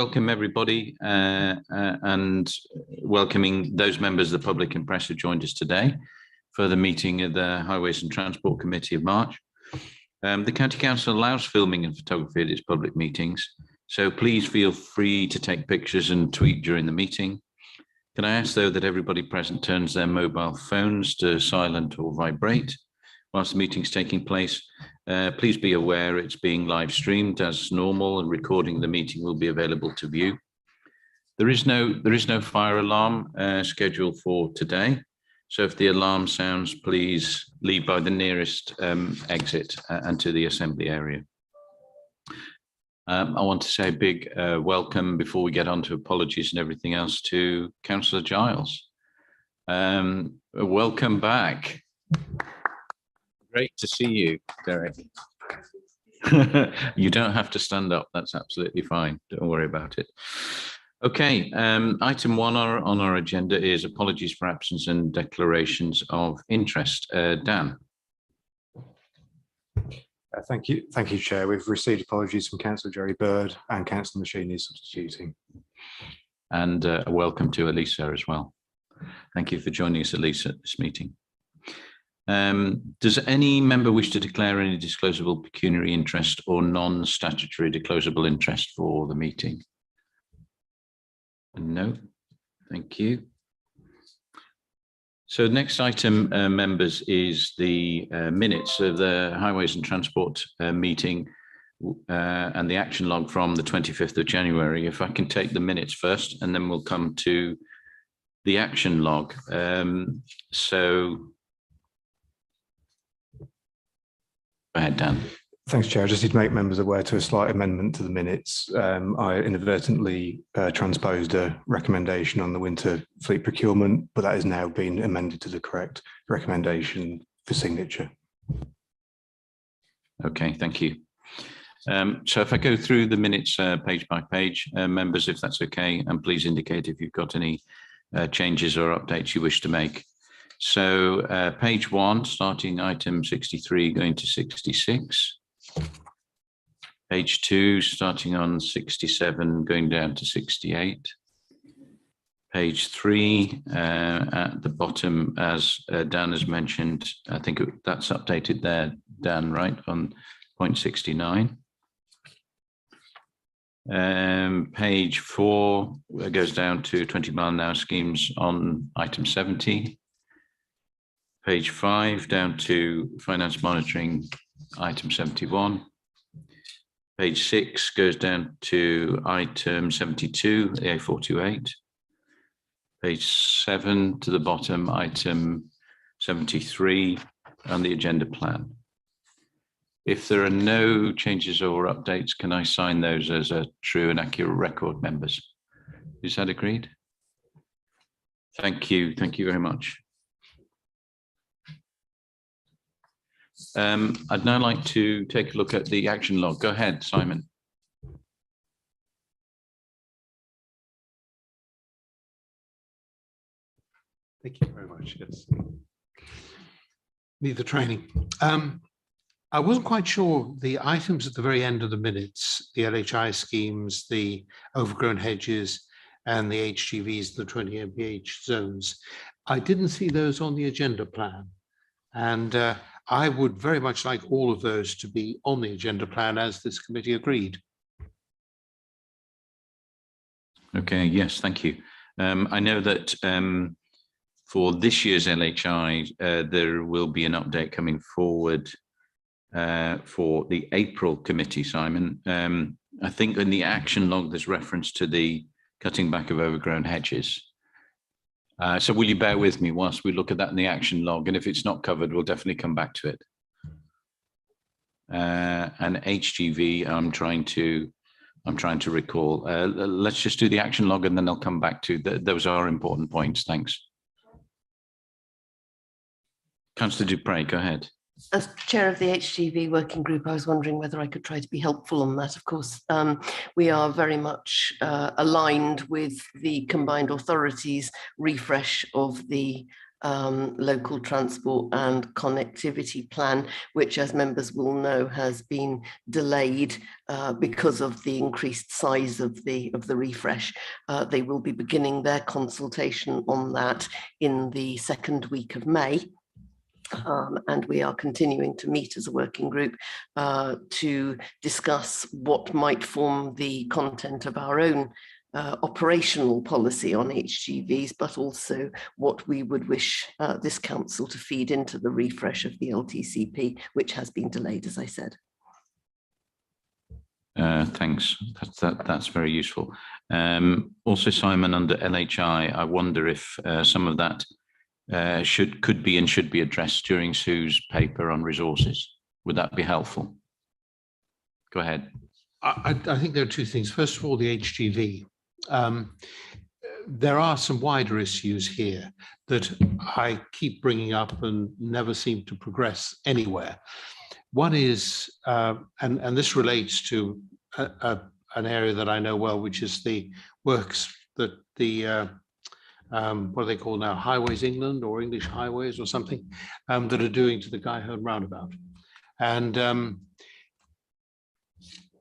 welcome everybody and welcoming those members of the public and press who joined us today for the meeting of the Highways and Transport Committee of March. The County Council allows filming and photography at its public meetings, so please feel free to take pictures and tweet during the meeting. Can I ask though that everybody present turns their mobile phones to silent or vibrate whilst the meeting is taking place. Please be aware it's being live streamed as normal, and recording the meeting will be available to view. There is no fire alarm scheduled for today, so if the alarm sounds, please leave by the nearest exit and to the assembly area. I want to say a big welcome before we get on to apologies and everything else to Councillor Giles. Welcome back. Great to see you, Derek. You don't have to stand up. That's absolutely fine. Don't worry about it. Okay, item 1 on our agenda is apologies for absence and declarations of interest. Dan. Thank you, Chair. We've received apologies from Councillor Jerry Bird and Councillor Machini substituting. And a welcome to Elisa as well. Thank you for joining us, Elisa, at this meeting. Does any member wish to declare any disclosable pecuniary interest or non-statutory disclosable interest for the meeting? No, thank you. So next item, members, is the minutes of the Highways and Transport meeting and the action log from the 25th of January. If I can take the minutes first, and then we'll come to the action log. Go ahead, Dan. Thanks, Chair. I just need to make members aware to a slight amendment to the minutes. I inadvertently transposed a recommendation on the winter fleet procurement, but that has now been amended to the correct recommendation for signature. Okay, thank you. So if I go through the minutes page by page, members, if that's okay, and please indicate if you've got any changes or updates you wish to make. So page 1, starting item 63, going to 66. Page 2, starting on 67, going down to 68. Page 3, at the bottom, as Dan has mentioned, I think that's updated there, Dan, right, on point 69. Page 4 goes down to 20-mile-an-hour schemes on item 70. Page 5 down to finance monitoring, item 71. Page 6 goes down to item 72, the A428. Page 7 to the bottom, item 73 on the agenda plan. If there are no changes or updates, can I sign those as a true and accurate record, members? Is that agreed? Thank you. Thank you very much. I'd now like to take a look at the action log. Go ahead, Simon. Thank you very much. Yes. Need the training. I wasn't quite sure the items at the very end of the minutes, the LHI schemes, the overgrown hedges, and the HGVs, the 20 mph zones. I didn't see those on the agenda plan. And I would very much like all of those to be on the agenda plan as this committee agreed. Okay, yes, thank you. I know that for this year's LHI, there will be an update coming forward for the April committee, Simon. I think in the action log, there's reference to the cutting back of overgrown hedges. So will you bear with me whilst we look at that in the action log? And if it's not covered, we'll definitely come back to it. And HGV, I'm trying to recall. Let's just do the action log and then I'll come back to those are important points. Thanks. Councillor Dupre, go ahead. As chair of the HGV working group, I was wondering whether I could try to be helpful on that. Of course, we are very much aligned with the combined authorities refresh of the local transport and connectivity plan, which, as members will know, has been delayed because of the increased size of the refresh. They will be beginning their consultation on that in the second week of May. And we are continuing to meet as a working group to discuss what might form the content of our own operational policy on HGVs, but also what we would wish this council to feed into the refresh of the LTCP, which has been delayed, as I said. Thanks. That's very useful. Also, Simon, under LHI, I wonder if some of that could be addressed during Sue's paper on resources. Would that be helpful? Go ahead. I think there are two things. First of all, the HGV. There are some wider issues here that I keep bringing up and never seem to progress anywhere. One is, and this relates to an area that I know well, which is the works that the what are they called now, Highways England or English Highways or something, that are doing to the Guyherne roundabout. And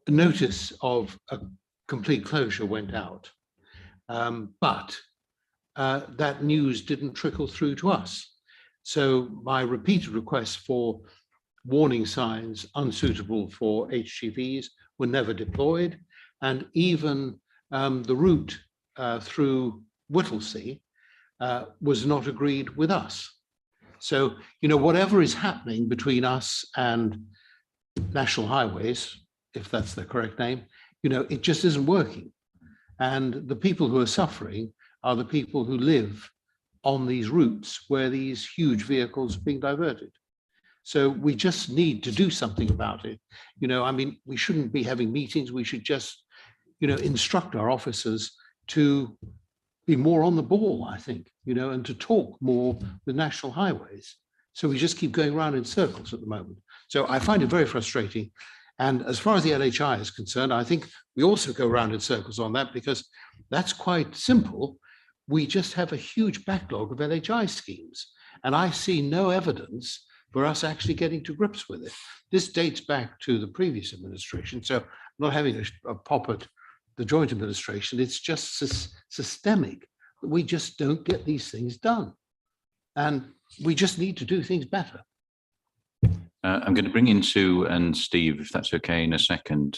notice of a complete closure went out, but that news didn't trickle through to us. So my repeated requests for warning signs unsuitable for HGVs were never deployed, and even the route through Whittlesea was not agreed with us. So, you know, whatever is happening between us and National Highways, if that's the correct name, you know, it just isn't working. And the people who are suffering are the people who live on these routes where these huge vehicles are being diverted. So we just need to do something about it. You know, I mean, we shouldn't be having meetings. We should just, you know, instruct our officers to be more on the ball, I think, you know, and to talk more with National Highways. So we just keep going around in circles at the moment. So I find it very frustrating. And as far as the LHI is concerned, I think we also go around in circles on that, because that's quite simple. We just have a huge backlog of LHI schemes, and I see no evidence for us actually getting to grips with it. This dates back to the previous administration, so I'm not having a pop at the joint administration. It's just systemic. We just don't get these things done, and we just need to do things better. I'm going to bring in Sue and Steve, if that's okay, in a second.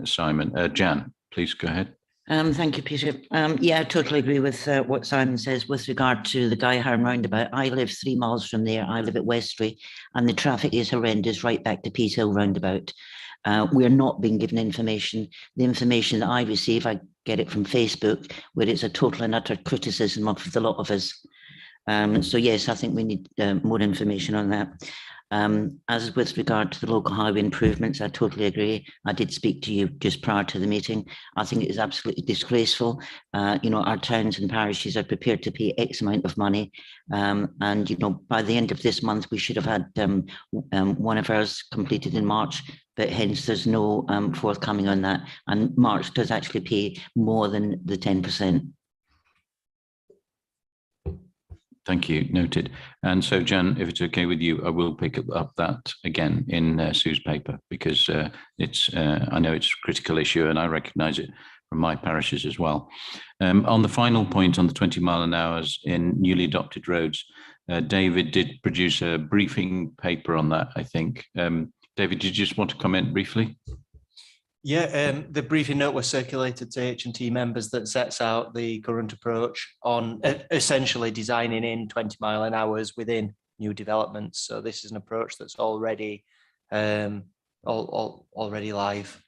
Simon, Jan, please go ahead. Thank you, Peter. Yeah, I totally agree with what Simon says with regard to the Guyherne roundabout. I live 3 miles from there. I live at Westbury, and the traffic is horrendous right back to Peace Hill roundabout. We're not being given information. The information that I receive, I get it from Facebook, where it's a total and utter criticism of the lot of us. So yes, I think we need more information on that. As with regard to the local highway improvements, I totally agree. I did speak to you just prior to the meeting. I think it is absolutely disgraceful. You know, our towns and parishes are prepared to pay X amount of money. And, you know, by the end of this month, we should have had one of ours completed in March, but hence there's no forthcoming on that. And March does actually pay more than the 10%. Thank you, noted. And so, Jan, if it's okay with you, I will pick up that again in Sue's paper, because it's I know it's a critical issue, and I recognise it from my parishes as well. On the final point on the 20 mile an hour in newly adopted roads, David did produce a briefing paper on that, I think. David, did you just want to comment briefly? Yeah, the briefing note was circulated to H&T members that sets out the current approach on essentially designing in 20 mile an hour within new developments. So this is an approach that's already already live.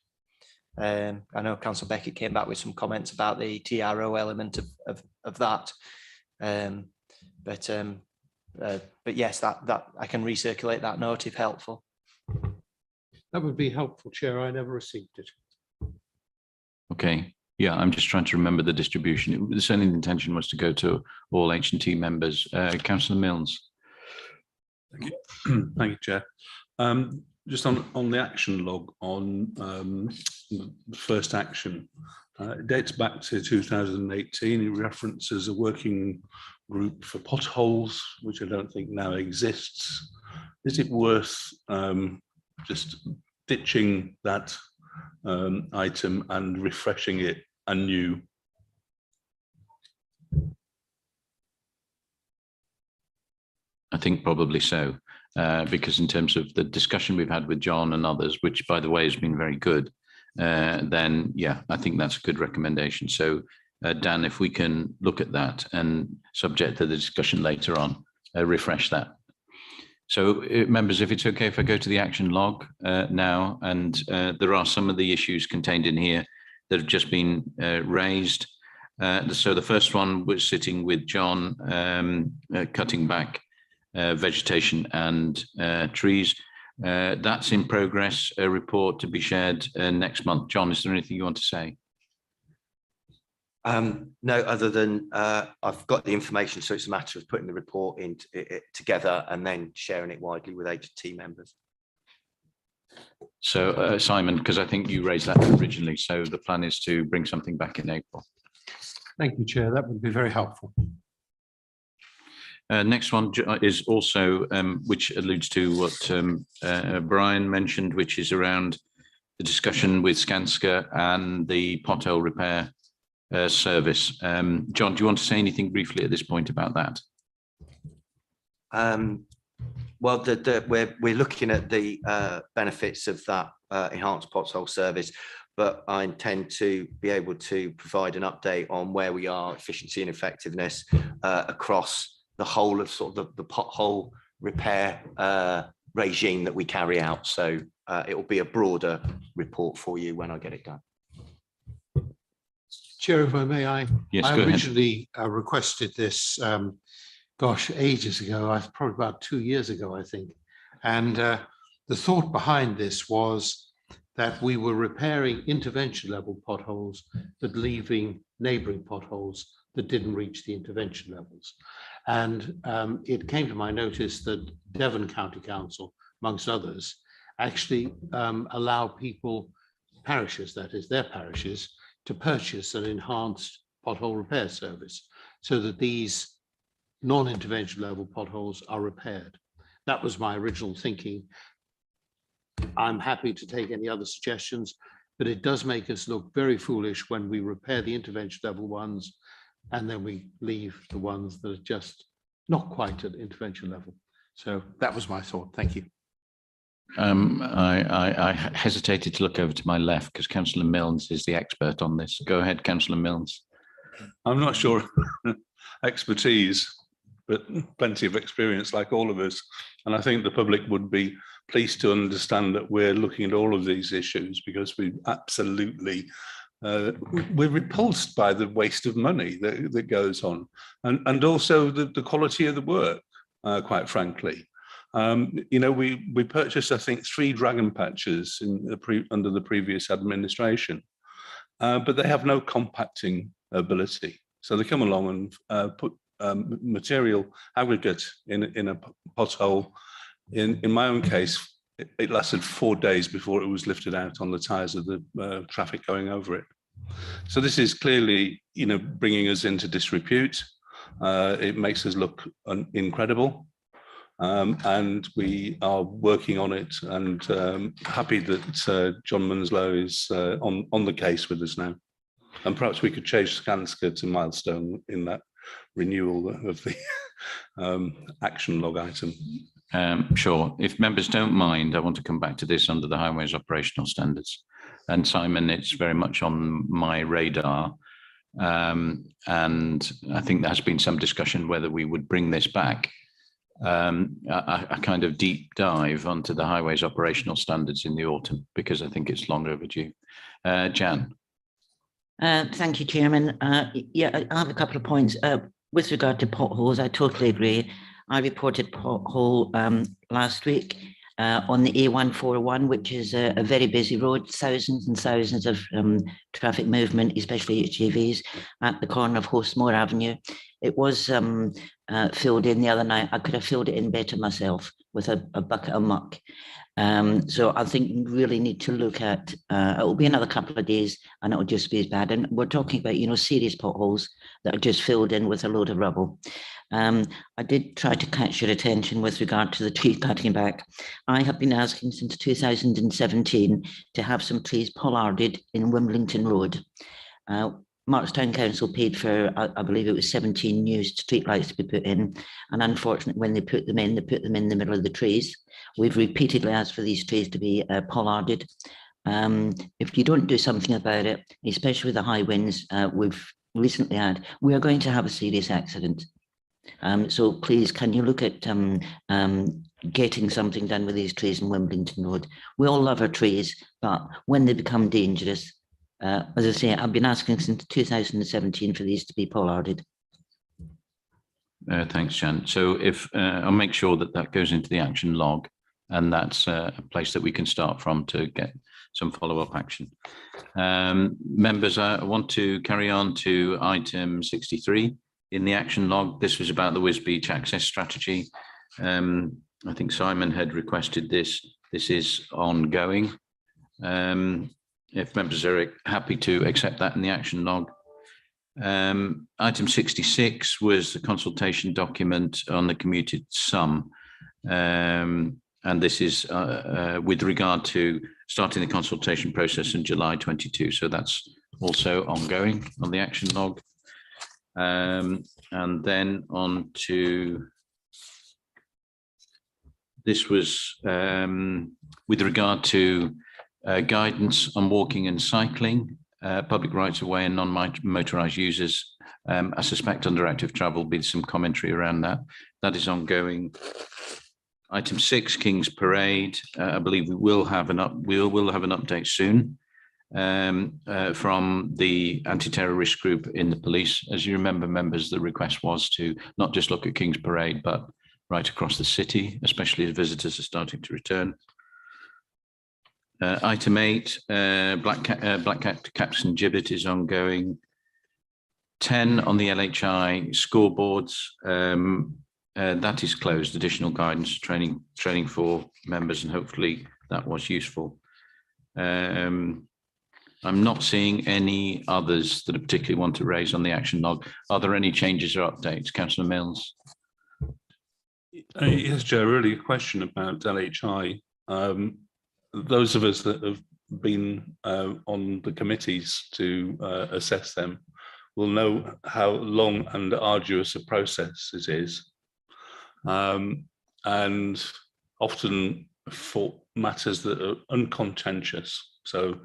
I know Councillor Beckett came back with some comments about the TRO element of that. But yes, that I can recirculate that note if helpful. That would be helpful, Chair. I never received it. Okay. Yeah, I'm just trying to remember the distribution. Certainly the intention was to go to all H&T members. Councillor Milnes. Thank you. Thank you, Chair. Just on the action log on the first action, it dates back to 2018. It references a working group for potholes, which I don't think now exists. Is it worth just ditching that item and refreshing it anew? I think probably so, because in terms of the discussion we've had with John and others, which by the way has been very good, then yeah, I think that's a good recommendation. So Dan, if we can look at that and subject to the discussion later on, refresh that. So members, if it's okay if I go to the action log now, and there are some of the issues contained in here that have just been raised. So the first one was sitting with John, cutting back vegetation and trees. That's in progress, a report to be shared next month. John, is there anything you want to say? No, other than I've got the information, so it's a matter of putting the report together and then sharing it widely with HT members. So Simon, because I think you raised that originally, so the plan is to bring something back in April. Thank you, Chair. That would be very helpful. Next one is also, which alludes to what Brian mentioned, which is around the discussion with Skanska and the pothole repair service. John, do you want to say anything briefly at this point about that? Well, we're looking at the benefits of that enhanced pothole service, but I intend to be able to provide an update on where we are, efficiency and effectiveness across the whole of sort of the pothole repair regime that we carry out. So it will be a broader report for you when I get it done. Chair, if I may, I originally requested this, ages ago, probably about 2 years ago, I think. And the thought behind this was that we were repairing intervention level potholes, but leaving neighbouring potholes that didn't reach the intervention levels. And it came to my notice that Devon County Council, amongst others, actually allow people, parishes, that is their parishes, to purchase an enhanced pothole repair service so that these non-intervention level potholes are repaired. That was my original thinking. I'm happy to take any other suggestions, but it does make us look very foolish when we repair the intervention level ones and then we leave the ones that are just not quite at intervention level. So that was my thought. Thank you. I hesitated to look over to my left because Councillor Milnes is the expert on this. Go ahead, Councillor Milnes. I'm not sure expertise, but plenty of experience like all of us. And I think the public would be pleased to understand that we're looking at all of these issues because we absolutely, we're repulsed by the waste of money that goes on and also the quality of the work, quite frankly. You know, we purchased, I think, 3 dragon patches in under the previous administration, but they have no compacting ability. So they come along and put material aggregate in a pothole. In my own case, it lasted 4 days before it was lifted out on the tyres of the traffic going over it. So this is clearly, you know, bringing us into disrepute. It makes us look incredible. And we are working on it and happy that John Munslow is on the case with us now. And perhaps we could change Skanska to milestone in that renewal of the action log item. Sure. If members don't mind, I want to come back to this under the Highways Operational Standards. And Simon, it's very much on my radar. And I think there has been some discussion whether we would bring this back. A kind of deep dive onto the Highways Operational Standards in the autumn, because I think it's long overdue. Jan. Thank you, Chairman. Yeah, I have a couple of points. With regard to potholes, I totally agree. I reported pothole last week on the A141, which is a very busy road, thousands and thousands of traffic movement, especially HGVs, at the corner of Hostmore Avenue. It was filled in the other night. I could have filled it in better myself with a bucket of muck. So I think we really need to look at, it will be another couple of days and it'll just be as bad. And we're talking about, you know, serious potholes that are just filled in with a load of rubble. I did try to catch your attention with regard to the tree cutting back. I have been asking since 2017 to have some trees pollarded in Wimbledon Road. Marks Town Council paid for, I believe it was 17 new streetlights to be put in. And unfortunately, when they put them in the middle of the trees. We've repeatedly asked for these trees to be pollarded. If you don't do something about it, especially with the high winds we've recently had, we are going to have a serious accident. So please, can you look at getting something done with these trees in Wimbledon Road? We all love our trees, but when they become dangerous, as I say, I've been asking since 2017 for these to be pollarded. Thanks, Jan. So if I'll make sure that that goes into the action log, and that's a place that we can start from to get some follow-up action. Members, I want to carry on to item 63 in the action log. This was about the Wisbeach access strategy. I think Simon had requested this. This is ongoing. If members are happy to accept that in the action log. Item 66 was the consultation document on the commuted sum. And this is with regard to starting the consultation process in July 22. So that's also ongoing on the action log. And then on to, this was with regard to guidance on walking and cycling, public rights of way and non-motorised users. I suspect under active travel will be some commentary around that. That is ongoing. Item 6, King's Parade. I believe we will have an update soon from the anti-terrorist group in the police. As you remember, members, the request was to not just look at King's Parade, but right across the city, especially as visitors are starting to return. Item 8, Black Caps and Gibbet is ongoing. 10 on the LHI scoreboards. That is closed. Additional guidance, training for members, and hopefully that was useful. I'm not seeing any others that I particularly want to raise on the action log. Are there any changes or updates, Councillor Mills? Yes, Joe, really a question about LHI. Those of us that have been on the committees to assess them will know how long and arduous a process it is. And often for matters that are uncontentious, so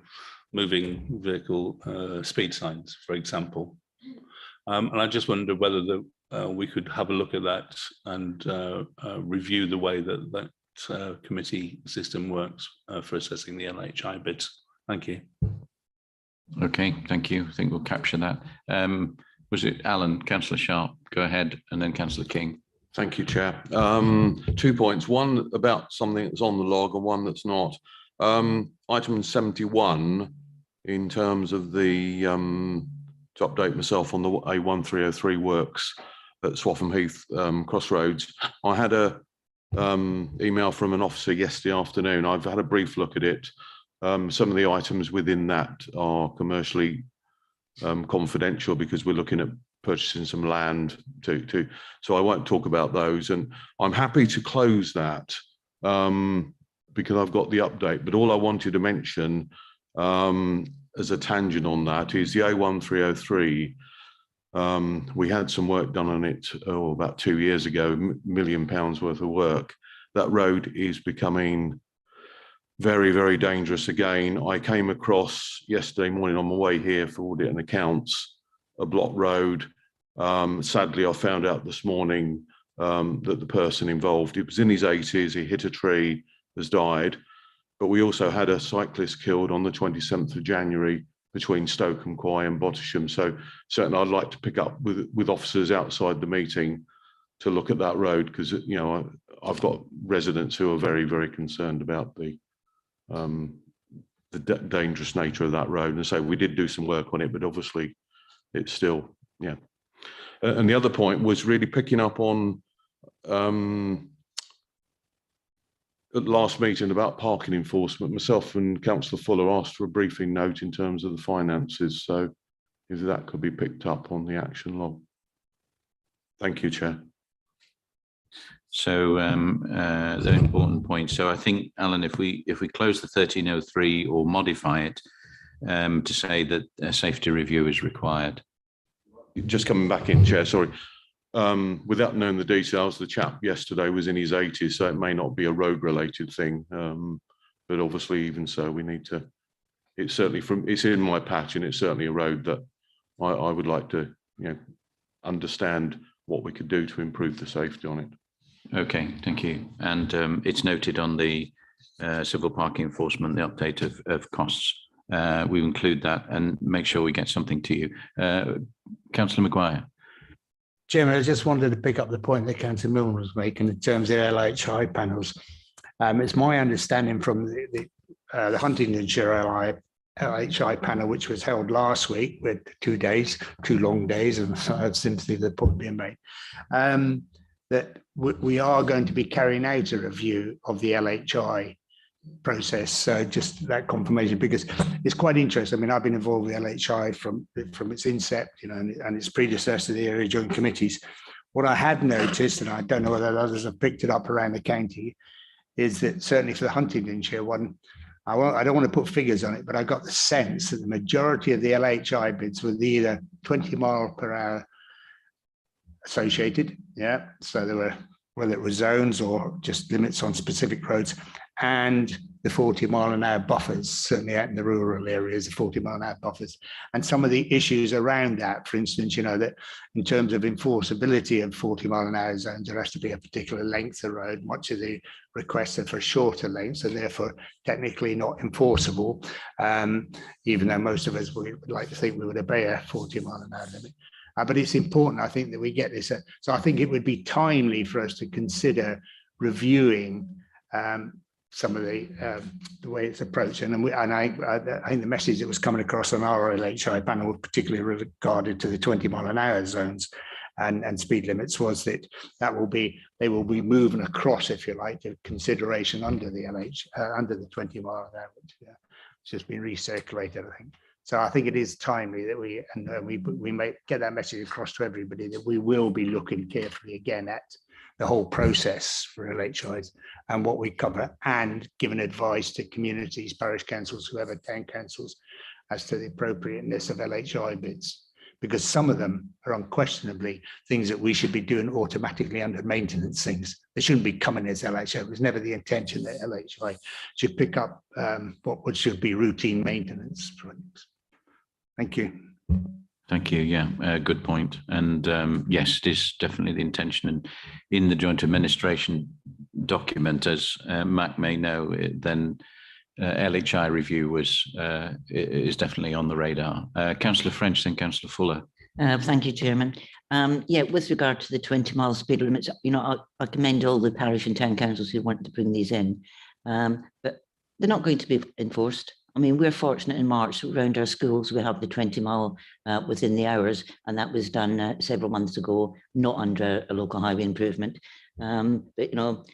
moving vehicle speed signs, for example. And I just wonder whether we could have a look at that and review the way that committee system works for assessing the LHI bits. Thank you. Okay, thank you. I think we'll capture that. Was it Alan, Councillor Sharp? Go ahead, and then Councillor King. Thank you, Chair. 2 points, one about something that's on the log and one that's not. Item 71, in terms of the, to update myself on the A1303 works at Swaffham Heath Crossroads. I had a email from an officer yesterday afternoon. I've had a brief look at it. Some of the items within that are commercially confidential because we're looking at purchasing some land too. So I won't talk about those, and I'm happy to close that because I've got the update. But all I wanted to mention as a tangent on that is the A1303. We had some work done on it about 2 years ago, £1 million worth of work. That road is becoming very, very dangerous again. I came across yesterday morning on my way here for audit and accounts, a blocked road. Sadly, I found out this morning that the person involved, it was in his 80s, he hit a tree, has died. But we also had a cyclist killed on the 27th of January between Stoke and Quay and Bottisham. So certainly I'd like to pick up with officers outside the meeting to look at that road, because I've got residents who are very, very concerned about the dangerous nature of that road. And so we did do some work on it, but obviously it's still, yeah. And the other point was really picking up on at the last meeting about parking enforcement, myself and Councillor Fuller asked for a briefing note in terms of the finances. So if that could be picked up on the action log. Thank you, Chair. So they're important points. So I think, Alan, if we close the 1303 or modify it to say that a safety review is required. Just coming back in, Chair, sorry. Without knowing the details, the chap yesterday was in his 80s, so it may not be a road-related thing. But obviously, even so, we need to. It's certainly it's in my patch, and it's certainly a road that I would like to, understand what we could do to improve the safety on it. Okay, thank you. And it's noted on the civil parking enforcement, the update of costs. We include that and make sure we get something to you. Councillor Maguire. Chairman, I just wanted to pick up the point that Councillor Milne was making in terms of LHI panels. It's my understanding from the Huntingdonshire LHI panel, which was held last week with 2 days, 2 long days, and I have sympathy for the point being made, that we are going to be carrying out a review of the LHI process. So just that confirmation, because it's quite interesting. I mean, I've been involved with LHI from its incept, and its predecessor, the area joint committees. What I had noticed, and I don't know whether others have picked it up around the county, is that certainly for the Huntingdonshire one, I don't want to put figures on it, but I got the sense that the majority of the LHI bids were either 20 mile per hour associated, so there were, whether it was zones or just limits on specific roads, and the 40 mile an hour buffers, certainly out in the rural areas, the 40 mile an hour buffers, and some of the issues around that. For instance, that in terms of enforceability of 40 mile an hour zones, there has to be a particular length of road. Much of the requests are for shorter lengths and therefore technically not enforceable, even though most of us would like to think we would obey a 40 mile an hour limit. But it's important, I think, that we get this. So I think it would be timely for us to consider reviewing some of the way it's approached. And I think the message that was coming across on our LHI panel, particularly regarded to the 20 mile an hour zones and speed limits, was that they will be moving across, if you like, to consideration under the under the 20 mile an hour, which it's just been recirculated, I think. So I think it is timely that we may get that message across to everybody, that we will be looking carefully again at the whole process for LHIs and what we cover, and giving advice to communities, parish councils, whoever, town councils, as to the appropriateness of LHI bids, because some of them are unquestionably things that we should be doing automatically under maintenance things. They shouldn't be coming as LHI. It was never the intention that LHI should pick up what should be routine maintenance projects. Thank you. Thank you. Yeah, good point. And yes, it is definitely the intention. And in the joint administration document, as Mac may know, then LHI review is definitely on the radar. Councillor French, then Councillor Fuller. Thank you, Chairman. With regard to the 20 mile speed limits, I commend all the parish and town councils who want to bring these in, but they're not going to be enforced. I mean, we're fortunate in March around our schools, we have the 20 mile within the hours, and that was done several months ago, not under a local highway improvement. But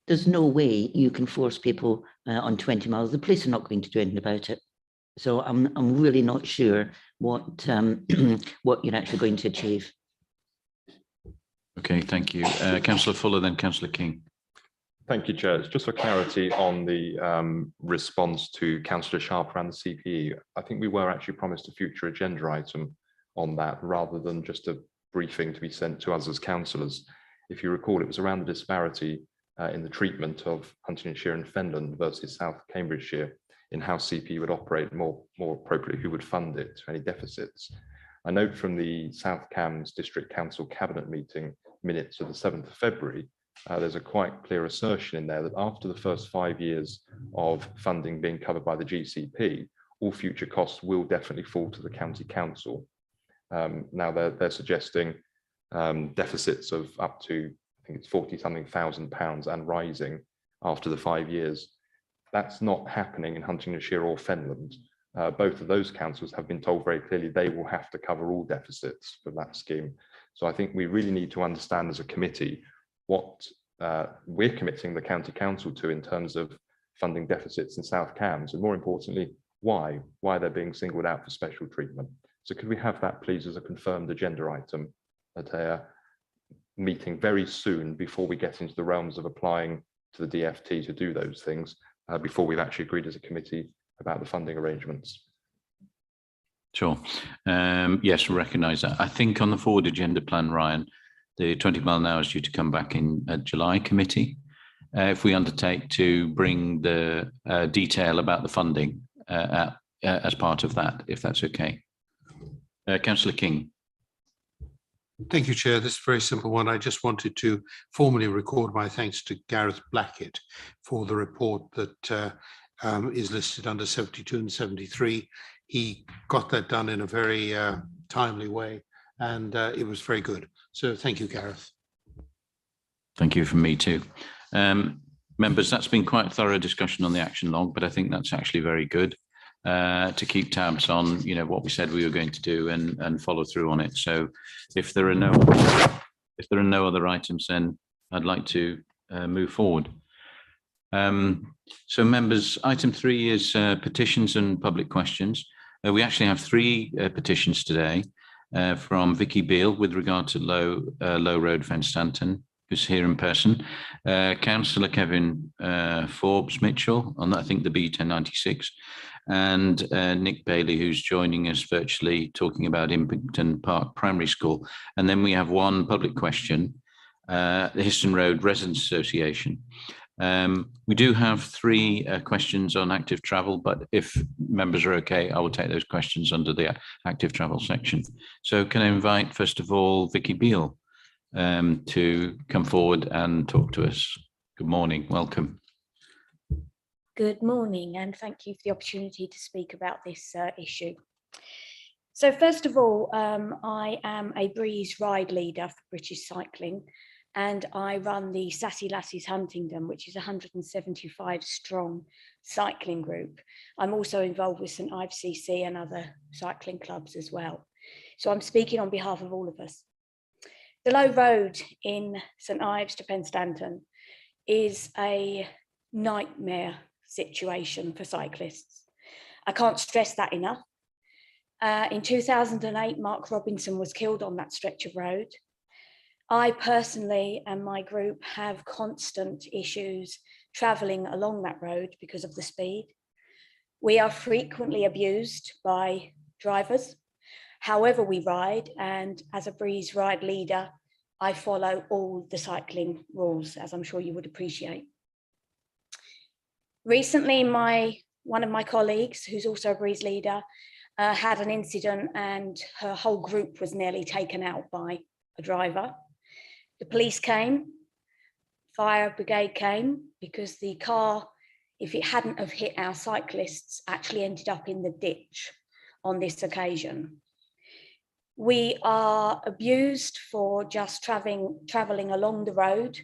there's no way you can force people on 20 miles. The police are not going to do anything about it. So I'm really not sure what you're actually going to achieve. Okay, thank you. Councillor Fuller, then Councillor King. Thank you, Chair. Just for clarity on the response to Councillor Sharp around the CPE, I think we were actually promised a future agenda item on that, rather than just a briefing to be sent to us as councillors. If you recall, it was around the disparity in the treatment of Huntingdonshire and Fenland versus South Cambridgeshire, in how CPE would operate, more appropriately, who would fund it, any deficits. I note from the South Cambs District Council Cabinet meeting minutes of the 7th of February, there's a quite clear assertion in there that after the first 5 years of funding being covered by the GCP, all future costs will definitely fall to the county council. Now they're suggesting deficits of up to, I think it's 40-something thousand pounds and rising after the 5 years. That's not happening in Huntingdonshire or Fenland. Both of those councils have been told very clearly they will have to cover all deficits for that scheme. So I think we really need to understand as a committee what we're committing the county council to in terms of funding deficits in South Cambs, and more importantly, why they're being singled out for special treatment. So could we have that, please, as a confirmed agenda item at a meeting very soon before we get into the realms of applying to the DFT to do those things, before we've actually agreed as a committee about the funding arrangements? Sure. Yes, we recognise that. I think on the forward agenda plan, Ryan, the 20 mile an hour is due to come back in July committee. If we undertake to bring the detail about the funding as part of that, if that's okay. Councillor King. Thank you, Chair. This is a very simple one. I just wanted to formally record my thanks to Gareth Blackett for the report that is listed under 72 and 73. He got that done in a very timely way, and it was very good. So thank you, Gareth. Thank you from me too. Members, that's been quite a thorough discussion on the action log, but I think that's actually very good to keep tabs on, you know, what we said we were going to do and follow through on it. So if there are no other items, then I'd like to move forward. So members, item 3 is petitions and public questions. We actually have 3 petitions today from Vicki Beale with regard to Low Road, Fenstanton, who's here in person. Councillor Kevin Forbes Mitchell on, I think, the B1096, and Nick Bailey, who's joining us virtually, talking about Impington Park Primary School. And then we have 1 public question, the Histon Road Residents Association. We do have 3 questions on active travel, but if members are okay, I will take those questions under the active travel section. So can I invite, first of all, Vicki Beale to come forward and talk to us. Good morning, welcome. Good morning, and thank you for the opportunity to speak about this issue. So first of all, I am a Breeze ride leader for British Cycling, and I run the Sassy Lassies Huntingdon, which is a 175 strong cycling group. I'm also involved with St Ives CC and other cycling clubs as well. So I'm speaking on behalf of all of us. The Low Road in St Ives to Penstanton is a nightmare situation for cyclists. I can't stress that enough. In 2008, Mark Robinson was killed on that stretch of road. I personally and my group have constant issues travelling along that road because of the speed. We are frequently abused by drivers, however we ride, and as a Breeze ride leader, I follow all the cycling rules, as I'm sure you would appreciate. Recently, one of my colleagues, who's also a Breeze leader, had an incident and her whole group was nearly taken out by a driver. The police came, fire brigade came, because the car, if it hadn't have hit our cyclists, actually ended up in the ditch on this occasion. We are abused for just travelling along the road.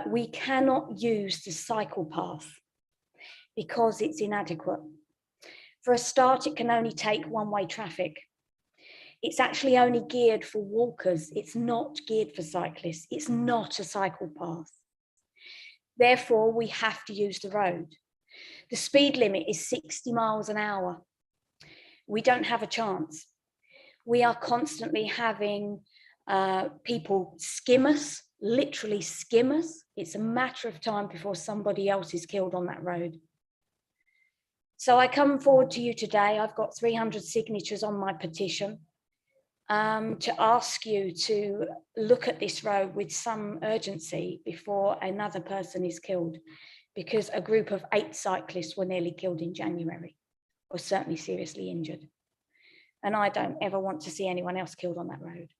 We cannot use the cycle path because it's inadequate. For a start, it can only take one-way traffic. It's actually only geared for walkers. It's not geared for cyclists. It's not a cycle path. Therefore, we have to use the road. The speed limit is 60 miles an hour. We don't have a chance. We are constantly having people skim us, literally skim us. It's a matter of time before somebody else is killed on that road. So I come forward to you today. I've got 300 signatures on my petition to ask you to look at this road with some urgency before another person is killed, because a group of 8 cyclists were nearly killed in January, or certainly seriously injured. And I don't ever want to see anyone else killed on that road.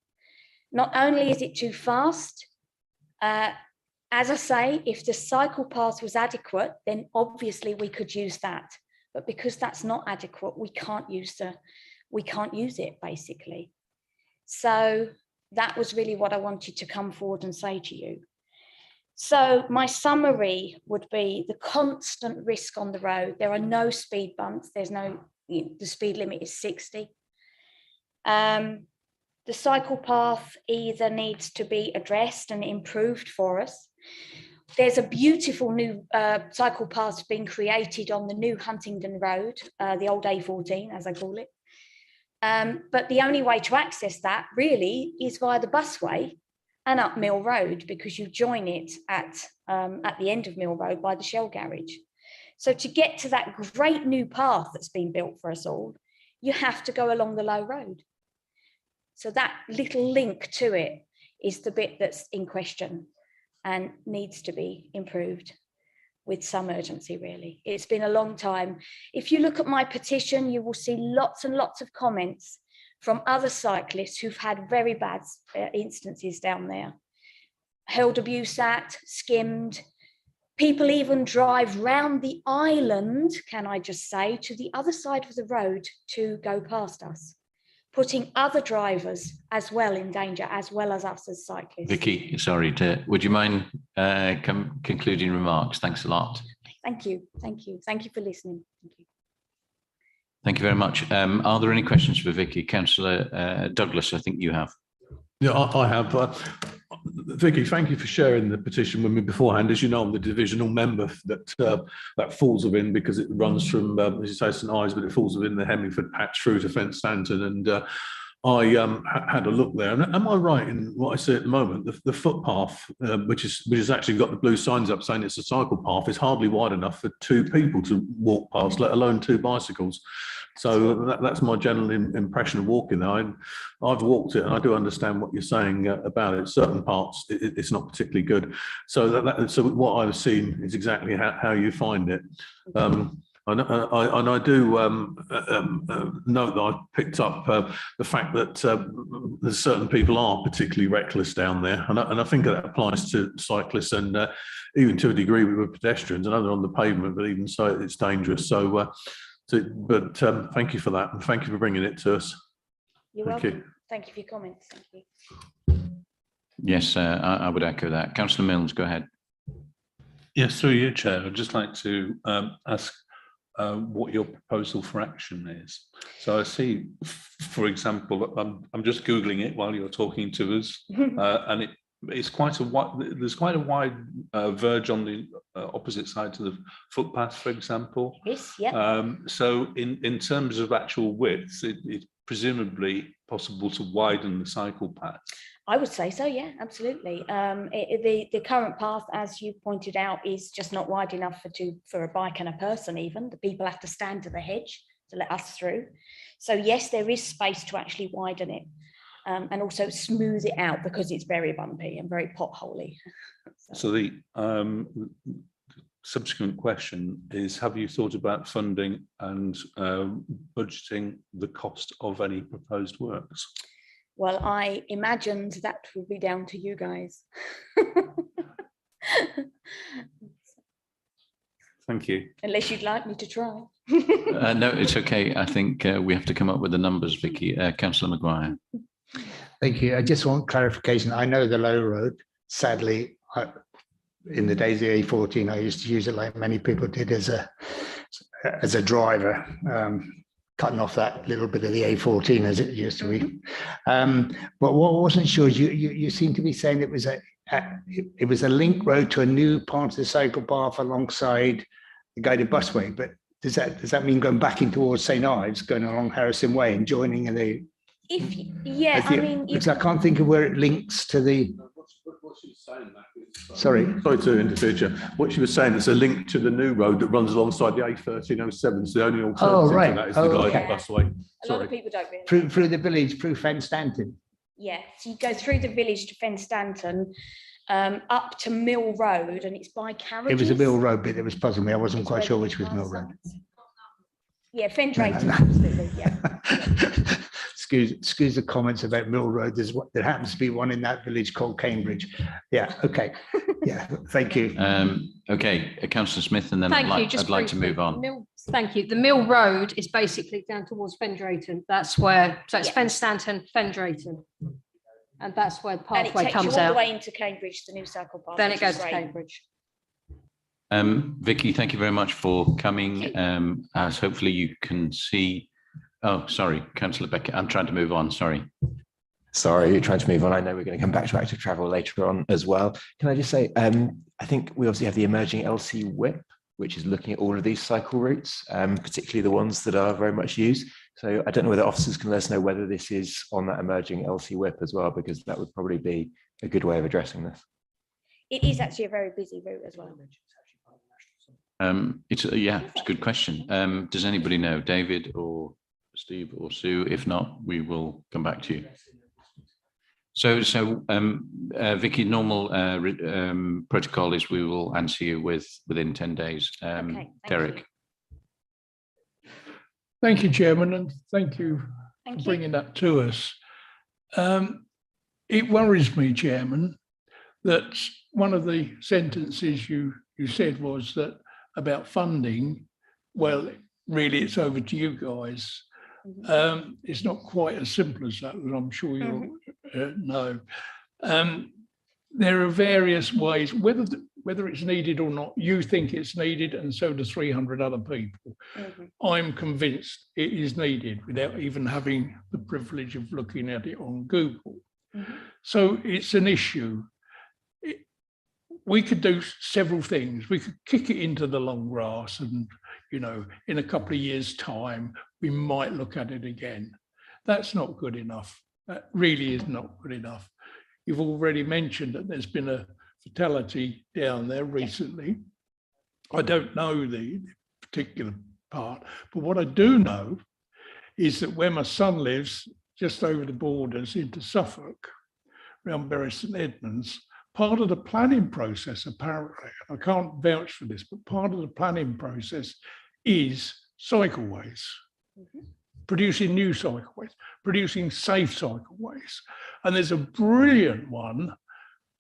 Not only is it too fast, as I say, if the cycle path was adequate, then obviously we could use that. But because that's not adequate, we can't use it basically. So that was really what I wanted to come forward and say to you. So my summary would be the constant risk on the road. There are no speed bumps. There's no, the speed limit is 60. The The cycle path either needs to be addressed and improved for us. There's a beautiful new cycle path being created on the new Huntingdon Road, the old A14, as I call it. But the only way to access that really is via the busway and up Mill Road, because you join it at the end of Mill Road by the Shell garage. So to get to that great new path that's been built for us all, you have to go along the low road. So that little link to it is the bit that's in question and needs to be improved with some urgency, really. It's been a long time. If you look at my petition, you will see lots and lots of comments from other cyclists who've had very bad instances down there. Held abuse at, skimmed. People even drive round the island, can I just say, to the other side of the road to go past us, putting other drivers as well in danger, as well as us as cyclists. Vicki, sorry, would you mind concluding remarks? Thanks a lot. Thank you. Thank you. Thank you for listening. Thank you. Thank you very much. Are there any questions for Vicki? Councillor Douglas, I think you have. Yeah, I have. Vicki, thank you for sharing the petition with me beforehand. As you know, I'm the divisional member that falls within, because it runs from, as you say, St Ives, but it falls within the Hemmingford patch through to Fenstanton. And I had a look there. And am I right in what I see at the moment? The footpath, which has actually got the blue signs up saying it's a cycle path, is hardly wide enough for two people to walk past, let alone two bicycles. So that's my general impression of walking there. I've walked it, and I do understand what you're saying about it. Certain parts, it's not particularly good. So so what I've seen is exactly how you find it. And I do note that I've picked up the fact that there's certain people are particularly reckless down there, and I think that applies to cyclists and even to a degree with pedestrians. I know they're on the pavement, but even so, it's dangerous. So, but thank you for that, and thank you for bringing it to us. You're welcome. Thank you for your comments. Thank you. Yes, I would echo that. Councillor Milnes, go ahead. Yes, through you, Chair. I'd just like to ask what your proposal for action is. So I see, for example, I'm just Googling it while you're talking to us, and it's quite a wide, there's quite a wide verge on the opposite side to the footpath, for example. Yes, yeah. So in terms of actual width, it's presumably possible to widen the cycle path. I would say so, yeah, absolutely. The current path, as you pointed out, is just not wide enough for a bike and a person even. The people have to stand to the hedge to let us through. So yes, there is space to actually widen it and also smooth it out, because it's very bumpy and very potholy. So the subsequent question is, have you thought about funding and budgeting the cost of any proposed works? Well, I imagined that would be down to you guys. Thank you. Unless you'd like me to try. No, it's okay. I think we have to come up with the numbers, Vicki. Councillor Maguire. Thank you. I just want clarification. I know the low road. Sadly, in the days of the A14, I used to use it like many people did as a driver. Cutting off that little bit of the A14 as it used to be. But what I wasn't sure, you seem to be saying it was a link road to a new part of the cycle path alongside the guided busway. But does that mean going back in towards St Ives, going along Harrison Way and joining in the? Because I can't think of where it links to the. Sorry to interfere. What she was saying is a link to the new road that runs alongside the A1307. So the only alternative to that is the guided busway. A lot of people don't realise. Through the village, through Fenstanton. Yeah, so you go through the village to Fenstanton, up to Mill Road, and it's by carriages. It was a Mill Road bit that was puzzling me. I wasn't quite sure which was Mill Road. Yeah, Fendraiton, absolutely, yeah. Excuse the comments about Mill Road. There happens to be one in that village called Cambridge. Yeah, okay. Yeah, thank you. Okay, Councillor Smith, and then I'd like to move on. Thank you. The Mill Road is basically down towards Fendraiton. That's where, so it's Fenstanton, Fendraiton. And that's where the pathway comes out. And it takes you all the way into Cambridge, the new cycle path. Then it goes to Cambridge. Vicki, thank you very much for coming. As hopefully you can see. Oh, sorry, Councillor Beckett. I'm trying to move on. Sorry. Sorry, trying to move on. I know we're going to come back to active travel later on as well. Can I just say, I think we obviously have the emerging LC whip, which is looking at all of these cycle routes, particularly the ones that are very much used. So I don't know whether officers can let us know whether this is on that emerging LC whip as well, because that would probably be a good way of addressing this. It is actually a very busy route as well. It's a good question. Does anybody know, David or Steve or Sue? If not, we will come back to you. So Vicki, normal protocol is we will answer you within 10 days. Okay, Derek. Thank you, Chairman, and thank you for bringing that to us. It worries me, Chairman, that one of the sentences you said was that about funding, well, really it's over to you guys. It's not quite as simple as that, as I'm sure you'll know. There are various ways, whether it's needed or not, you think it's needed, and so do 300 other people. I'm convinced it is needed without even having the privilege of looking at it on Google. So it's an issue. We could do several things. We could kick it into the long grass and, in a couple of years' time, we might look at it again. That's not good enough. That really is not good enough. You've already mentioned that there's been a fatality down there recently. I don't know the particular part, but what I do know is that where my son lives, just over the borders into Suffolk, around Bury St Edmunds, part of the planning process, apparently, I can't vouch for this, but part of the planning process is cycleways, producing new cycleways, producing safe cycleways. And there's a brilliant one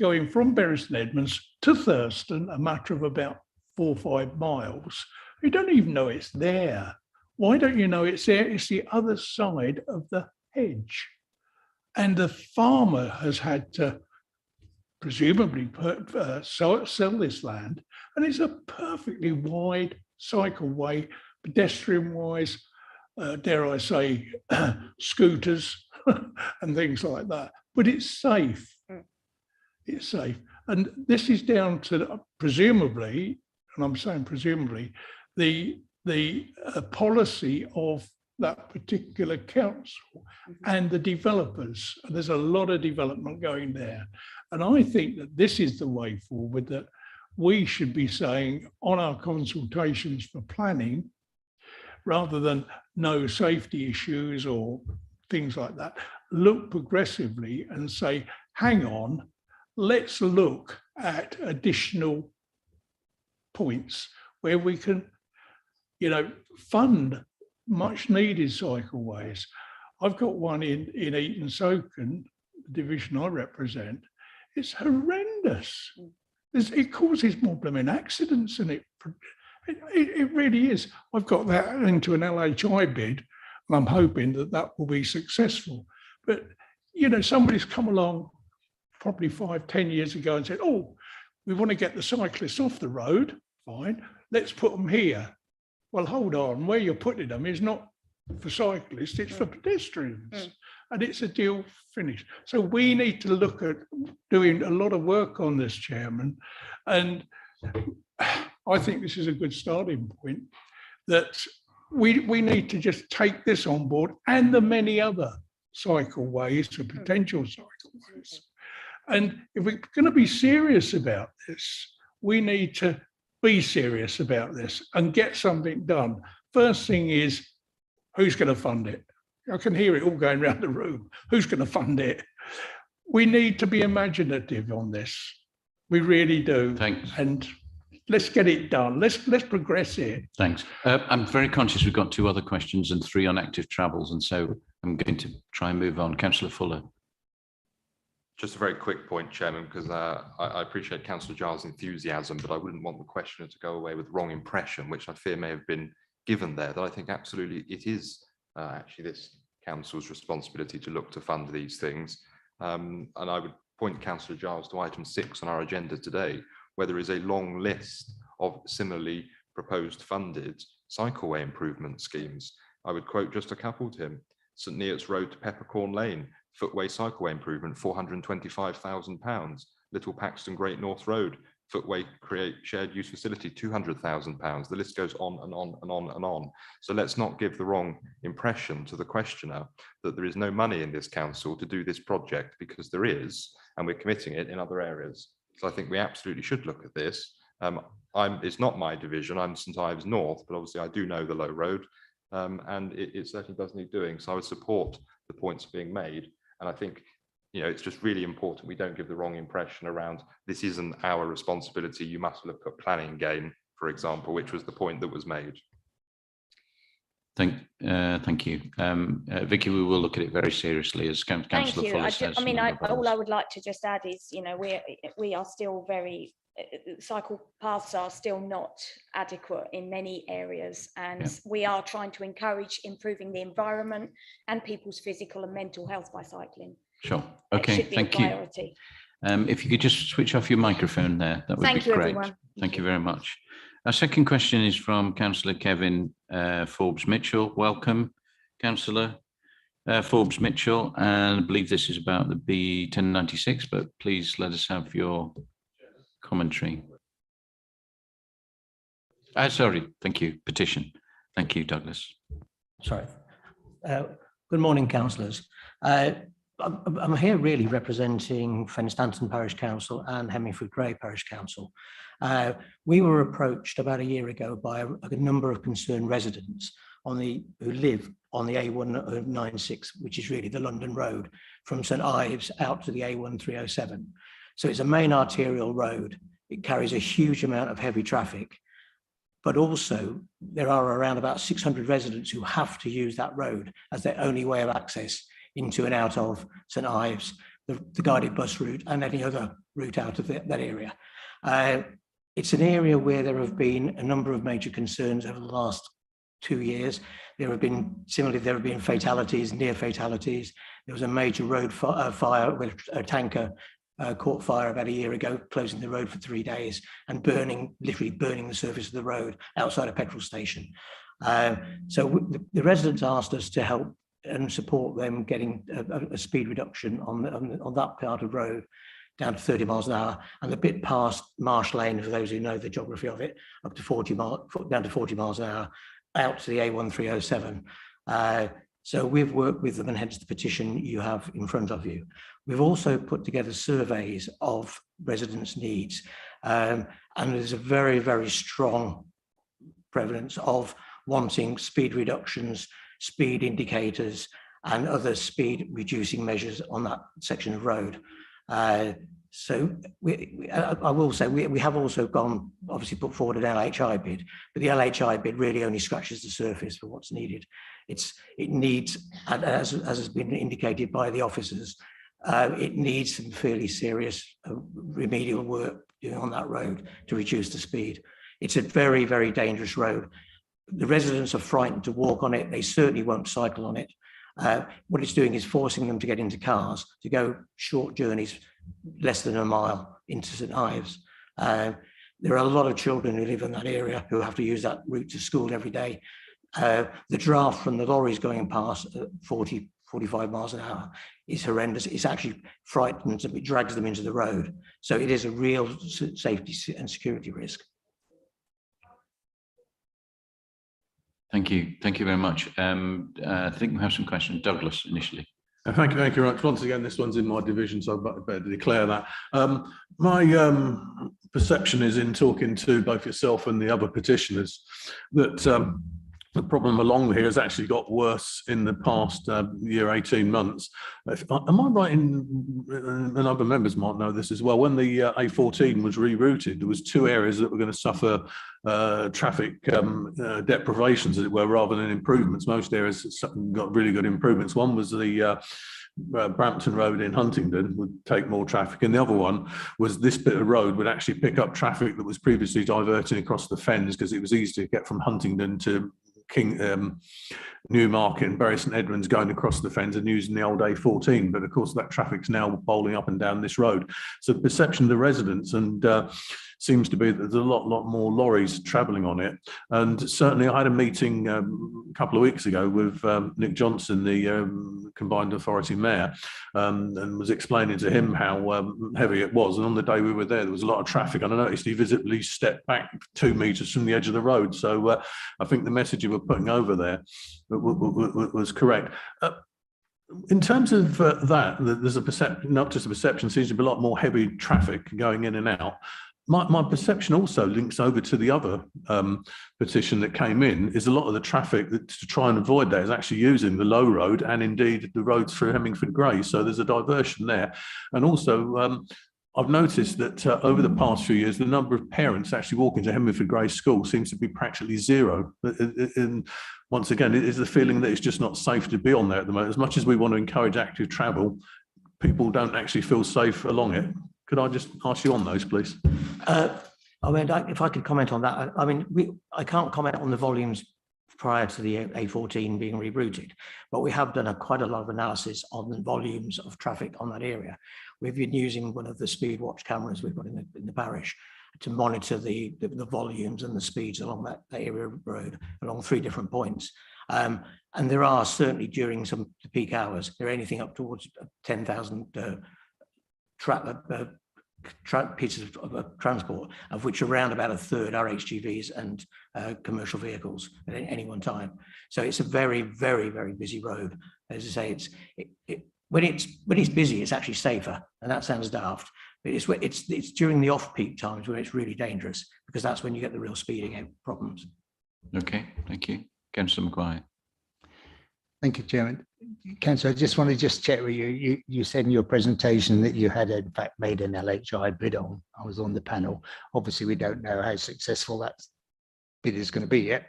going from Bury St Edmunds to Thurston, a matter of about 4 or 5 miles. You don't even know it's there. Why don't you know it's there? It's the other side of the hedge. And the farmer has had to presumably sell this land, and it's a perfectly wide cycleway, pedestrian-wise, dare I say, scooters and things like that. But it's safe. It's safe. And this is down to presumably, and I'm saying presumably, the policy of that particular council and the developers. And there's a lot of development going there. And I think that this is the way forward, that we should be saying on our consultations for planning, rather than no safety issues or things like that, look progressively and say, hang on, let's look at additional points where we can, fund much needed cycleways. I've got one in Eton-Soken, the division I represent. It's horrendous. It causes more blooming accidents, and it really is. I've got that into an LHI bid, and I'm hoping that will be successful. But, somebody's come along probably 5-10 years ago and said, oh, we want to get the cyclists off the road. Fine, let's put them here. Well, hold on, where you're putting them is not for cyclists, it's for pedestrians. And it's a deal finished. So we need to look at doing a lot of work on this, Chairman. And I think this is a good starting point, that we need to just take this on board and the many other cycleways or potential cycleways. And if we're going to be serious about this, we need to be serious about this and get something done. First thing is, who's going to fund it? I can hear it all going around the room. Who's going to fund it? We need to be imaginative on this. We really do. Thanks. And let's get it done. Let's progress it. Thanks. I'm very conscious we've got 2 other questions and 3 on active travels, and so I'm going to try and move on. Councillor Fuller. Just a very quick point, Chairman, because I appreciate Councillor Giles' enthusiasm, but I wouldn't want the questioner to go away with the wrong impression, which I fear may have been given there, that I think absolutely it is actually this council's responsibility to look to fund these things. And I would point Councillor Giles to item 6 on our agenda today, where there is a long list of similarly proposed funded cycleway improvement schemes. I would quote just a couple to him: St Neots Road to Peppercorn Lane, footway cycleway improvement, £425,000. Little Paxton Great North Road, footway create shared use facility, £200,000. The list goes on and on and on and on. So let's not give the wrong impression to the questioner that there is no money in this council to do this project, because there is, and we're committing it in other areas. So I think we absolutely should look at this. It's not my division, I'm St Ives North, but obviously I do know the Low Road, and it certainly does need doing. So I would support the points being made. And I think, you know, it's just really important we don't give the wrong impression around this isn't our responsibility, you must look at planning game, for example, which was the point that was made. Thank you. Vicki, we will look at it very seriously, as Councillor Fuller says. I mean, all I would like to just add is, you know, we are still very, cycle paths are still not adequate in many areas, and we are trying to encourage improving the environment and people's physical and mental health by cycling. Sure. Okay, thank you. If you could just switch off your microphone there, that would be great. Everyone. Thank you very much. Our second question is from Councillor Kevin Forbes-Mitchell. Welcome, Councillor Forbes-Mitchell. And I believe this is about the B1096, but please let us have your commentary. Sorry, thank you. Petition. Thank you, Douglas. Sorry. Good morning, councillors. I'm here really representing Fenstanton Parish Council and Hemmingford Grey Parish Council. We were approached about a year ago by a number of concerned residents who live on the A196, which is really the London road from St Ives out to the A1307. So it's a main arterial road. It carries a huge amount of heavy traffic, but also there are around about 600 residents who have to use that road as their only way of access into and out of St Ives, the guided bus route and any other route out of that area. It's an area where there have been a number of major concerns over the last 2 years. There have been fatalities, near fatalities. There was a major road fire with a tanker caught fire about a year ago, closing the road for 3 days and literally burning the surface of the road outside a petrol station. So the residents asked us to help and support them getting a speed reduction on that part of road down to 30 miles an hour, and the bit past Marsh Lane, for those who know the geography of it, up to down to 40 miles an hour, out to the A1307. So we've worked with them, and hence the petition you have in front of you. We've also put together surveys of residents' needs, and there's a very, very strong prevalence of wanting speed reductions, speed indicators, and other speed reducing measures on that section of road. So I will say we have also obviously put forward an LHI bid, but the LHI bid really only scratches the surface for what's needed. It needs, as has been indicated by the officers, it needs some fairly serious remedial work doing on that road to reduce the speed. It's a very, very dangerous road. The residents are frightened to walk on it. They certainly won't cycle on it. What it's doing is forcing them to get into cars, to go short journeys, less than a mile into St Ives. There are a lot of children who live in that area who have to use that route to school every day. The draft from the lorries going past at 40, 45 miles an hour is horrendous. It's actually frightens them, it drags them into the road. So it is a real safety and security risk. Thank you. Thank you very much. I think we have some questions. Douglas, initially. Thank you very much. Once again, this one's in my division, so I better declare that. My perception is, in talking to both yourself and the other petitioners, that the problem along here has actually got worse in the past year, 18 months. Am I right in, and other members might know this as well, when the A14 was rerouted, there was 2 areas that were going to suffer traffic deprivations, as it were, rather than improvements. Most areas got really good improvements. One was the Brampton Road in Huntingdon would take more traffic, and the other one was this bit of road would actually pick up traffic that was previously diverting across the Fens, because it was easy to get from Huntingdon to Newmarket and Bury St Edmunds going across the fens and using the old A14, but of course that traffic's now bowling up and down this road. So the perception of the residents and seems to be that there's a lot more lorries travelling on it. And certainly I had a meeting a couple of weeks ago with Nick Johnson, the Combined Authority Mayor, and was explaining to him how heavy it was. And on the day we were there was a lot of traffic, and I noticed he visibly stepped back 2 meters from the edge of the road. So I think the message you were putting over there was correct. In terms of that, there's a perception, not just a perception, seems to be a lot more heavy traffic going in and out. My perception also links over to the other petition that came in, is a lot of the traffic that, to try and avoid that, is actually using the low road and indeed the roads through Hemmingford Grey. So there's a diversion there. And also, I've noticed that over the past few years, the number of parents actually walking to Hemmingford Grey School seems to be practically zero. And once again, it is the feeling that it's just not safe to be on there at the moment. As much as we want to encourage active travel, people don't actually feel safe along it. Could I just ask you on those, please? I mean, if I could comment on that, I mean, I can't comment on the volumes prior to the A14 being rerouted, but we have done quite a lot of analysis on the volumes of traffic on that area. We've been using one of the speed watch cameras we've got in the parish to monitor the volumes and the speeds along that area of road along 3 different points. And there are certainly during some of the peak hours, they're anything up towards 10,000 pieces of transport, of which around about a third are HGVs and commercial vehicles at any one time. So it's a very, very, very busy road. As I say, when it's busy, it's actually safer, and that sounds daft. But it's during the off-peak times where it's really dangerous, because that's when you get the real speeding problems. Okay, thank you, Councillor Maguire. Thank you, Chairman. Councillor, I just want to check with you. You said in your presentation that you had in fact made an LHI bid on. I was on the panel. Obviously, we don't know how successful that bid is going to be yet.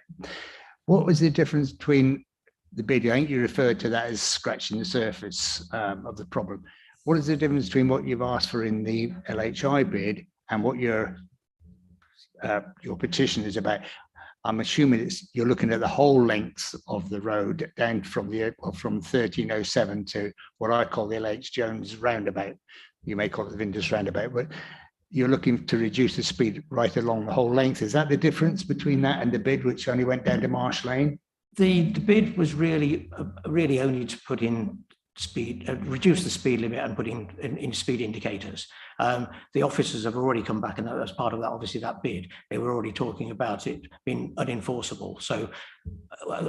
What was the difference between the bid? I think you referred to that as scratching the surface of the problem. What is the difference between what you've asked for in the LHI bid and what your petition is about? I'm assuming you're looking at the whole length of the road down from 1307 to what I call the LH Jones roundabout. You may call it the Vindus roundabout, but you're looking to reduce the speed right along the whole length. Is that the difference between that and the bid, which only went down to Marsh Lane? The bid was really only to put in speed, reduce the speed limit and put in speed indicators. The officers have already come back, and as part of that, obviously that bid, they were already talking about it being unenforceable. So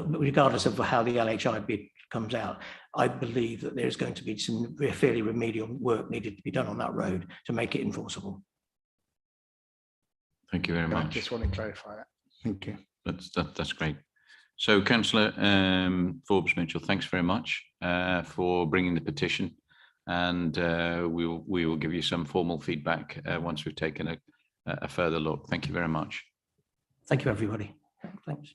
regardless of how the LHI bid comes out, I believe that there's going to be some fairly remedial work needed to be done on that road to make it enforceable. Thank you very much. I just want to clarify that. Thank you. That's great. So, Councillor Forbes Mitchell, thanks very much for bringing the petition, and we will give you some formal feedback once we've taken a further look. Thank you very much. Thank you, everybody. Thanks.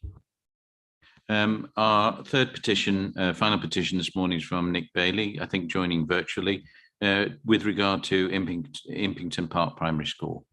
Our third petition, final petition this morning is from Nick Bailey, I think joining virtually, with regard to Impington Park Primary School.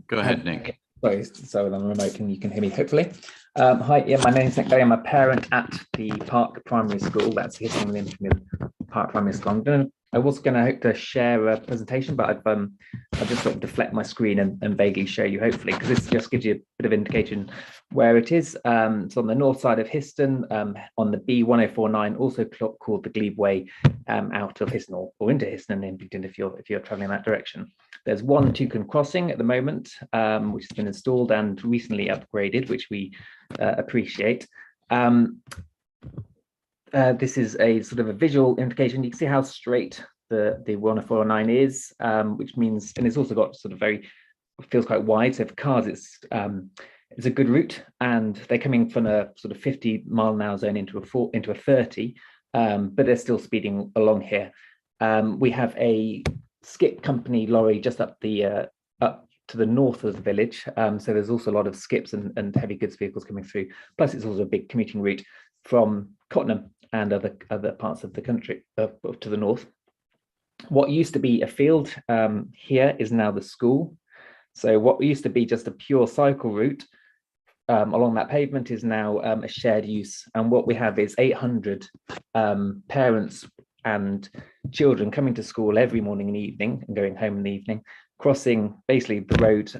Go ahead, Nick. So I'm remote and you can hear me, hopefully. Hi, yeah, my name is Nick Bailey. I'm a parent at the Park Primary School. That's hitting the Impington Park Primary School. I was going to hope to share a presentation, but I've just sort of deflect my screen and vaguely show you, hopefully, because this just gives you a bit of indication where it is. It's on the north side of Histon, on the B1049, also called the Glebe Way, out of Histon or into Histon and Impington if you're traveling in that direction. There's one Toucan Crossing at the moment, which has been installed and recently upgraded, which we appreciate. This is a sort of a visual indication. You can see how straight the 1049 is, which means, and it's also got sort of feels quite wide. So for cars, it's a good route, and they're coming from a sort of 50-mile-an-hour zone into a 30, but they're still speeding along here. We have a skip company lorry just up to the north of the village, so there's also a lot of skips and heavy goods vehicles coming through. Plus, it's also a big commuting route from Cottenham and other parts of the country to the north. What used to be a field here is now the school. So what used to be just a pure cycle route along that pavement is now a shared use. And what we have is 800 parents and children coming to school every morning and evening and going home in the evening, crossing basically the road,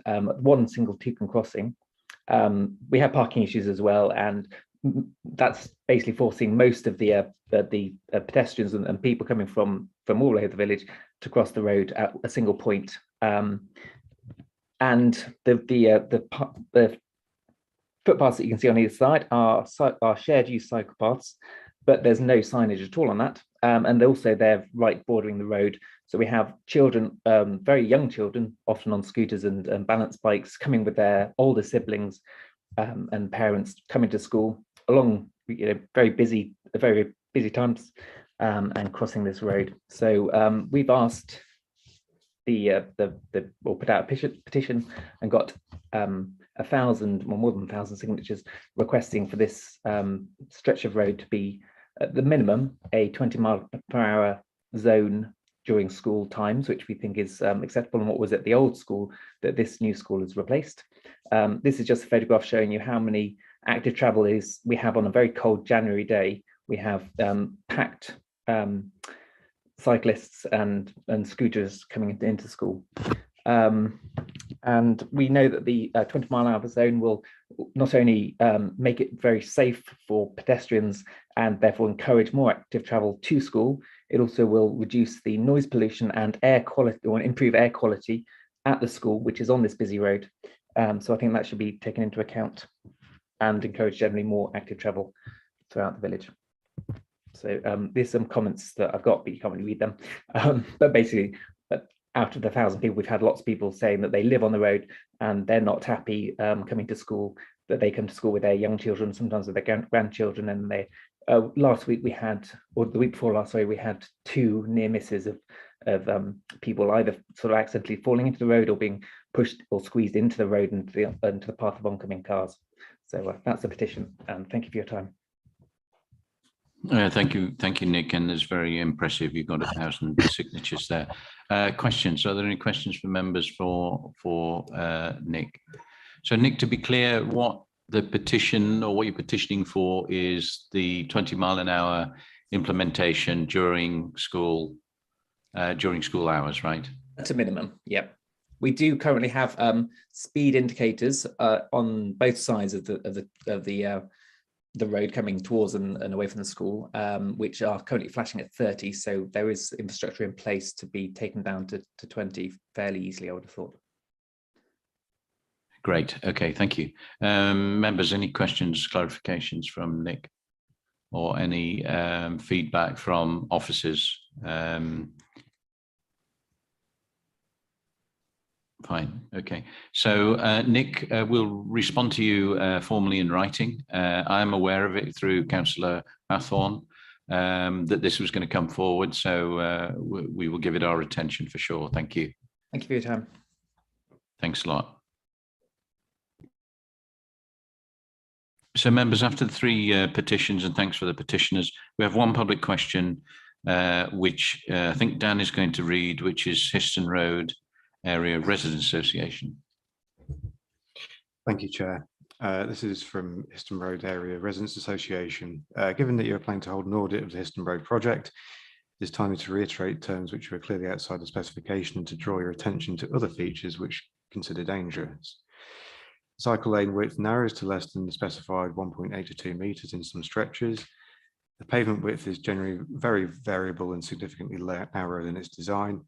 one single Toucan Crossing. We have parking issues as well, and that's basically forcing most of the pedestrians and people coming from all over the village to cross the road at a single point. And the footpaths that you can see on either side are shared use cycle paths, but there's no signage at all on that. And also they're right bordering the road. So we have children, very young children, often on scooters and balance bikes, coming with their older siblings and parents coming to school along, very busy times and crossing this road. So we've asked or put out a petition and got 1,000 or more than 1,000 signatures requesting for this stretch of road to be at the minimum a 20-mile-per-hour zone during school times, which we think is acceptable, and what was at the old school that this new school has replaced. This is just a photograph showing you how many active travelers we have on a very cold January day. We have packed cyclists and scooters coming into school. And we know that the 20-mile-an-hour zone will not only make it very safe for pedestrians and therefore encourage more active travel to school, it also will reduce the noise pollution and air quality, or improve air quality at the school, which is on this busy road. So I think that should be taken into account and encourage generally more active travel throughout the village. So there's some comments that I've got, but you can't really read them. But basically, out of the 1,000 people, we've had lots of people saying that they live on the road and they're not happy coming to school, that they come to school with their young children, sometimes with their grandchildren. And they last week we had, or the week before last, sorry, we had 2 near misses of people either sort of accidentally falling into the road or being pushed or squeezed into the road and into the path of oncoming cars. So that's the petition. Thank you for your time. Thank you, Nick, and it's very impressive. You've got 1,000 signatures there. Questions? Are there any questions for members for Nick? So, Nick, to be clear, what the petition or what you're petitioning for is the 20-mile-an-hour implementation during school hours, right? At a minimum, yep. We do currently have speed indicators on both sides of the road coming towards and away from the school, which are currently flashing at 30. So there is infrastructure in place to be taken down to 20 fairly easily, I would have thought. Great. Okay, thank you. Members, any questions, clarifications from Nick, or any feedback from officers? Fine. Okay. So, Nick, we'll respond to you formally in writing. I am aware of it through Councillor Hathorn that this was going to come forward. So we will give it our attention for sure. Thank you. Thank you for your time. Thanks a lot. So, members, after the 3 petitions, and thanks for the petitioners, we have one public question, which I think Dan is going to read, which is Histon Road Area Residents Association. Thank you, Chair. This is from Histon Road Area Residents Association. Given that you're planning to hold an audit of the Histon Road project, it is timely to reiterate terms which are clearly outside the specification and to draw your attention to other features which consider dangerous. Cycle lane width narrows to less than the specified 1.8 to 2 metres in some stretches. The pavement width is generally very variable and significantly narrower than its design.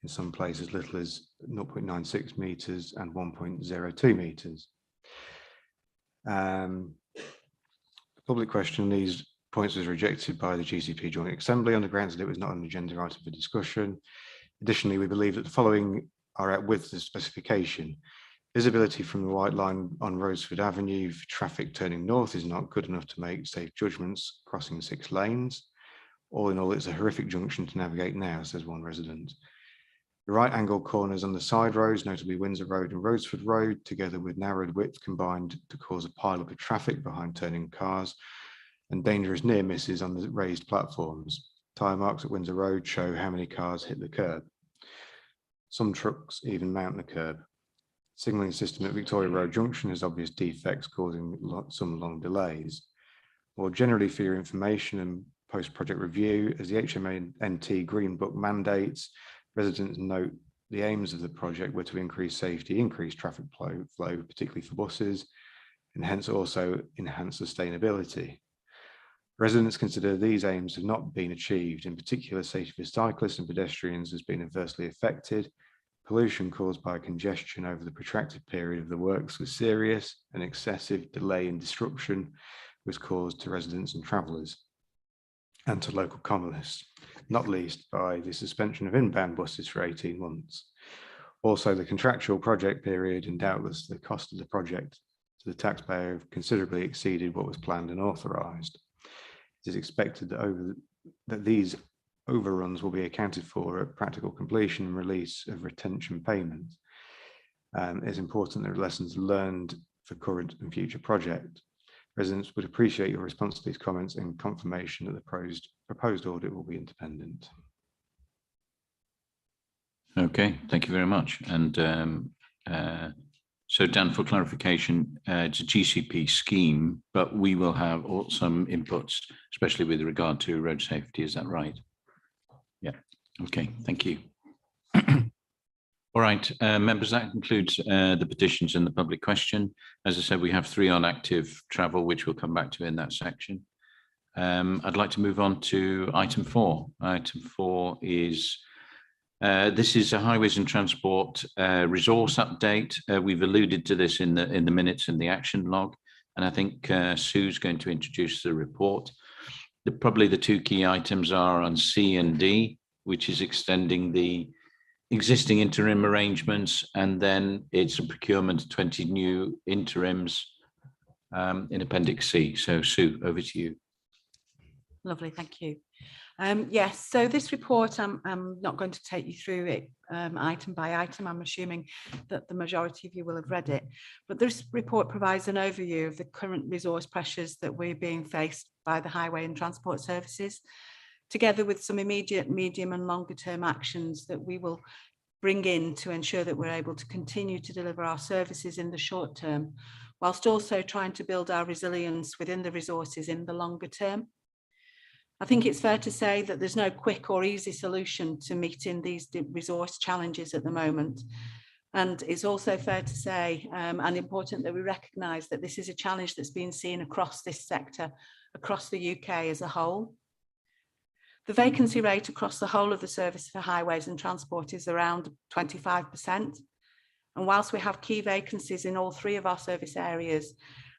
In some places, little as 0.96 metres and 1.02 metres. The public question on these points was rejected by the GCP Joint Assembly on the grounds that it was not an agenda item for discussion. Additionally, we believe that the following are out with the specification. Visibility from the white line on Roseford Avenue for traffic turning north is not good enough to make safe judgments crossing 6 lanes. All in all, it's a horrific junction to navigate now, says one resident. The right angle corners on the side roads, notably Windsor Road and Roseford Road, together with narrowed width, combined to cause a pile-up of traffic behind turning cars and dangerous near misses on the raised platforms. Tyre marks at Windsor Road show how many cars hit the curb. Some trucks even mount the curb. Signalling system at Victoria Road Junction has obvious defects causing some long delays. More generally, for your information and post-project review, as the HMNT Green Book mandates, residents note the aims of the project were to increase safety, increase traffic flow, particularly for buses, and hence also enhance sustainability. Residents consider these aims have not been achieved. In particular, safety for cyclists and pedestrians has been adversely affected. Pollution caused by congestion over the protracted period of the works was serious, and excessive delay and disruption was caused to residents and travellers and to local commerce, not least by the suspension of inbound buses for 18 months. Also, the contractual project period and doubtless the cost of the project to the taxpayer have considerably exceeded what was planned and authorised. It is expected that these overruns will be accounted for at practical completion and release of retention payments. It's important that lessons learned for current and future projects. Residents would appreciate your response to these comments and confirmation that the proposed audit will be independent. Okay, thank you very much. And so Dan, for clarification, it's a GCP scheme, but we will have some inputs, especially with regard to road safety. Is that right? Yeah. Okay, thank you. All right, members, that concludes the petitions and the public question. As I said, we have 3 on active travel, which we'll come back to in that section. I'd like to move on to item 4. Item 4 is, this is a highways and transport resource update. We've alluded to this in the minutes and the action log, and I think Sue's going to introduce the report. Probably the 2 key items are on C and D, which is extending the existing interim arrangements, and then it's a procurement of 20 new interims in Appendix C. So Sue, over to you. Lovely, thank you. Yes, so this report, I'm not going to take you through it item by item. I'm assuming that the majority of you will have read it. But this report provides an overview of the current resource pressures that we're being faced by the highway and transport services, together with some immediate, medium and longer term actions that we will bring in to ensure that we're able to continue to deliver our services in the short term, whilst also trying to build our resilience within the resources in the longer term. I think it's fair to say that there's no quick or easy solution to meeting these resource challenges at the moment. And it's also fair to say, and important, that we recognise that this is a challenge that's been seen across this sector, across the UK as a whole. The vacancy rate across the whole of the service for highways and transport is around 25%. And whilst we have key vacancies in all 3 of our service areas,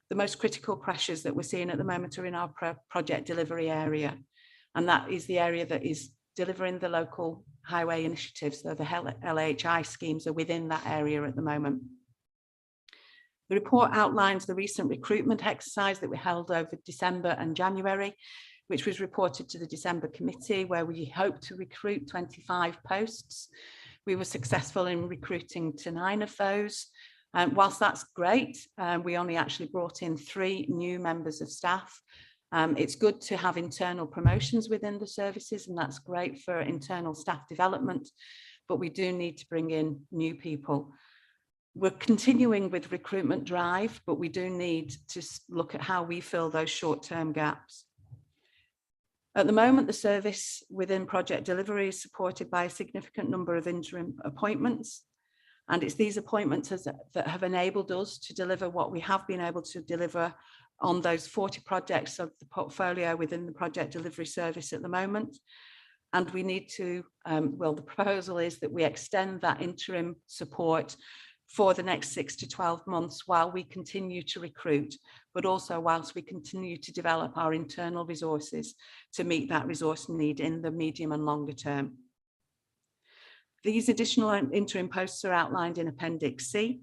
the most critical pressures that we're seeing at the moment are in our project delivery area. And that is the area that is delivering the local highway initiatives. So the LHI schemes are within that area at the moment. The report outlines the recent recruitment exercise that we held over December and January, which was reported to the December committee, where we hope to recruit 25 posts. We were successful in recruiting to 9 of those. Whilst that's great, we only actually brought in 3 new members of staff. It's good to have internal promotions within the services, and that's great for internal staff development, but we do need to bring in new people. We're continuing with recruitment drive, but we do need to look at how we fill those short-term gaps. At the moment, the service within project delivery is supported by a significant number of interim appointments. And it's these appointments that have enabled us to deliver what we have been able to deliver on those 40 projects of the portfolio within the project delivery service at the moment. And we need to, well, the proposal is that we extend that interim support for the next 6 to 12 months while we continue to recruit, but also whilst we continue to develop our internal resources to meet that resource need in the medium and longer term. These additional interim posts are outlined in Appendix C.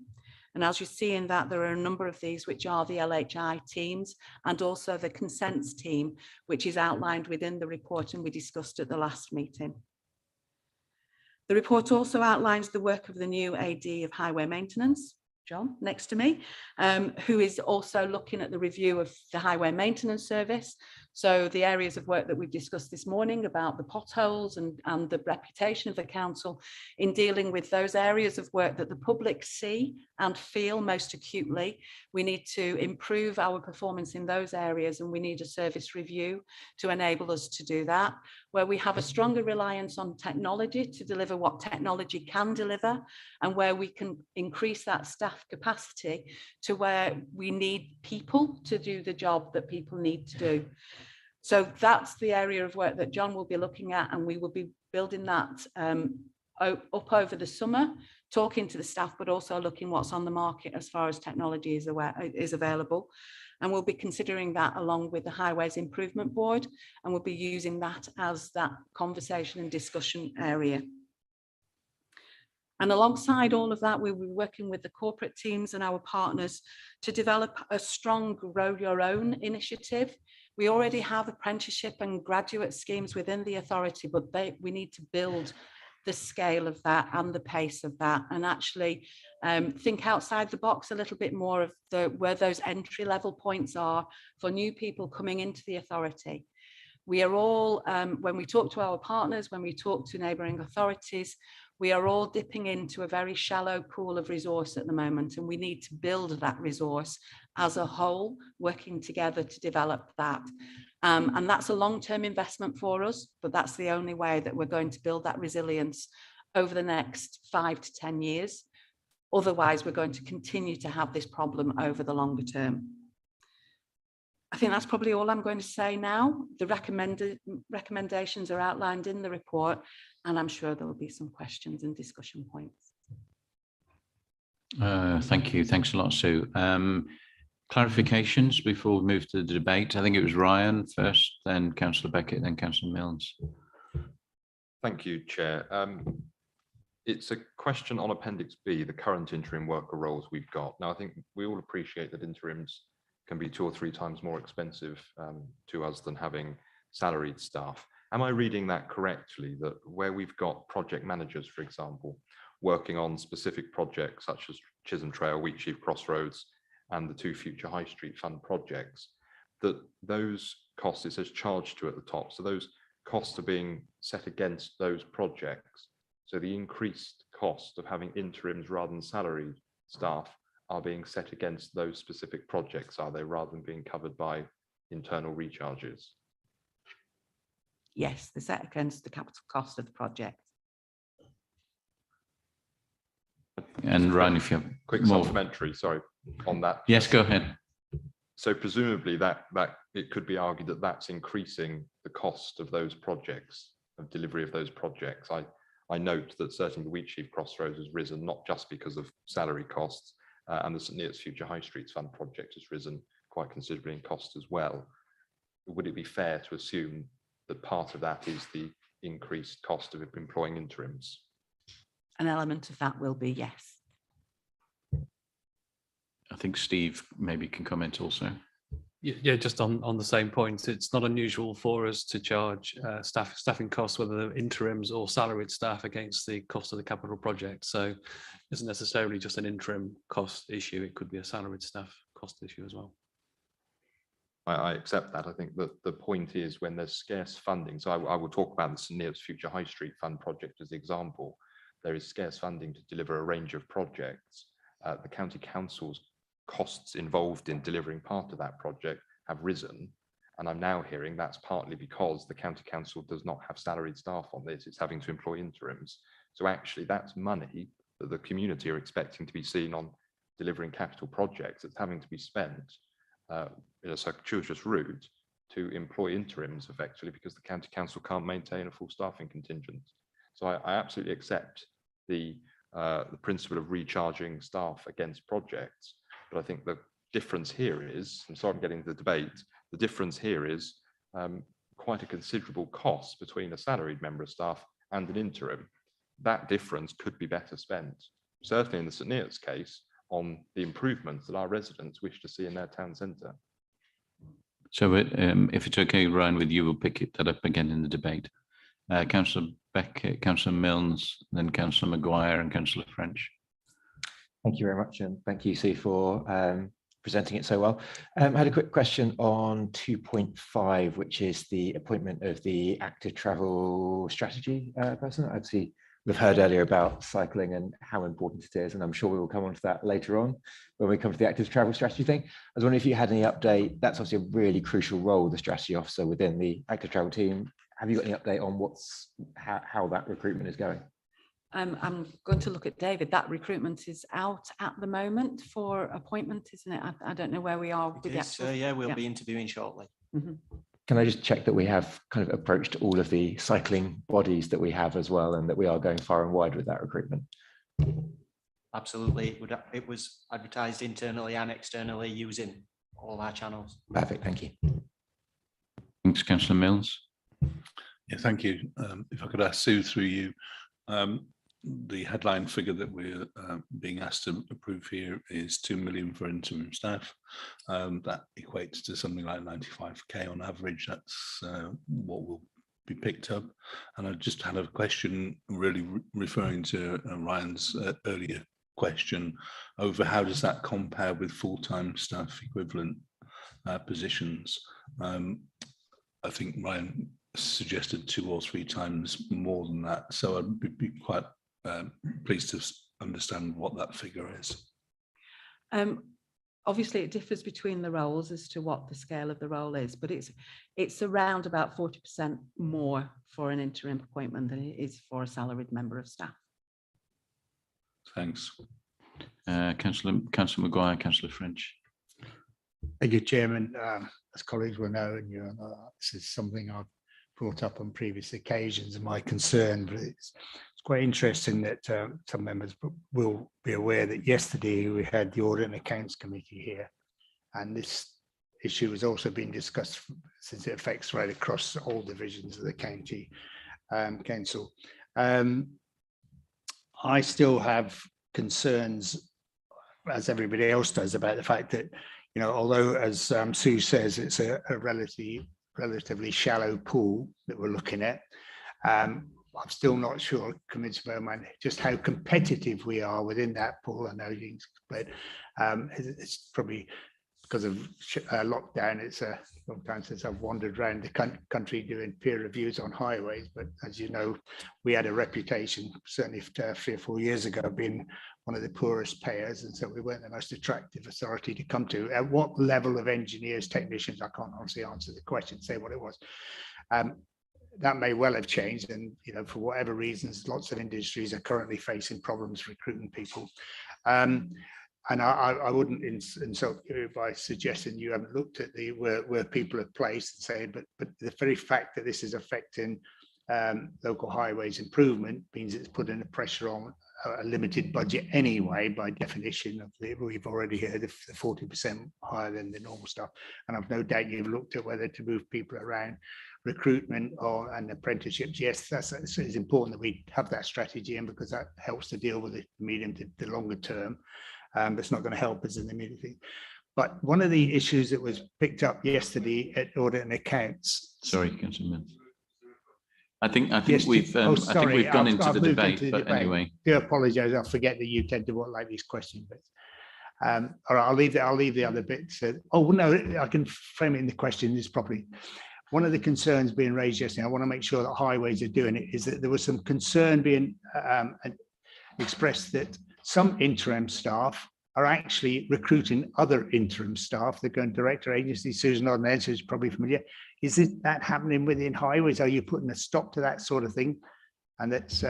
And as you see in that, there are a number of these which are the LHI teams and also the consents team, which is outlined within the report and we discussed at the last meeting. The report also outlines the work of the new AD of Highway Maintenance, John, next to me, who is also looking at the review of the Highway Maintenance Service. So the areas of work that we've discussed this morning about the potholes and the reputation of the council in dealing with those areas of work that the public see and feel most acutely, we need to improve our performance in those areas, and we need a service review to enable us to do that, where we have a stronger reliance on technology to deliver what technology can deliver, and where we can increase that staff capacity to where we need people to do the job that people need to do. So that's the area of work that John will be looking at, and we will be building that up over the summer, talking to the staff, but also looking what's on the market as far as technology is available. And we'll be considering that along with the Highways Improvement Board, and we'll be using that as that conversation and discussion area. And alongside all of that, we will be working with the corporate teams and our partners to develop a strong Grow Your Own initiative. We already have apprenticeship and graduate schemes within the authority, but we need to build the scale of that and the pace of that, and actually think outside the box a little bit more of where those entry level points are for new people coming into the authority. We are all, when we talk to our partners, when we talk to neighbouring authorities, we are all dipping into a very shallow pool of resource at the moment, and we need to build that resource as a whole, working together to develop that. And that's a long-term investment for us, but that's the only way that we're going to build that resilience over the next 5 to 10 years. Otherwise, we're going to continue to have this problem over the longer term. I think that's probably all I'm going to say now. The recommendations are outlined in the report, and I'm sure there will be some questions and discussion points. Thank you. Thanks a lot, Sue. Clarifications before we move to the debate. I think it was Ryan first, then Councillor Beckett, then Councillor Milnes. Thank you, Chair. It's a question on Appendix B, the current interim worker roles we've got. Now, I think we all appreciate that interims can be 2 or 3 times more expensive to us than having salaried staff. Am I reading that correctly, that where we've got project managers, for example, working on specific projects such as Chisholm Trail, Wheatsheaf Crossroads, and the 2 future High Street Fund projects, that those costs, it says charged to at the top, so those costs are being set against those projects. So the increased cost of having interims rather than salaried staff are being set against those specific projects, are they, rather than being covered by internal recharges? Yes, they're set against the capital cost of the project. And Ryan, if you have quick more supplementary, sorry, on that. Yes, go ahead. So presumably that it could be argued that that's increasing the cost of those projects, of delivery of those projects. I note that certainly the Wheatsheaf Crossroads has risen not just because of salary costs, and the St Neots Future High Streets Fund project has risen quite considerably in cost as well. Would it be fair to assume that part of that is the increased cost of employing interims? An element of that will be, yes. I think Steve maybe can comment also. Yeah, just on the same point, it's not unusual for us to charge staffing costs, whether they're interims or salaried staff, against the cost of the capital project. So it isn't necessarily just an interim cost issue, it could be a salaried staff cost issue as well. I accept that. I think that the point is when there's scarce funding, so I will talk about the St Neots Future High Street Fund project as an example. There is scarce funding to deliver a range of projects. The county council's costs involved in delivering part of that project have risen, and I'm now hearing that's partly because the county council does not have salaried staff on this, it's having to employ interims. So actually that's money that the community are expecting to be seen on delivering capital projects that's having to be spent in a circuitous route to employ interims effectively, because the county council can't maintain a full staffing contingent. So I absolutely accept the principle of recharging staff against projects. But I think the difference here is, I'm sorry I'm getting to the debate, the difference here is quite a considerable cost between a salaried member of staff and an interim. That difference could be better spent, certainly in the St Neots case, on the improvements that our residents wish to see in their town centre. So if it's okay, Ryan, with you, we'll pick that up again in the debate. Councillor Beckett, Councillor Milnes, then Councillor Maguire and Councillor French. Thank you very much, and thank you, Sue, for presenting it so well. I had a quick question on 2.5, which is the appointment of the active travel strategy person. Obviously, we've heard earlier about cycling and how important it is, and I'm sure we will come on to that later on when we come to the active travel strategy thing. I was wondering if you had any update. That's obviously a really crucial role, the strategy officer within the active travel team. Have you got any update on how that recruitment is going? I'm going to look at David. That recruitment is out at the moment for appointment, isn't it? I don't know where we are with the actual. Yeah, we'll be interviewing shortly. Mm-hmm. Can I just check that we have kind of approached all of the cycling bodies that we have as well, and that we are going far and wide with that recruitment? Absolutely. It was advertised internally and externally using all our channels. Perfect. Thank you. Thanks, Councillor Mills. Yeah, thank you. If I could ask Sue through you, the headline figure that we're being asked to approve here is 2 million for interim staff. That equates to something like 95k on average. That's what will be picked up. And I just had a question really referring to Ryan's earlier question over how does that compare with full-time staff equivalent positions. I think Ryan suggested 2 or 3 times more than that. So I'd be quite pleased to understand what that figure is. Obviously, it differs between the roles as to what the scale of the role is, but it's around about 40% more for an interim appointment than it is for a salaried member of staff. Thanks. Councillor Maguire, Councillor French. Thank you, Chairman. As colleagues will know, and this is something I've brought up on previous occasions and my concern, but it's quite interesting that some members will be aware that yesterday we had the Audit and Accounts Committee here, and this issue has also been discussed since it affects right across all divisions of the county council. I still have concerns, as everybody else does, about the fact that, although, as Sue says, it's a relatively shallow pool that we're looking at, I'm still not sure, convinced by my just how competitive we are within that pool. I know, but it's probably because of lockdown. It's a long time since I've wandered around the country doing peer reviews on highways. But as you know, we had a reputation, certainly 3 or 4 years ago, being one of the poorest payers, and so we weren't the most attractive authority to come to. At what level of engineers, technicians, I can't honestly answer the question, say what it was. That may well have changed, and for whatever reasons, lots of industries are currently facing problems recruiting people. And I wouldn't insult you by suggesting you haven't looked at where people are placed and saying, but the very fact that this is affecting local highways improvement means it's putting a pressure on a limited budget anyway, by definition of we've already heard of the 40% higher than the normal stuff. And I've no doubt you've looked at whether to move people around recruitment and apprenticeships. Yes, it's important that we have that strategy in, because that helps to deal with the medium to the longer term. But it's not going to help us in the immediate thing. But one of the issues that was picked up yesterday at Audit and Accounts. Sorry, Councillor. I think yes, we've gone into the debate, but anyway. I do apologise. I forget that you tend to like these questions, but all right, I'll leave the other bits. Oh no, I can frame it in the question this properly. One of the concerns being raised yesterday, I want to make sure that highways are doing it, is that there was some concern being expressed that some interim staff are actually recruiting other interim staff. They're going direct to agencies. Susan Odden is probably familiar. Is that happening within highways? Are you putting a stop to that sort of thing? And that's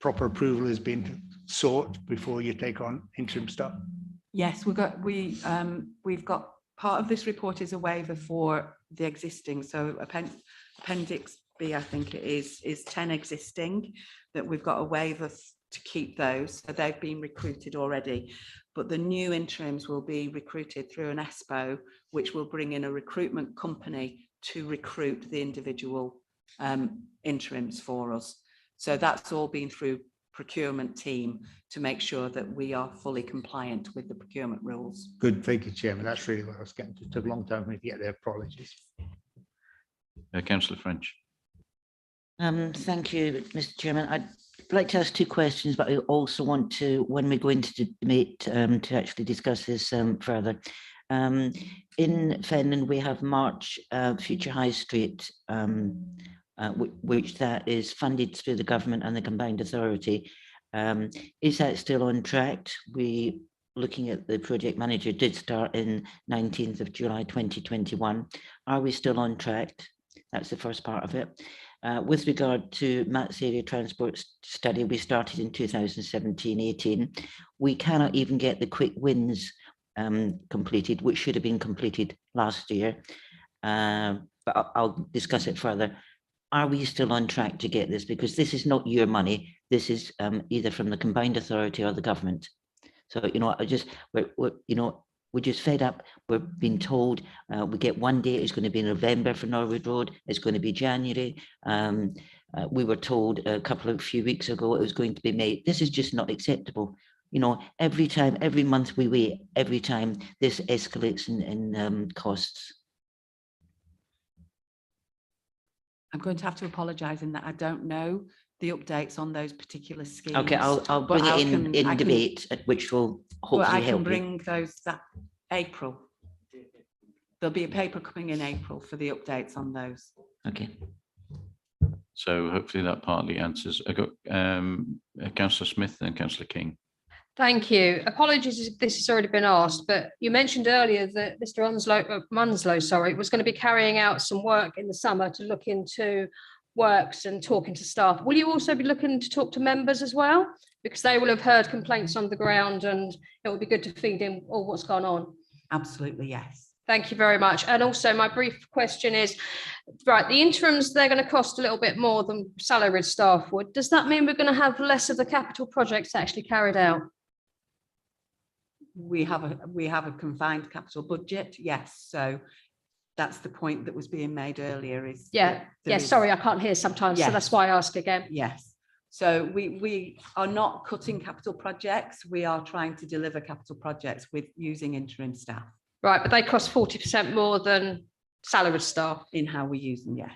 proper approval has been sought before you take on interim staff? Yes, we've got part of this report is a waiver for the existing. So Appendix B, I think it is 10 existing that we've got a waiver to keep those. So they've been recruited already, but the new interims will be recruited through an ESPO, which will bring in a recruitment company to recruit the individual interims for us. So that's all been through procurement team to make sure that we are fully compliant with the procurement rules. Good, thank you, Chairman. That's really what I was getting to. It took a long time for me to get there. Apologies. Councillor French. Thank you, Mr. Chairman. I'd like to ask two questions, but I also want to, when we go into the debate, to actually discuss this further. In Fenland, we have March Future High Street, which that is funded through the government and the combined authority. Is that still on track? We, looking at the project manager, did start in 19th of July 2021. Are we still on track? That's the first part of it. With regard to Matt's area transport study, we started in 2017-18. We cannot even get the quick wins completed, which should have been completed last year. But I'll discuss it further. Are we still on track to get this? Because this is not your money. This is either from the combined authority or the government. So, you know, we're just fed up. We're being told we get one date, it's going to be November for Norwood Road, it's going to be January. We were told a few weeks ago it was going to be May. This is just not acceptable. You know, every time, every month we wait, every time this escalates in costs. I'm going to have to apologise in that I don't know the updates on those particular schemes. Okay, I'll bring it in debate, which will hopefully help. I can bring those that April. There'll be a paper coming in April for the updates on those. Okay. So hopefully that partly answers. I got Councillor Smith and Councillor King. Thank you. Apologies if this has already been asked, but you mentioned earlier that Mr. Munslow, was going to be carrying out some work in the summer to look into works and talking to staff. Will you also be looking to talk to members as well? Because they will have heard complaints on the ground and it would be good to feed in all what's gone on. Absolutely, yes. Thank you very much. And also my brief question is, right, the interims, they're going to cost a little bit more than salaried staff would. Does that mean we're going to have less of the capital projects actually carried out? We have a confined capital budget, yes. So that's the point that was being made earlier. Is sorry, I can't hear sometimes, yes. So that's why I ask again. Yes. So we are not cutting capital projects. We are trying to deliver capital projects with using interim staff. Right, but they cost 40% more than salaried staff in how we use them. Yes.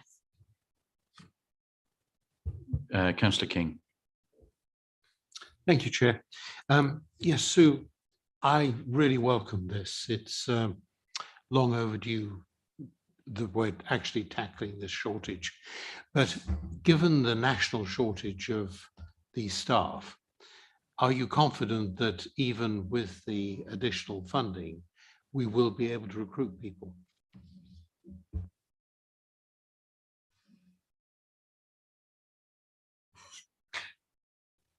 Councillor King. Thank you, Chair. Yes, Sue, I really welcome this. It's long overdue that we're actually tackling this shortage. But given the national shortage of these staff, are you confident that even with the additional funding, we will be able to recruit people?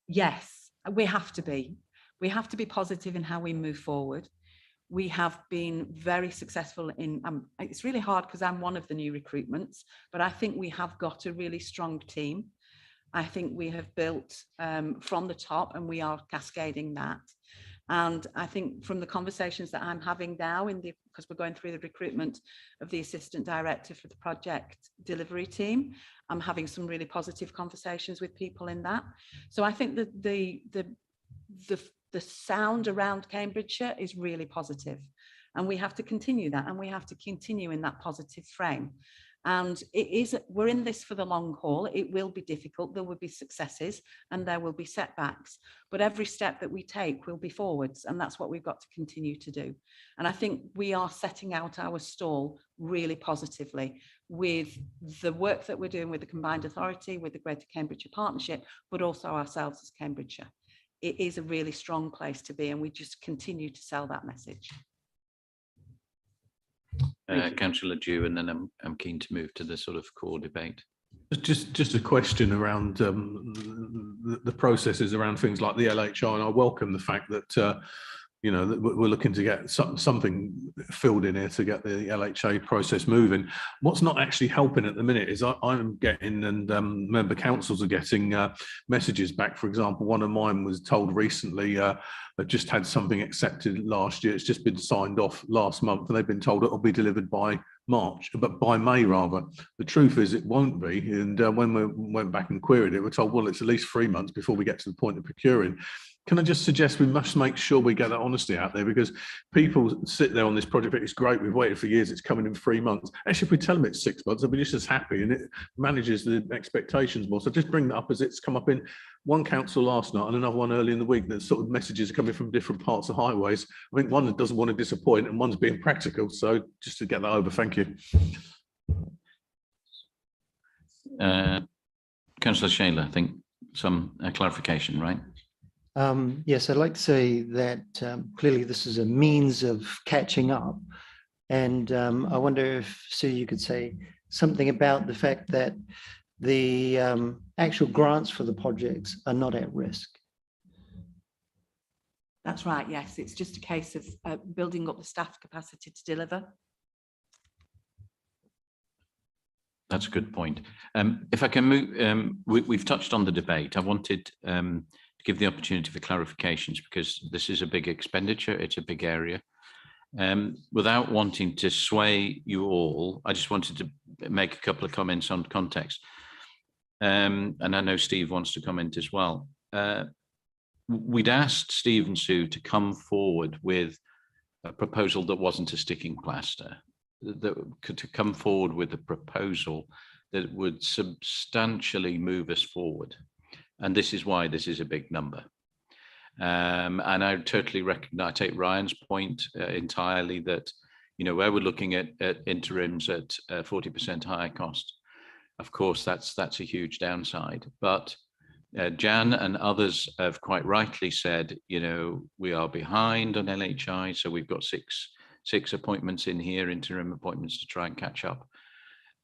Yes, we have to be. We have to be positive in how we move forward. We have been very successful in, it's really hard because I'm one of the new recruitments, but I think we have got a really strong team. I think we have built from the top and we are cascading that. And I think from the conversations that I'm having now because we're going through the recruitment of the assistant director for the project delivery team, I'm having some really positive conversations with people in that. So I think that the sound around Cambridgeshire is really positive, and we have to continue that, and we have to continue in that positive frame. And we're in this for the long haul. It will be difficult. There will be successes and there will be setbacks, but every step that we take will be forwards, and that's what we've got to continue to do. And I think we are setting out our stall really positively with the work that we're doing with the combined authority, with the Greater Cambridgeshire Partnership, but also ourselves as Cambridgeshire. It is a really strong place to be, and we just continue to sell that message. Councillor Dew, and then I'm keen to move to the sort of core debate. Just a question around the processes around things like the LHI, and I welcome the fact that you know, that we're looking to get something filled in here to get the LHA process moving. What's not actually helping at the minute is I'm getting, and member councils are getting messages back. For example, one of mine was told recently that just had something accepted last year. It's just been signed off last month, and they've been told it'll be delivered by March, but by May rather. The truth is it won't be. And when we went back and queried it, we're told, well, it's at least 3 months before we get to the point of procuring. Can I just suggest we must make sure we get that honesty out there, because people sit there on this project, it's great, we've waited for years, it's coming in 3 months. Actually, if we tell them it's 6 months, they'll be just as happy, and it manages the expectations more. So just bring that up as it's come up in one council last night and another one early in the week, that sort of messages are coming from different parts of highways. I think one that doesn't want to disappoint and one's being practical. So just to get that over, thank you. Councillor Shayler, I think some clarification, right? Yes, I'd like to say that clearly this is a means of catching up. And I wonder if, Sue, you could say something about the fact that the actual grants for the projects are not at risk. That's right, yes. It's just a case of building up the staff capacity to deliver. That's a good point. If I can move, we've touched on the debate. I wanted to give the opportunity for clarifications, because this is a big expenditure, it's a big area. Without wanting to sway you all, I just wanted to make a couple of comments on context. And I know Steve wants to comment as well. We'd asked Steve and Sue to come forward with a proposal that wasn't a sticking plaster, to come forward with a proposal that would substantially move us forward. And this is why this is a big number. And I totally recognize, I take Ryan's point entirely, that, you know, where we're looking at interims at 40% higher cost, of course, that's a huge downside. But Jan and others have quite rightly said, you know, we are behind on LHI, so we've got six appointments in here, interim appointments, to try and catch up.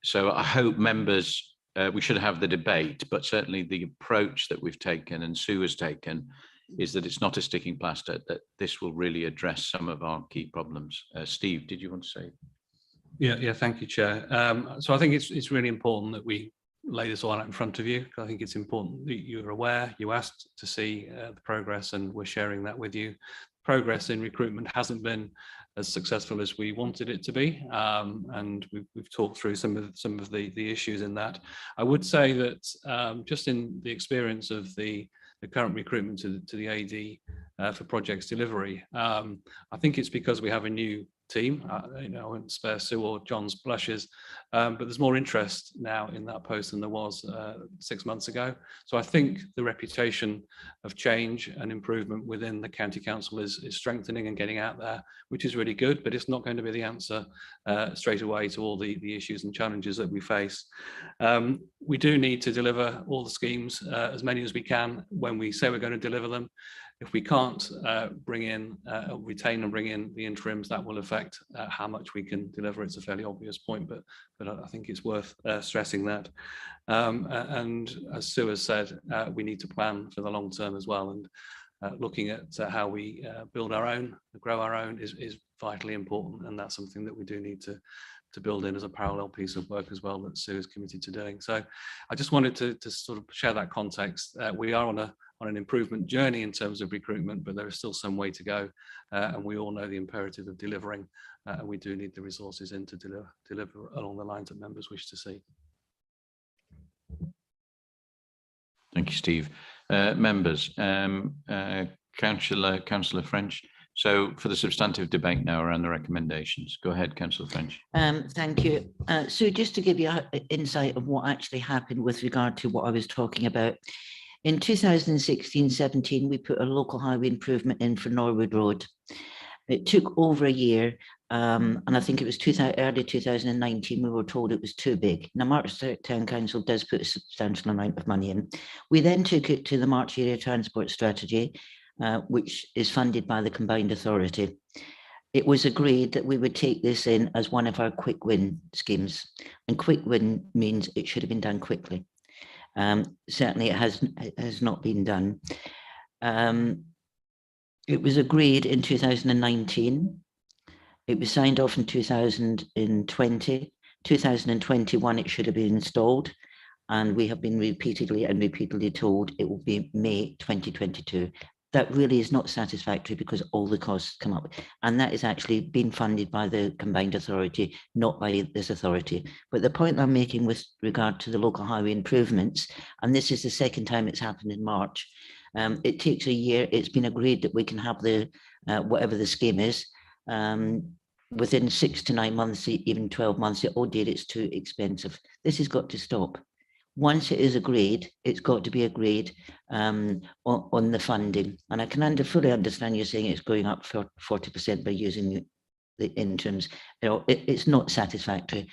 So I hope members, we should have the debate, but certainly the approach that we've taken and Sue has taken is that it's not a sticking plaster, that this will really address some of our key problems. Steve, did you want to say? Yeah, thank you, Chair. So I think it's really important that we lay this all out in front of you. I think it's important that you're aware, you asked to see the progress, and we're sharing that with you. Progress in recruitment hasn't been as successful as we wanted it to be, and we've talked through some of the issues in that. I would say that just in the experience of the current recruitment to the AD for projects delivery, I think it's because we have a new team. You know, I won't spare Sue or John's blushes, but there's more interest now in that post than there was 6 months ago. So I think the reputation of change and improvement within the county council is strengthening and getting out there, which is really good, but it's not going to be the answer straight away to all the issues and challenges that we face. We do need to deliver all the schemes, as many as we can, when we say we're going to deliver them. If we can't retain and bring in the interims, that will affect how much we can deliver. It's a fairly obvious point, but I think it's worth stressing that. And as Sue has said, we need to plan for the long term as well. And looking at how we build our own, grow our own is vitally important. And that's something that we do need to build in as a parallel piece of work as well that Sue is committed to doing. So I just wanted to sort of share that context. We are on an improvement journey in terms of recruitment, but there is still some way to go, and we all know the imperative of delivering, and we do need the resources in to deliver along the lines that members wish to see. Thank you, Steve. Members, Councillor French. So for the substantive debate now around the recommendations, go ahead, Councillor French. Thank you. So just to give you an insight of what actually happened with regard to what I was talking about. In 2016-17, we put a local highway improvement in for Norwood Road. It took over a year, and I think it was early 2019, we were told it was too big. Now, March Town Council does put a substantial amount of money in. We then took it to the March Area Transport Strategy, which is funded by the Combined Authority. It was agreed that we would take this in as one of our quick win schemes, and quick win means it should have been done quickly. Certainly it has not been done. It was agreed in 2019. It was signed off in 2020. 2021 it should have been installed, and we have been repeatedly told it will be May 2022. That really is not satisfactory because all the costs come up, and that is actually being funded by the Combined Authority, not by this authority. But the point I'm making with regard to the local highway improvements, and this is the second time it's happened in March, It takes a year. It's been agreed that we can have the whatever the scheme is within 6 to 9 months, even 12 months. Oh dear, it's too expensive. This has got to stop. Once it is agreed, it's got to be agreed on the funding. And I can fully understand you saying it's going up for 40% by using the interims. You know, it's not satisfactory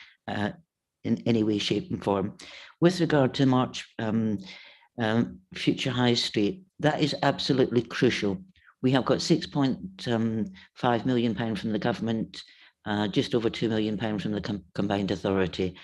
in any way, shape and form. With regard to March Future High Street, that is absolutely crucial. We have got £6.5 million from the government, just over £2 million from the combined authority.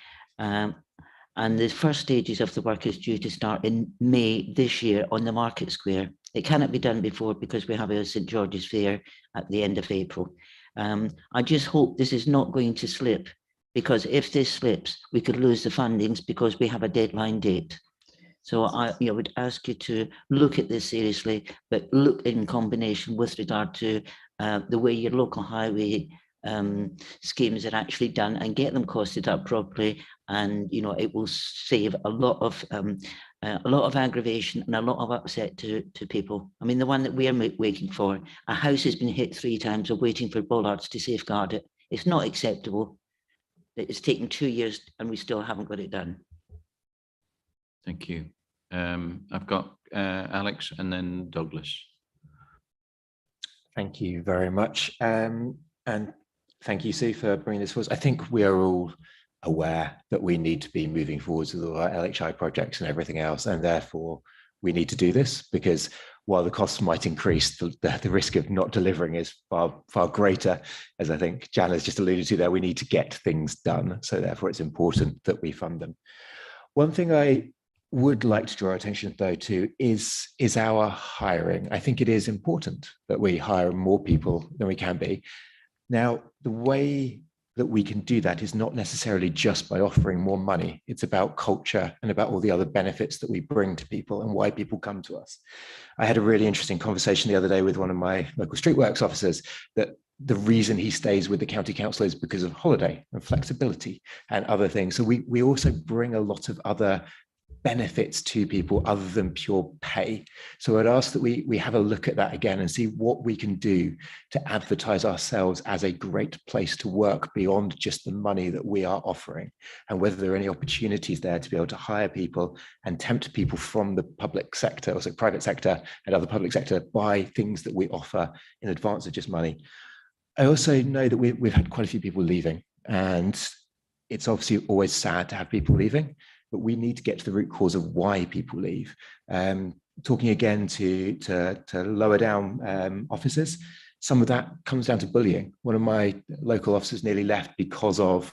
And the first stages of the work is due to start in May this year on the Market Square. It cannot be done before because we have a St George's Fair at the end of April. I just hope this is not going to slip, because if this slips, we could lose the fundings because we have a deadline date. So I would ask you to look at this seriously, but look in combination with regard to the way your local highway schemes are actually done, and get them costed up properly. And it will save a lot of aggravation and a lot of upset to people. I mean, the one that we are waiting for, a house has been hit 3 times. We're waiting for bollards to safeguard it. It's not acceptable. It's taken 2 years and we still haven't got it done. Thank you. I've got Alex and then Douglas. Thank you very much. And thank you, Sue, for bringing this forward. I think we are all aware that we need to be moving forwards with all our LHI projects and everything else, and therefore we need to do this, because while the costs might increase, the risk of not delivering is far greater. As I think Jan has just alluded to there, we need to get things done, so therefore it's important that we fund them. One thing I would like to draw attention though to is our hiring. I think it is important that we hire more people than we can be. Now, the way that we can do that is not necessarily just by offering more money. It's about culture and about all the other benefits that we bring to people and why people come to us. I had a really interesting conversation the other day with one of my local streetworks officers, that the reason he stays with the county council is because of holiday and flexibility and other things. So we also bring a lot of other benefits to people other than pure pay. So I'd ask that we have a look at that again and see what we can do to advertise ourselves as a great place to work beyond just the money that we are offering, and whether there are any opportunities there to be able to hire people and tempt people from the public sector, or so private sector and other public sector, by things that we offer in advance of just money. I also know that we've had quite a few people leaving, and it's obviously always sad to have people leaving, but we need to get to the root cause of why people leave. Talking again to lower down officers, some of that comes down to bullying. One of my local officers nearly left because of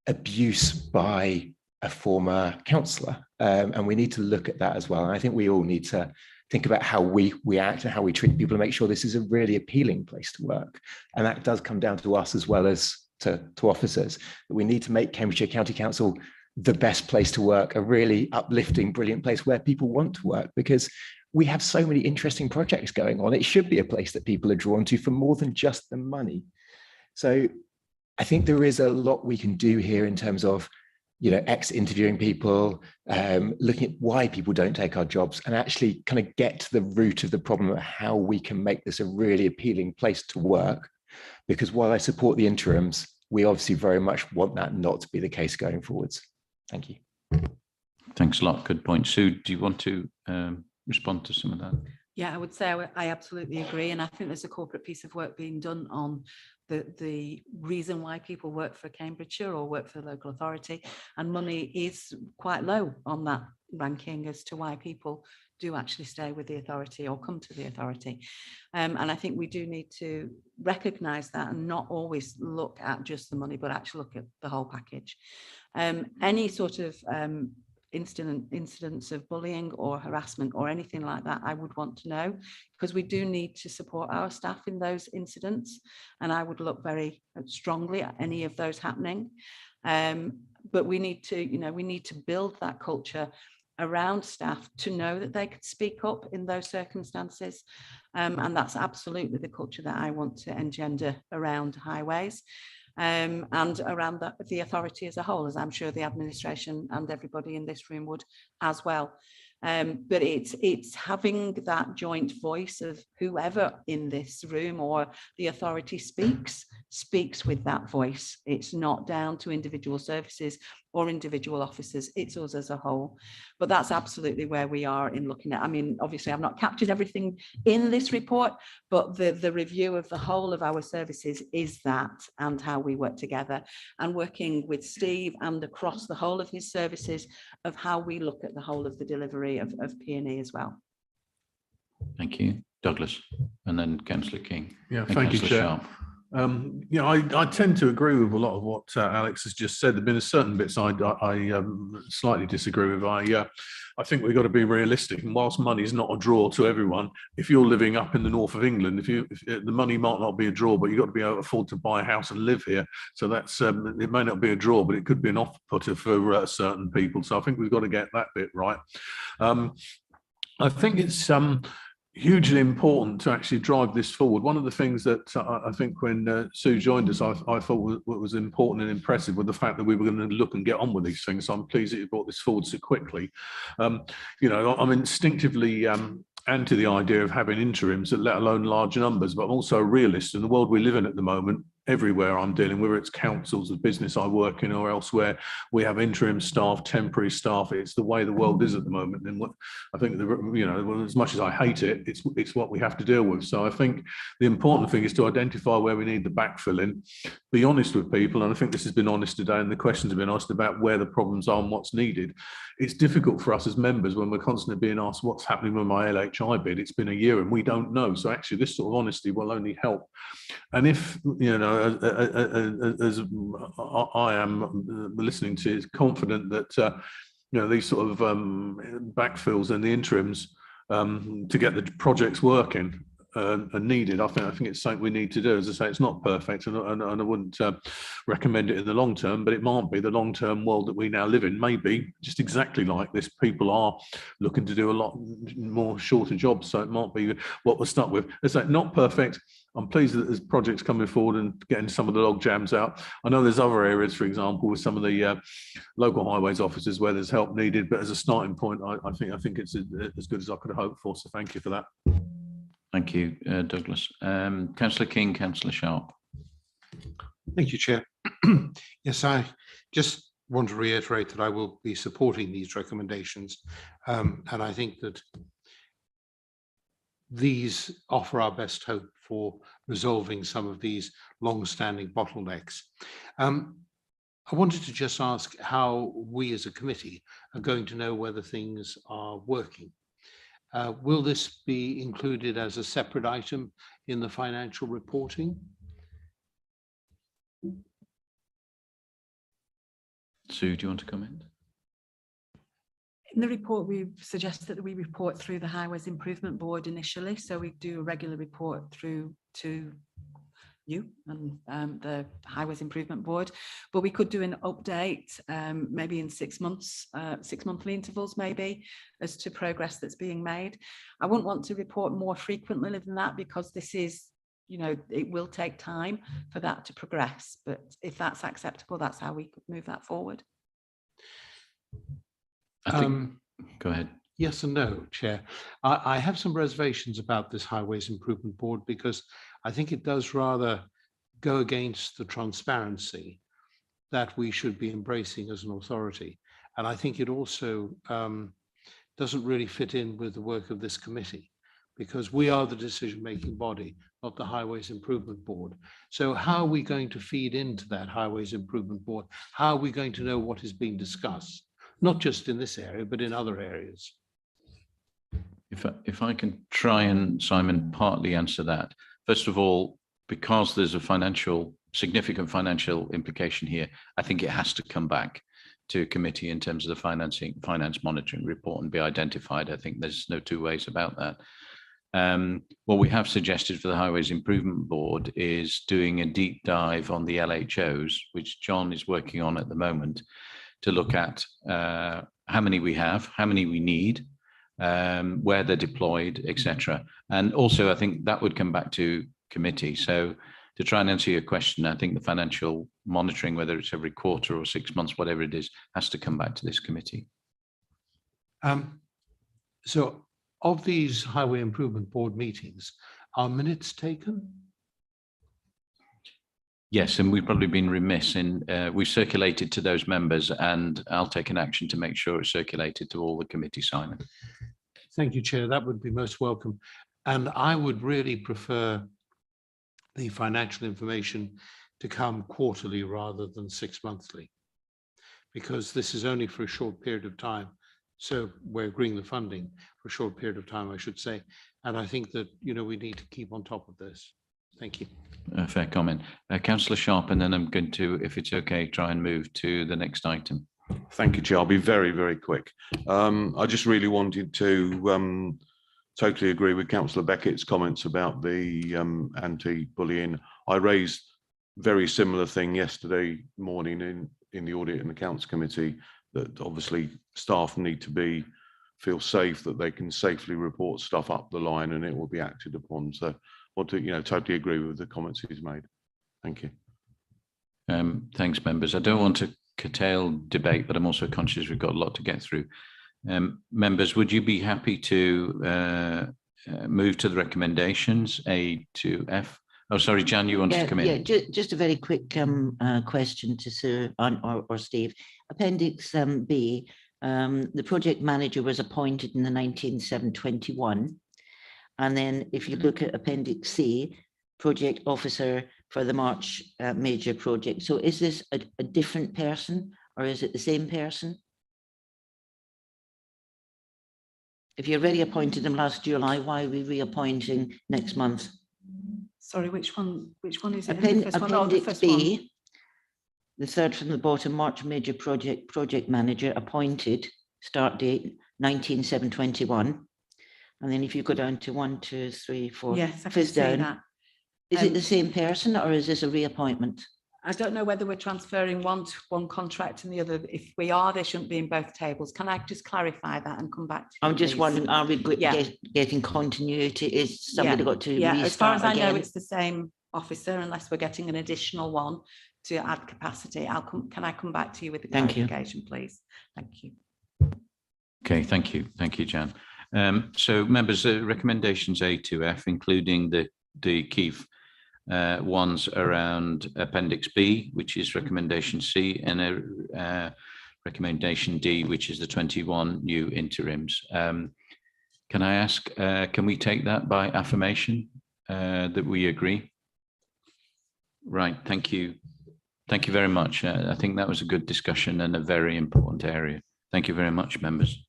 abuse by a former councillor, and we need to look at that as well. And I think we all need to think about how we act and how we treat people, and make sure this is a really appealing place to work. And that does come down to us as well as to officers. We need to make Cambridgeshire County Council the best place to work, a really uplifting, brilliant place where people want to work, because we have so many interesting projects going on. It should be a place that people are drawn to for more than just the money. So I think there is a lot we can do here in terms of, interviewing people, looking at why people don't take our jobs, and actually kind of get to the root of the problem of how we can make this a really appealing place to work. Because while I support the interims, we obviously very much want that not to be the case going forwards. Thank you. Thanks a lot. Good point. Sue, do you want to respond to some of that? Yeah, I would say I absolutely agree. And I think there's a corporate piece of work being done on the reason why people work for Cambridgeshire or work for the local authority. And money is quite low on that ranking as to why people do actually stay with the authority or come to the authority. And I think we do need to recognise that and not always look at just the money, but actually look at the whole package. Any sort of incidents of bullying or harassment or anything like that, I would want to know, because we do need to support our staff in those incidents, and I would look very strongly at any of those happening. But we need to build that culture around staff to know that they could speak up in those circumstances, and that's absolutely the culture that I want to engender around highways. And around the authority as a whole, as I'm sure the administration and everybody in this room would as well. But it's having that joint voice of whoever in this room or the authority speaks with that voice. It's not down to individual services or individual officers, it's us as a whole. But that's absolutely where we are in looking at. I mean, obviously I've not captured everything in this report, but the review of the whole of our services is that, and how we work together, and working with Steve and across the whole of his services of how we look at the whole of the delivery of P&E as well. Thank you. Douglas, and then Councillor King. Yeah, and thank you, Councillor Chair. Sharp. I tend to agree with a lot of what Alex has just said. There have been certain bits I slightly disagree with. I think we've got to be realistic. And whilst money is not a draw to everyone, if you're living up in the north of England, if the money might not be a draw, but you've got to be able to afford to buy a house and live here. So that's it may not be a draw, but it could be an off-putter for certain people. So I think we've got to get that bit right. I think it's hugely important to actually drive this forward. One of the things that I think when Sue joined us, I thought was important and impressive with the fact that we were going to look and get on with these things. So I'm pleased that you brought this forward so quickly. You know, I'm instinctively anti the idea of having interims, let alone large numbers, but I'm also a realist. In the world we live in at the moment, everywhere I'm dealing, whether it's councils, the business I work in or elsewhere, we have interim staff, temporary staff. It's the way the world is at the moment. And what I think, you know, as much as I hate it, it's what we have to deal with. So I think the important thing is to identify where we need the backfill in, be honest with people. And I think this has been honest today, and the questions have been asked about where the problems are and what's needed. It's difficult for us as members when we're constantly being asked what's happening with my LHI bid. It's been a year and we don't know. So actually this sort of honesty will only help. And if, you know, as I am listening to, is confident that you know, these sort of backfills and the interims to get the projects working are needed. I think it's something we need to do. As I say, it's not perfect, and I wouldn't recommend it in the long term, but it might be the long-term world that we now live in. Maybe just exactly like this, people are looking to do a lot more shorter jobs, so it might be what we're stuck with. As I say, not perfect. I'm pleased that there's projects coming forward and getting some of the log jams out. I know there's other areas, for example, with some of the local highways officers where there's help needed, but as a starting point, I think it's as good as I could have hoped for. So thank you for that. Thank you, Douglas. Councillor King, Councillor Sharp. Thank you, Chair. Yes, I just want to reiterate that I will be supporting these recommendations. And I think that these offer our best hope for resolving some of these long-standing bottlenecks. I wanted to just ask how we as a committee are going to know whether things are working. Will this be included as a separate item in the financial reporting? Sue, do you want to comment? In the report, we've suggested that we report through the Highways Improvement Board initially. So we do a regular report through to you and the Highways Improvement Board, but we could do an update maybe in 6 months, 6 monthly intervals maybe, as to progress that's being made. I wouldn't want to report more frequently than that, because this is, you know, it will take time for that to progress, but if that's acceptable, that's how we could move that forward. Go ahead. Yes and no, Chair. I have some reservations about this Highways Improvement Board, because I think it does rather go against the transparency that we should be embracing as an authority. And I think it also doesn't really fit in with the work of this committee, because we are the decision-making body, not the Highways Improvement Board. So how are we going to feed into that Highways Improvement Board? How are we going to know what is being discussed? Not just in this area, but in other areas. If I can try and, Simon, partly answer that. First of all, because there's a significant financial implication here, I think it has to come back to committee in terms of the finance monitoring report and be identified. I think there's no two ways about that. What we have suggested for the Highways Improvement Board is doing a deep dive on the LHOs, which John is working on at the moment, to look at how many we have, how many we need, where they're deployed, etc. And also, I think that would come back to committee. So to try and answer your question, I think the financial monitoring, whether it's every quarter or 6 months, whatever it is, has to come back to this committee. So of these Highway Improvement Board meetings, are minutes taken? Yes, and we've probably been remiss in, we've circulated to those members, and I'll take an action to make sure it's circulated to all the committee, Simon. Thank you, Chair. That would be most welcome. And I would really prefer the financial information to come quarterly rather than 6 monthly, because this is only for a short period of time. So we're agreeing the funding for a short period of time, I should say. And I think that, you know, we need to keep on top of this. Thank you. Fair comment. Councillor Sharp, and then I'm going to, if it's okay, try and move to the next item. Thank you, Chair. I'll be very, very quick. I just really wanted to totally agree with Councillor Beckett's comments about the anti-bullying. I raised very similar thing yesterday morning in the Audit and Accounts Committee, that obviously staff need to feel safe that they can safely report stuff up the line and it will be acted upon. So I want to, totally agree with the comments he's made. Thank you. Thanks, members. I don't want to curtail debate, but I'm also conscious we've got a lot to get through. Members, would you be happy to move to the recommendations A to F? Oh, sorry, Jan, you wanted to come in? Yeah, just a very quick question to Sir or Steve. Appendix B, the project manager was appointed in the 19/7/21. And then if you look at Appendix C, project officer for the March major project. So is this a different person or is it the same person? If you already appointed them last July, why are we reappointing next month? Sorry, which one is it? Appendix B, the third from the bottom, March major project manager appointed, start date 19/7/21. And then if you go down to 1, 2, 3, 4, yes, I can fifth see down, that. is it the same person or is this a reappointment? I don't know whether we're transferring one contract and the other. If we are, they shouldn't be in both tables. Can I just clarify that and come back to you? I'm just please? wondering, are we getting continuity? Is somebody got to restart as far as I know, again? it's the same officer unless we're getting an additional one to add capacity. Can I come back to you with the clarification, please? Thank you. Okay, thank you. Thank you, Jan. So members, recommendations A to F, including the key ones around Appendix B, which is recommendation C, and recommendation D, which is the 21 new interims. Can I ask, can we take that by affirmation that we agree? Right, thank you. Thank you very much. I think that was a good discussion and a very important area. Thank you very much, members.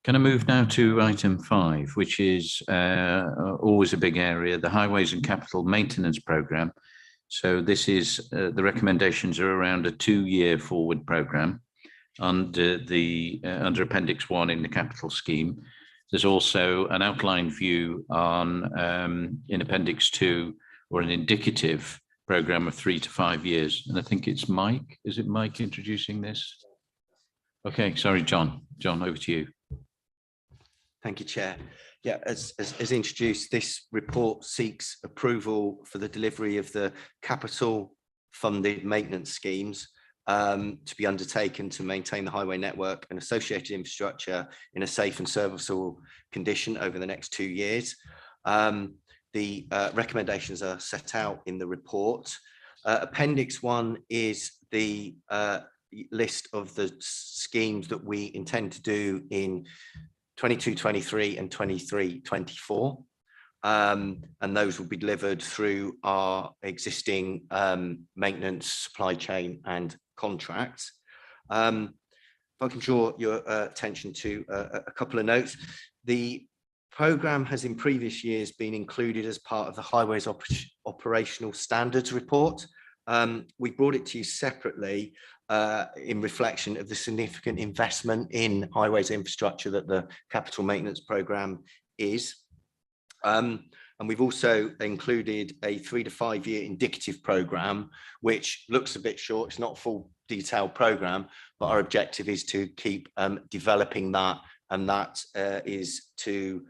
Can I move now to item 5, which is always a big area, the Highways and Capital Maintenance Programme. So this is, the recommendations are around a 2-year forward programme under Appendix 1 in the capital scheme. There's also an outline view on in Appendix 2, or an indicative programme of 3 to 5 years. And I think it's Mike. Is it Mike introducing this? Okay, sorry, John. John, over to you. Thank you, Chair. Yeah, as introduced, this report seeks approval for the delivery of the capital funded maintenance schemes to be undertaken to maintain the highway network and associated infrastructure in a safe and serviceable condition over the next 2 years. The recommendations are set out in the report. Appendix 1 is the list of the schemes that we intend to do in 22-23 and 23-24, and those will be delivered through our existing maintenance, supply chain and contracts. If I can draw your attention to a couple of notes. The programme has in previous years been included as part of the Highways Operational Standards report. We brought it to you separately in reflection of the significant investment in highways infrastructure that the capital maintenance programme is. And we've also included a 3 to 5 year indicative programme, which looks a bit short. It's not a full detailed programme, but our objective is to keep developing that, and that is to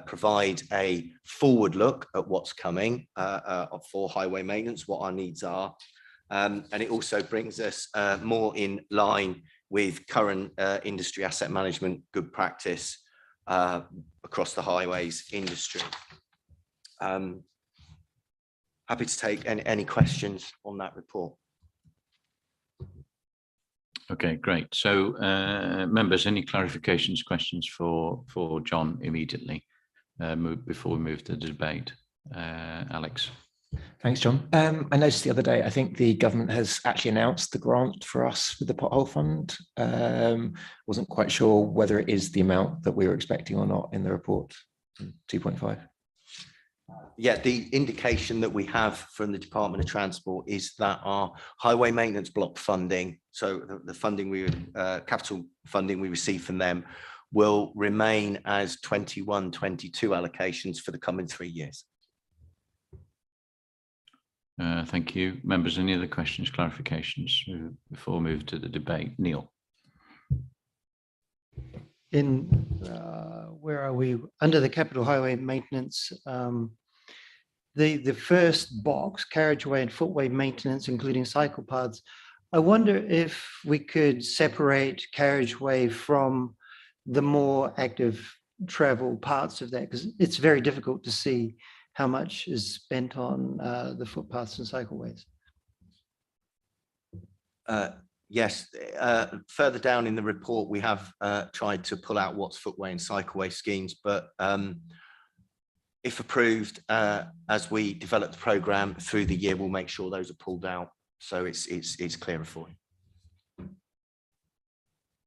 provide a forward look at what's coming for highway maintenance, what our needs are. And it also brings us more in line with current industry asset management good practice across the highways industry. Happy to take any questions on that report. Okay, great. So members, any clarifications, questions for John immediately before we move to the debate? Alex. Thanks, John. I noticed the other day, I think the government has actually announced the grant for us with the pothole fund. Wasn't quite sure whether it is the amount that we were expecting or not in the report, 2.5. Yeah, the indication that we have from the Department of Transport is that our highway maintenance block funding, so the funding capital funding we receive from them, will remain as 21-22 allocations for the coming 3 years. Thank you. Members, any other questions, clarifications before we move to the debate? Neil. In, where are we? Under the capital highway maintenance, the first box, carriageway and footway maintenance, including cycle paths, I wonder if we could separate carriageway from the more active travel parts of that, because it's very difficult to see how much is spent on the footpaths and cycleways. Yes, further down in the report, we have tried to pull out what's footway and cycleway schemes, but if approved, as we develop the programme through the year, we'll make sure those are pulled out, so it's clearer for you.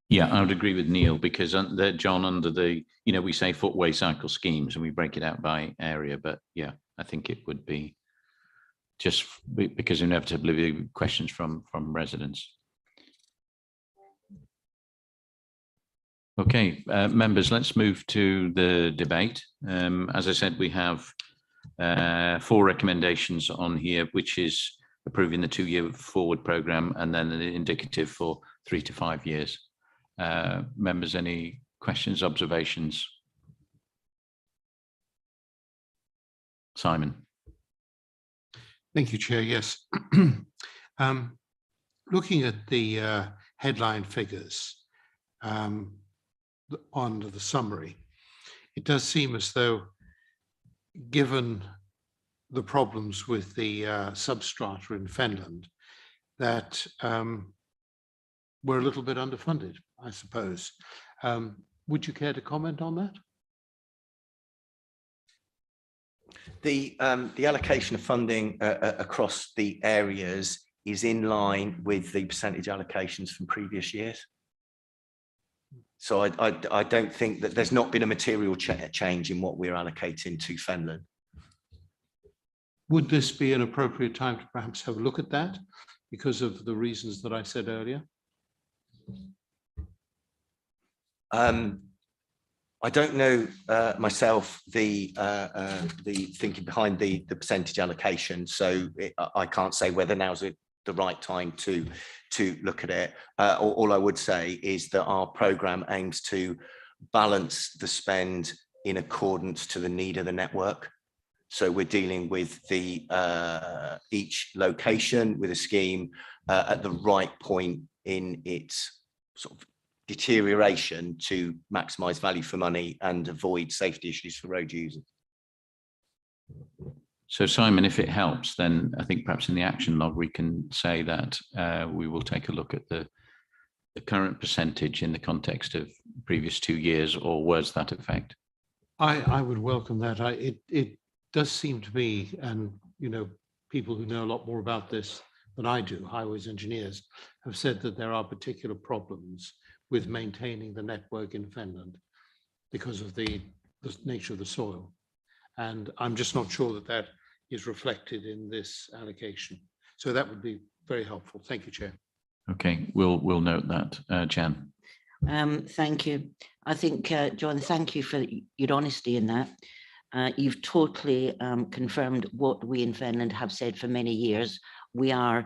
Yeah, I would agree with Neil, because John, under the, we say footway cycle schemes and we break it out by area, but yeah, I think it would be just because inevitably there will be questions from residents. Okay, members, let's move to the debate. As I said, we have 4 recommendations on here, which is approving the 2-year forward programme and then the indicative for 3 to 5 years. Members, any questions, observations? Simon. Thank you, Chair. Yes. Looking at the headline figures under the summary, it does seem as though, given the problems with the substrata in Finland, that we're a little bit underfunded, I suppose. Would you care to comment on that? The allocation of funding across the areas is in line with the percentage allocations from previous years. So I don't think that there's not been a material change in what we're allocating to Finland. Would this be an appropriate time to perhaps have a look at that because of the reasons that I said earlier? I don't know myself the thinking behind the percentage allocation, so I can't say whether now's the right time to look at it. All I would say is that our programme aims to balance the spend in accordance to the need of the network. So we're dealing with the each location with a scheme at the right point in its sort of deterioration to maximise value for money and avoid safety issues for road users. So Simon, if it helps, then I think perhaps in the action log we can say that we will take a look at the current percentage in the context of previous 2 years, or words to that effect. I would welcome that. It does seem to me, and people who know a lot more about this than I do, highways engineers, have said that there are particular problems with maintaining the network in Finland because of the nature of the soil. And I'm just not sure that that is reflected in this allocation. So that would be very helpful. Thank you, Chair. Okay, we'll note that. Jan. Thank you. I think, John, thank you for your honesty in that. You've totally confirmed what we in Finland have said for many years. We have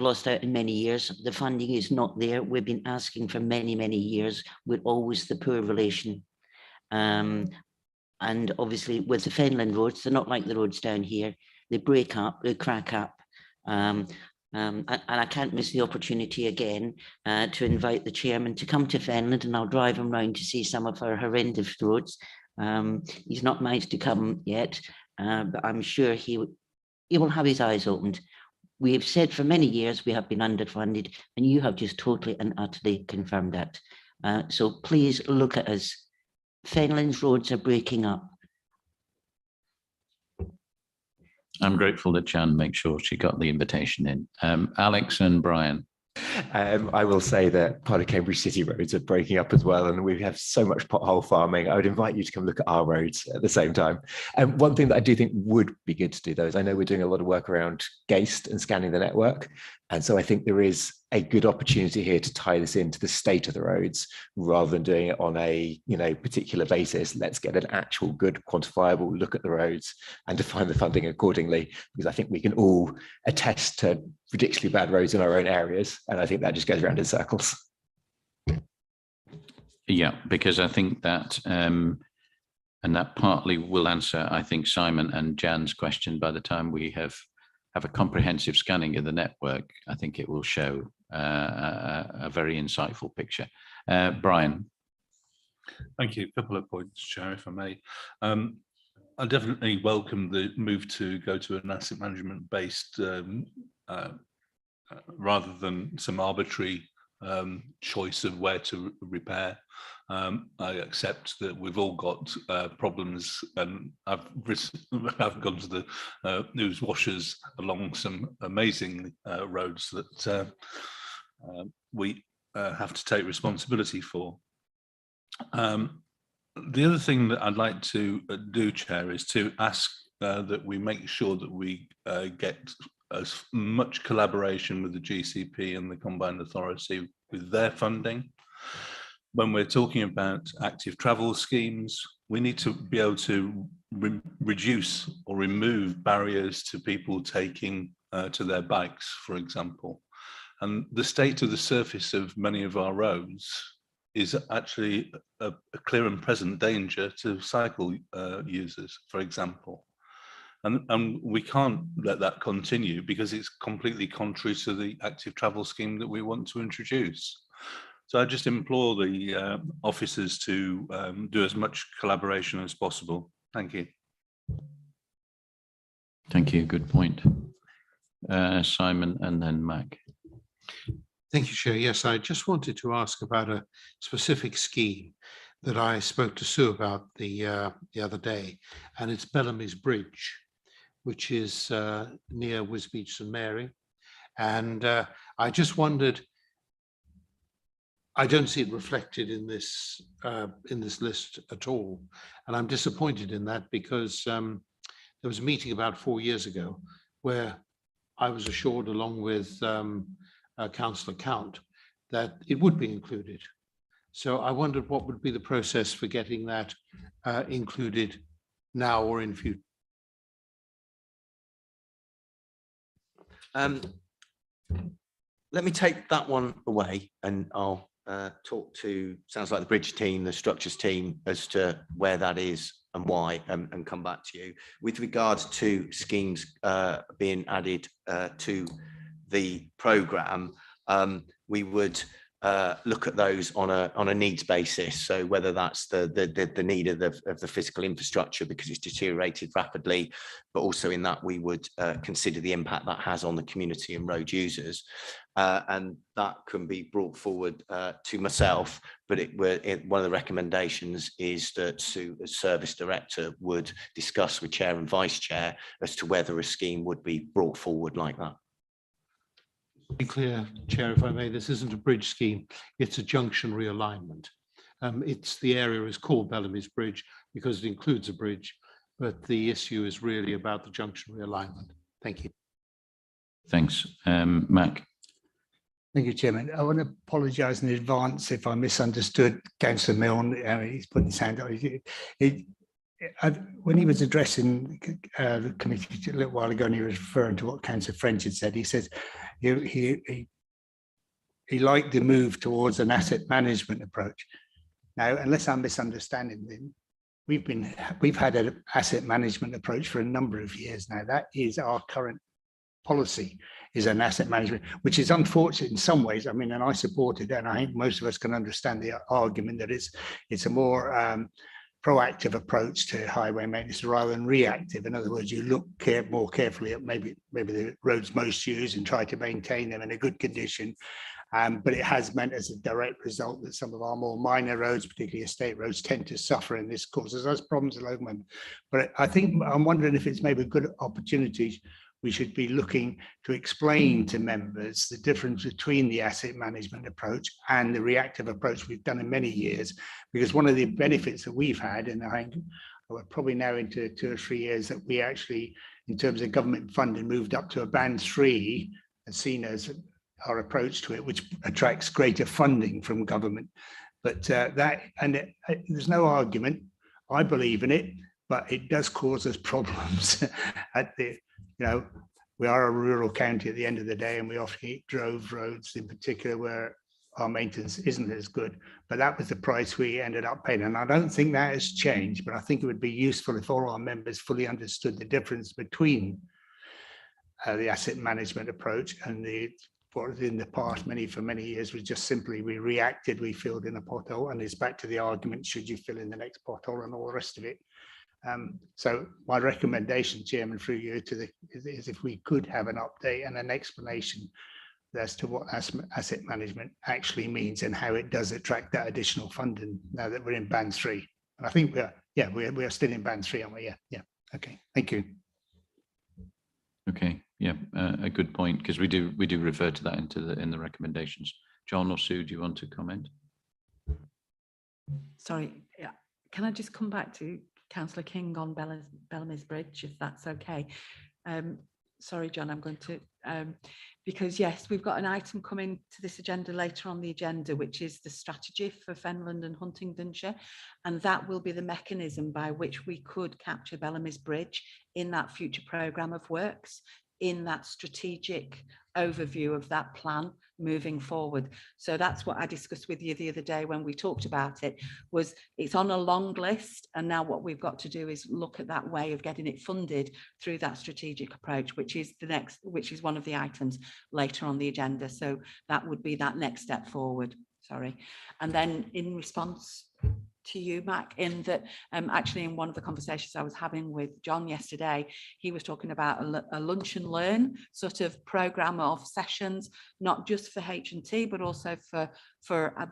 lost out in many years. The funding is not there. We've been asking for many, many years with always the poor relation. And obviously with the Finland roads, they're not like the roads down here. They break up, they crack up. And I can't miss the opportunity again to invite the chairman to come to Fenland, and I'll drive him round to see some of our horrendous roads. He's not managed to come yet, but I'm sure he will have his eyes opened. We have said for many years we have been underfunded, and you have just totally and utterly confirmed that. So please look at us. Fenland's roads are breaking up. I'm grateful that Jan makes sure she got the invitation in. Alex and Brian. I will say that part of Cambridge City roads are breaking up as well, and we have so much pothole farming. I would invite you to come look at our roads at the same time. And one thing that I do think would be good to do, though, is I know we're doing a lot of work around GAST and scanning the network. And so I think there is a good opportunity here to tie this into the state of the roads rather than doing it on a particular basis. Let's get an actual good quantifiable look at the roads and define the funding accordingly, because I think we can all attest to ridiculously bad roads in our own areas. And I think that just goes around in circles. Yeah, because I think that, and that partly will answer, I think, Simon and Jan's question. By the time we have a comprehensive scanning of the network, I think it will show a very insightful picture. Brian. Thank you. A couple of points, Chair, if I may. I definitely welcome the move to go to an asset management based rather than some arbitrary choice of where to repair. I accept that we've all got problems, and I've gone to the news washers along some amazing roads that we have to take responsibility for. The other thing that I'd like to do, Chair, is to ask that we make sure that we get as much collaboration with the GCP and the Combined Authority with their funding. When we're talking about active travel schemes, we need to be able to reduce or remove barriers to people taking to their bikes, for example. And the state of the surface of many of our roads is actually a clear and present danger to cycle users, for example. And we can't let that continue because it's completely contrary to the active travel scheme that we want to introduce. So I just implore the officers to do as much collaboration as possible. Thank you. Thank you. Good point. Simon and then Mac. Thank you, Chair. Yes, I just wanted to ask about a specific scheme that I spoke to Sue about the other day, and it's Bellamy's Bridge, which is near Wisbech St Mary. And I just wondered, I don't see it reflected in this list at all, and I'm disappointed in that because there was a meeting about 4 years ago where I was assured, along with Councillor Count, that it would be included. So I wondered what would be the process for getting that included now or in future. Let me take that one away, and I'll talk to, sounds like the bridge team, the structures team, as to where that is and why, and come back to you. With regards to schemes being added to the programme, we would look at those on a needs basis. So whether that's the need of the physical infrastructure because it's deteriorated rapidly, but also in that we would consider the impact that has on the community and road users. And that can be brought forward to myself, but one of the recommendations is that Sue, as Service Director, would discuss with Chair and Vice Chair as to whether a scheme would be brought forward like that. Be clear, Chair, if I may, this isn't a bridge scheme, it's a junction realignment. The area is called Bellamy's Bridge because it includes a bridge, but the issue is really about the junction realignment. Thank you. Thanks. Mac. Thank you, Chairman. I want to apologise in advance if I misunderstood Councillor Milne. He's putting his hand up. When he was addressing the committee a little while ago, and he was referring to what Councillor French had said, he says he liked the move towards an asset management approach. Now, unless I'm misunderstanding him, we've had an asset management approach for a number of years now. That is our current policy. is an asset management, which is unfortunate in some ways. I mean, and I support it, and I think most of us can understand the argument that it's a more proactive approach to highway maintenance rather than reactive. In other words, you look more carefully at maybe the roads most used and try to maintain them in a good condition. But it has meant as a direct result that some of our more minor roads, particularly estate roads, tend to suffer, and this causes us problems at the moment. But I think I'm wondering if it's maybe a good opportunity. We should be looking to explain to members the difference between the asset management approach and the reactive approach we've done in many years, because one of the benefits that we've had, and I think we're probably now into 2 or 3 years, that we actually, in terms of government funding, moved up to a band 3 and seen as our approach to it, which attracts greater funding from government. But there's no argument. I believe in it, but it does cause us problems at the, we are a rural county at the end of the day, and we often hit drove roads in particular where our maintenance isn't as good. But that was the price we ended up paying. And I don't think that has changed, but I think it would be useful if all our members fully understood the difference between the asset management approach and what was in the past for many years was just simply we reacted, we filled in a pothole, and it's back to the argument, should you fill in the next pothole and all the rest of it. So my recommendation, Chairman, through you is if we could have an update and an explanation as to what asset management actually means and how it does attract that additional funding now that we're in band 3. And I think we are still in band 3, aren't we? Yeah. Okay. Thank you. Okay. Yeah, a good point, because we do refer to that in the recommendations. John or Sue, do you want to comment? Sorry, yeah. Can I just come back to Councillor King on Bellamy's Bridge, if that's okay? Sorry, John, I'm going to, because yes, we've got an item coming to this agenda later on the agenda, which is the strategy for Fenland and Huntingdonshire. And that will be the mechanism by which we could capture Bellamy's Bridge in that future programme of works, in that strategic overview of that plan moving forward. So that's what I discussed with you the other day when we talked about it, was it's on a long list, and now what we've got to do is look at that way of getting it funded through that strategic approach, which is one of the items later on the agenda. So that would be that next step forward. Sorry. And then in response to you, Mac, in that actually in one of the conversations I was having with John yesterday, he was talking about a lunch and learn sort of programme of sessions, not just for H&T, but also for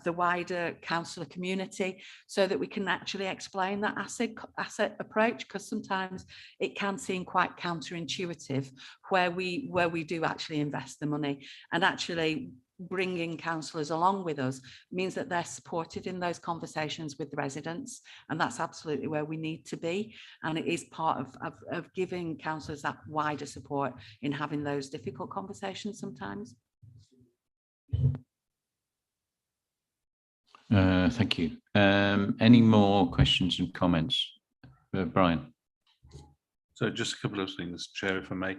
the wider councillor community, so that we can actually explain that asset approach, because sometimes it can seem quite counterintuitive where we do actually invest the money, and actually bringing councillors along with us means that they're supported in those conversations with the residents, and that's absolutely where we need to be. And it is part of giving councillors that wider support in having those difficult conversations sometimes. Thank you. Any more questions and comments? Brian. So just a couple of things, Chair, if I may.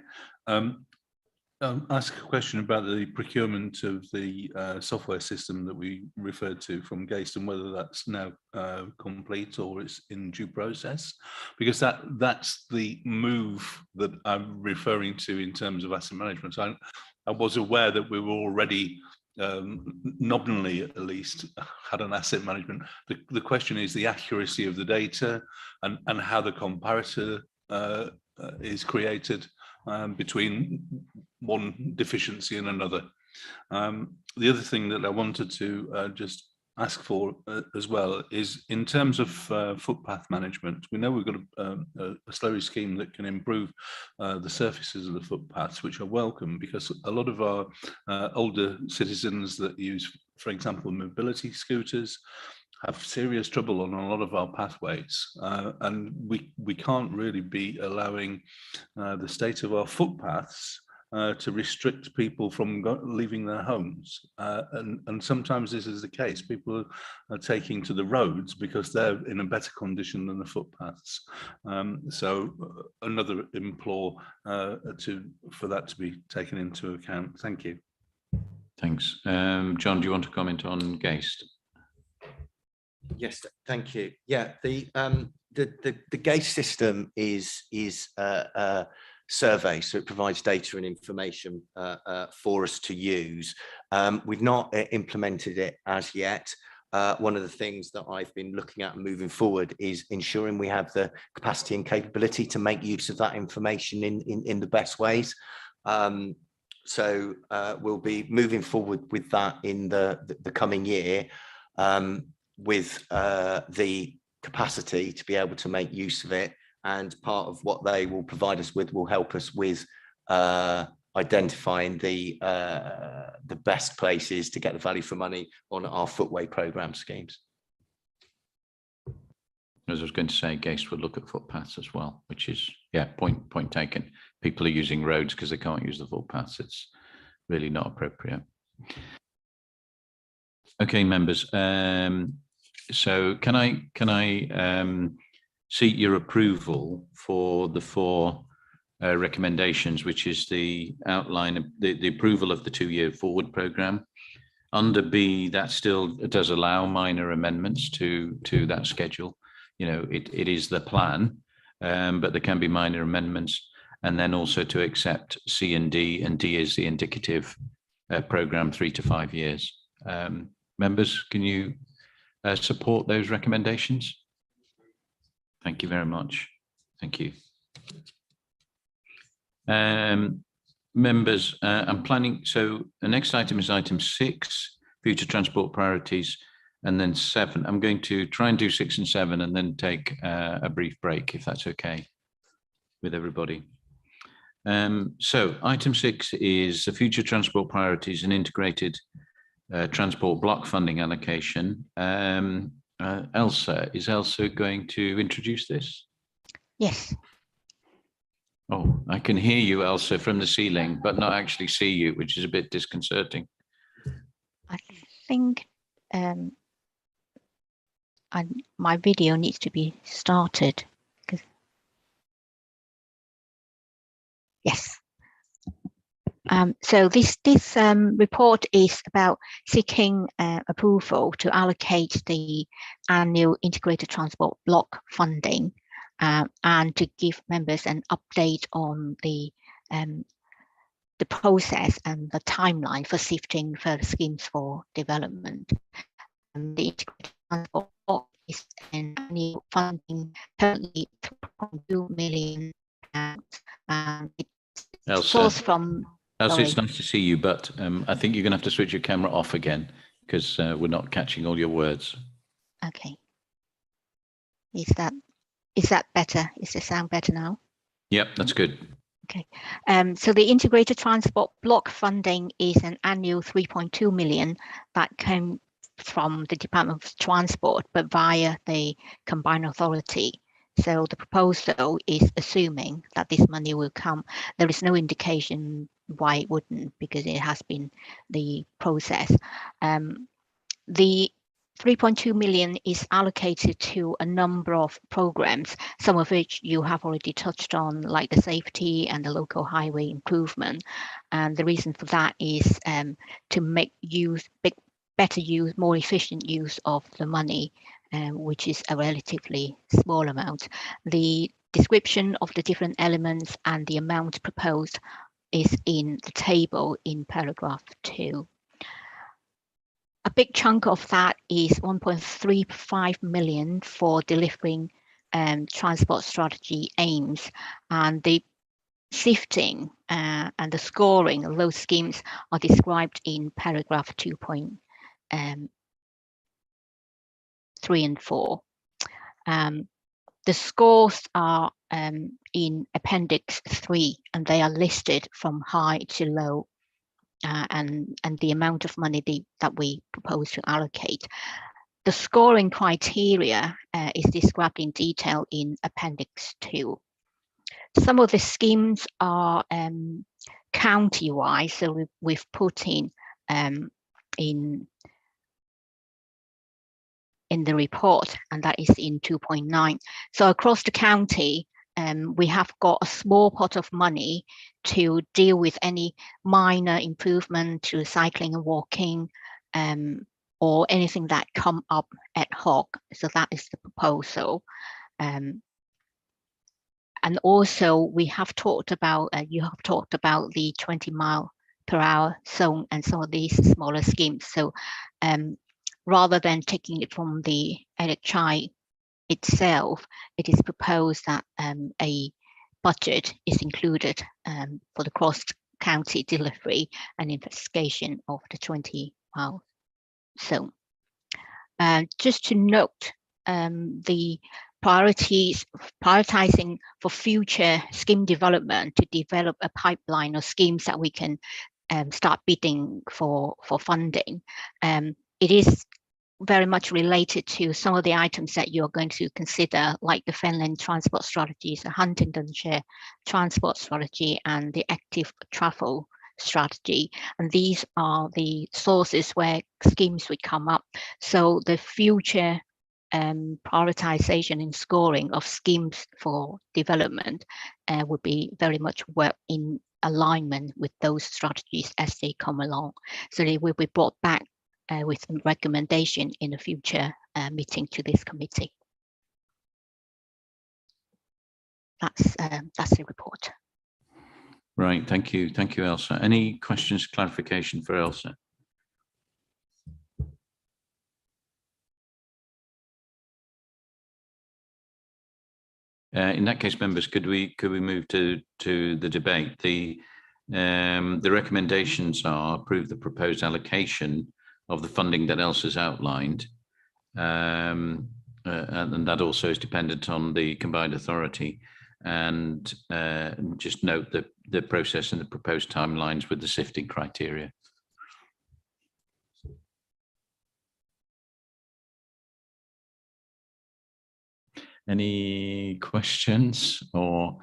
Ask a question about the procurement of the software system that we referred to from Geist, and whether that's now complete or it's in due process, because that's the move that I'm referring to in terms of asset management. I was aware that we were already nominally at least had an asset management. The question is the accuracy of the data and how the comparator is created between one deficiency and another. The other thing that I wanted to just ask for as well is in terms of footpath management. We know we've got a slurry scheme that can improve the surfaces of the footpaths, which are welcome, because a lot of our older citizens that use, for example, mobility scooters, have serious trouble on a lot of our pathways, and we can't really be allowing the state of our footpaths to restrict people from leaving their homes, and sometimes this is the case. People are taking to the roads because they're in a better condition than the footpaths. So another implore for that to be taken into account. Thank you. Thanks. John, do you want to comment on Geist? Yes, thank you. Yeah, the Geist system is survey. So it provides data and information for us to use. We've not implemented it as yet. One of the things that I've been looking at moving forward is ensuring we have the capacity and capability to make use of that information in the best ways. So we'll be moving forward with that in the coming year, with the capacity to be able to make use of it. And part of what they will provide us with will help us with identifying the best places to get the value for money on our footway programme schemes. As I was going to say, Gaist would look at footpaths as well, which is, yeah, point taken. People are using roads because they can't use the footpaths. It's really not appropriate. Okay, members. So can I seek your approval for the 4 recommendations, which is the outline of the approval of the 2-year forward programme. Under B, that still does allow minor amendments to that schedule. You know, it is the plan, but there can be minor amendments. And then also to accept C and D is the indicative programme 3 to 5 years. Members, can you support those recommendations? Thank you very much. Thank you. Members, I'm planning, so the next item is item 6, future transport priorities, and then 7. I'm going to try and do 6 and 7 and then take a brief break, if that's okay with everybody. So item 6 is the future transport priorities and integrated transport block funding allocation. Elsa, is Elsa going to introduce this? Yes. Oh, I can hear you, Elsa, from the ceiling, but not actually see you, which is a bit disconcerting. I think my video needs to be started. Yes. So this report is about seeking approval to allocate the annual integrated transport block funding and to give members an update on the process and the timeline for shifting further schemes for development. And the integrated transport block is an annual funding currently 2.2 million. It sourced from. Elsa, it's nice to see you, but I think you're going to have to switch your camera off again because we're not catching all your words. Okay. Is that better? Is the sound better now? Yep, that's good. Okay. So the integrated transport block funding is an annual 3.2 million that came from the Department of Transport, but via the combined authority. So the proposal is assuming that this money will come. There is no indication why it wouldn't, because it has been the process. The 3.2 million is allocated to a number of programs, some of which you have already touched on, like the safety and the local highway improvement. And the reason for that is to make better use, more efficient use of the money, which is a relatively small amount. The description of the different elements and the amount proposed is in the table in paragraph 2. A big chunk of that is 1.35 million for delivering transport strategy aims, and the shifting and the scoring of those schemes are described in paragraph 2.3 and 4. The scores are in Appendix 3, and they are listed from high to low, and the amount of money that we propose to allocate. The scoring criteria is described in detail in Appendix 2. Some of the schemes are county-wise, so we've put in the report, and that is in 2.9. So across the county, we have got a small pot of money to deal with any minor improvement to cycling and walking, or anything that come up ad hoc. So that is the proposal. And also we have talked about, you have talked about the 20-mile-per-hour zone and some of these smaller schemes. So rather than taking it from the LHI itself, it is proposed that a budget is included for the cross-county delivery and investigation of the 20-mile zone. Just to note, the prioritizing for future scheme development to develop a pipeline of schemes that we can start bidding for funding. It is very much related to some of the items that you're going to consider, like the Fenland transport strategies, the Huntingdonshire transport strategy, and the active travel strategy. And these are the sources where schemes would come up. So the future prioritization and scoring of schemes for development would be very much work in alignment with those strategies as they come along. So they will be brought back with some recommendation in a future meeting to this committee. That's the report. Right, thank you, Elsa. Any questions, clarification for Elsa? In that case, members, could we move to the debate? The recommendations are approve the proposed allocation of the funding that Elsa's outlined, and that also is dependent on the combined authority. And just note the process and the proposed timelines with the sifting criteria. Any questions or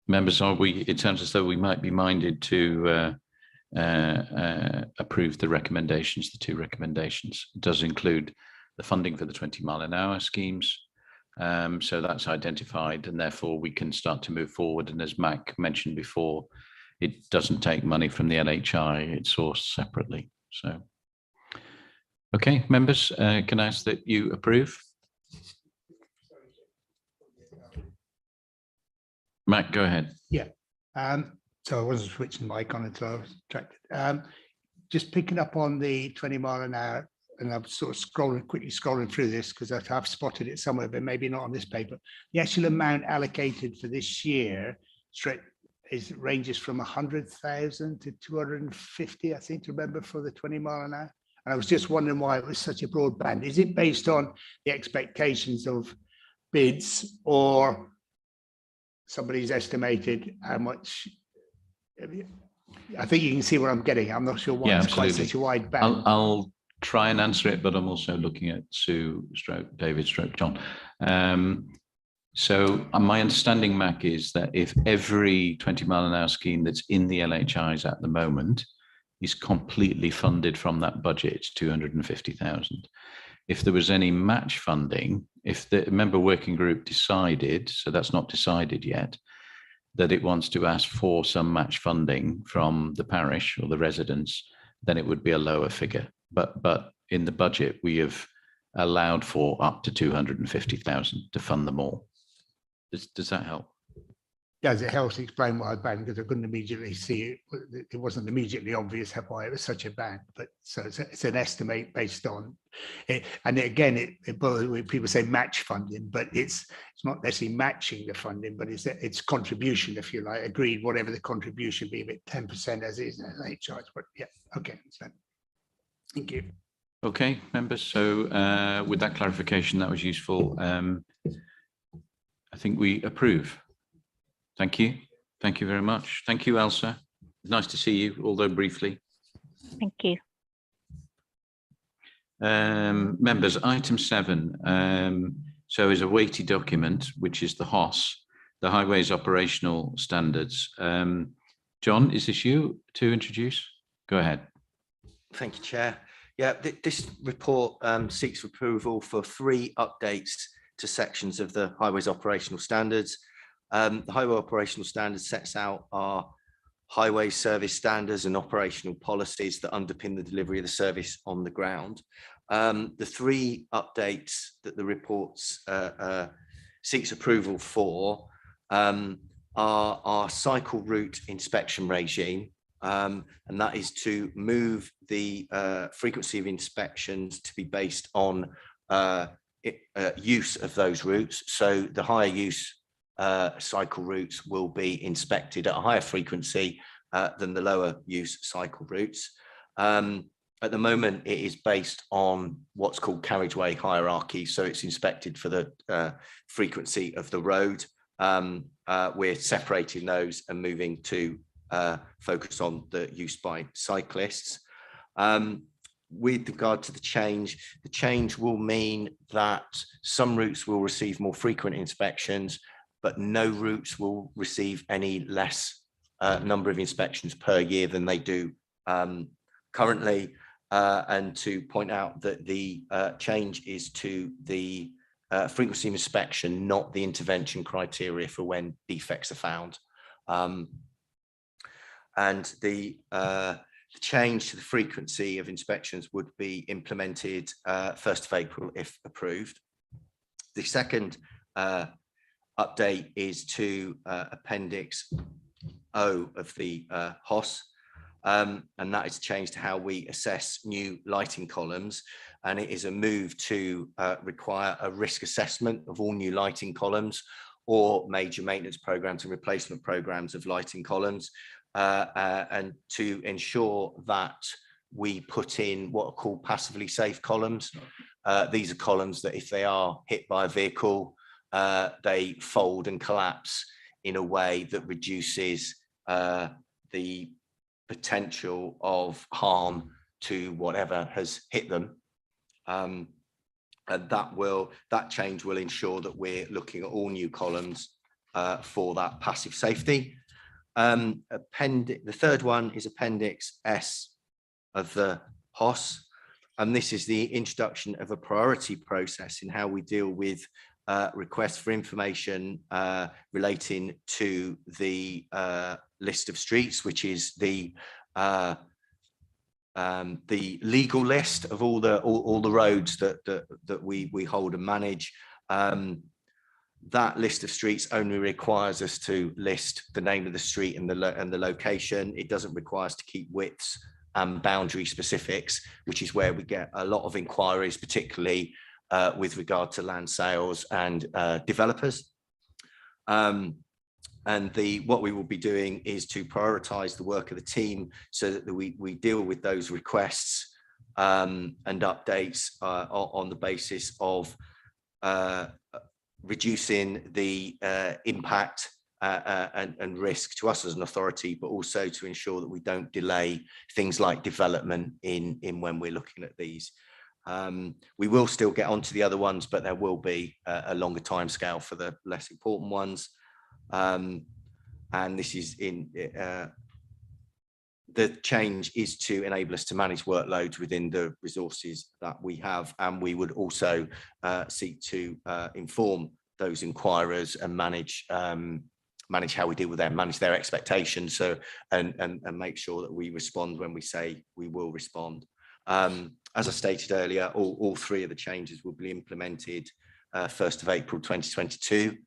members? It sounds as though we might be minded to approve the recommendations, the two recommendations. It does include the funding for the 20-mile-an-hour schemes. So that's identified, and therefore we can start to move forward. And as Mac mentioned before, it doesn't take money from the LHI, it's sourced separately. So, okay, members, can I ask that you approve? Mac, go ahead. Yeah. So I wasn't switching the mic on until I was distracted. Just picking up on the 20-mile-an-hour, and I'm sort of quickly scrolling through this because I've spotted it somewhere, but maybe not on this paper. The actual amount allocated for this year ranges from 100,000 to 250, I think, to remember, for the 20-mile-an-hour. And I was just wondering why it was such a broad band. Is it based on the expectations of bids, or somebody's estimated how much? I think you can see where I'm getting. I'm not sure why it's quite such a wide band. I'll try and answer it, but I'm also looking at Sue, David, John. So my understanding, Mac, is that if every 20-mile-an-hour scheme that's in the LHIs at the moment is completely funded from that budget, it's 250,000. If there was any match funding, if the member working group decided, so that's not decided yet, that it wants to ask for some match funding from the parish or the residents, then it would be a lower figure. But in the budget, we have allowed for up to 250,000 to fund them all. Does that help? Does it help to explain why I banned? Because I couldn't immediately see it. It wasn't immediately obvious why it was such a ban. But so it's an estimate based on it. And again, people say match funding, but it's not necessarily matching the funding, but it's contribution, if you like, agreed, whatever the contribution be, but 10% as is in LHIs. But yeah, okay. So, thank you. Okay, members. So with that clarification, that was useful. I think we approve. Thank you. Thank you very much. Thank you, Elsa. Nice to see you, although briefly. Thank you. Members, item 7. So is a weighty document, which is the HOS, the Highways Operational Standards. John, is this you to introduce? Go ahead. Thank you, Chair. Yeah, this report seeks approval for 3 updates to sections of the Highways Operational Standards. The Highway Operational Standards sets out our highway service standards and operational policies that underpin the delivery of the service on the ground. The 3 updates that the reports seeks approval for our cycle route inspection regime, and that is to move the frequency of inspections to be based on use of those routes. So the higher use cycle routes will be inspected at a higher frequency than the lower use cycle routes. At the moment, it is based on what's called carriageway hierarchy. So it's inspected for the frequency of the road. We're separating those and moving to focus on the use by cyclists. With regard to the change will mean that some routes will receive more frequent inspections, but no routes will receive any less number of inspections per year than they do currently. And to point out that the change is to the frequency of inspection, not the intervention criteria for when defects are found. And the change to the frequency of inspections would be implemented 1st of April if approved. The second update is to Appendix O of the HOS, and that is changed to how we assess new lighting columns, and it is a move to require a risk assessment of all new lighting columns or major maintenance programs and replacement programs of lighting columns, and to ensure that we put in what are called passively safe columns. These are columns that if they are hit by a vehicle, they fold and collapse in a way that reduces the potential of harm to whatever has hit them. And that change will ensure that we're looking at all new columns for that passive safety. The third one is Appendix S of the HOS, and this is the introduction of a priority process in how we deal with requests for information relating to the list of streets, which is the legal list of all the roads that we hold and manage. That list of streets only requires us to list the name of the street and the location. It doesn't require us to keep widths and boundary specifics, which is where we get a lot of inquiries, particularly with regard to land sales and developers. And what we will be doing is to prioritize the work of the team so that we deal with those requests and updates on the basis of reducing the impact and risk to us as an authority, but also to ensure that we don't delay things like development in when we're looking at these. We will still get onto the other ones, but there will be a longer time scale for the less important ones. And this is in the change is to enable us to manage workloads within the resources that we have, and we would also seek to inform those inquirers and manage how we deal with them, manage their expectations, so and make sure that we respond when we say we will respond. As I stated earlier, all three of the changes will be implemented 1st of April 2022.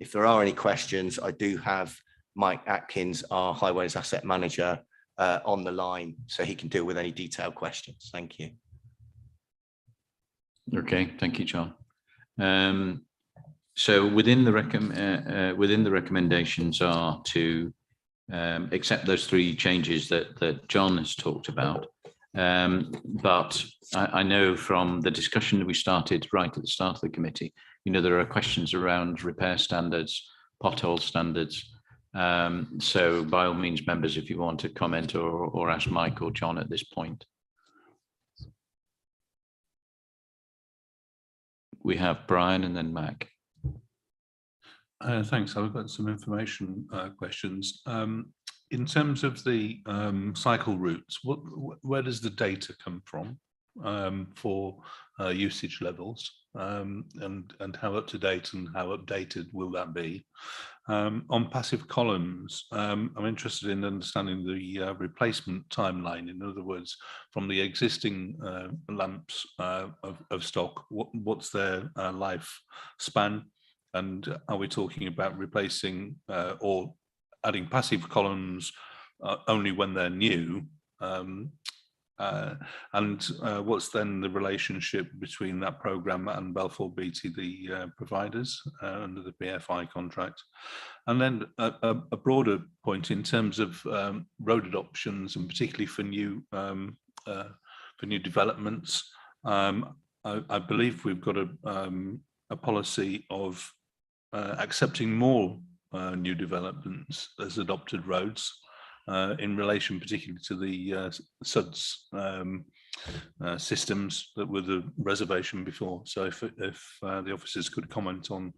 If there are any questions, I do have Mike Atkins, our Highways Asset Manager, on the line, so he can deal with any detailed questions. Thank you. Okay, thank you, John. So within the recommendations are to accept those three changes that John has talked about. But I know from the discussion that we started right at the start of the committee, there are questions around repair standards, pothole standards. So by all means, members, if you want to comment or ask Mike or John at this point. We have Brian and then Mac. Thanks. I've got some information questions. In terms of the cycle routes, where does the data come from for usage levels, and how up to date and how updated will that be? On passive columns, I'm interested in understanding the replacement timeline. In other words, from the existing lamps of stock, what's their life span? And are we talking about replacing or adding passive columns only when they're new? What's then the relationship between that programme and Balfour Beatty, the providers under the PFI contract? And then a broader point in terms of road adoptions, and particularly for new developments. I believe we've got a policy of accepting more new developments as adopted roads. In relation particularly to the SUDS systems that were the reservation before. So if the officers could comment on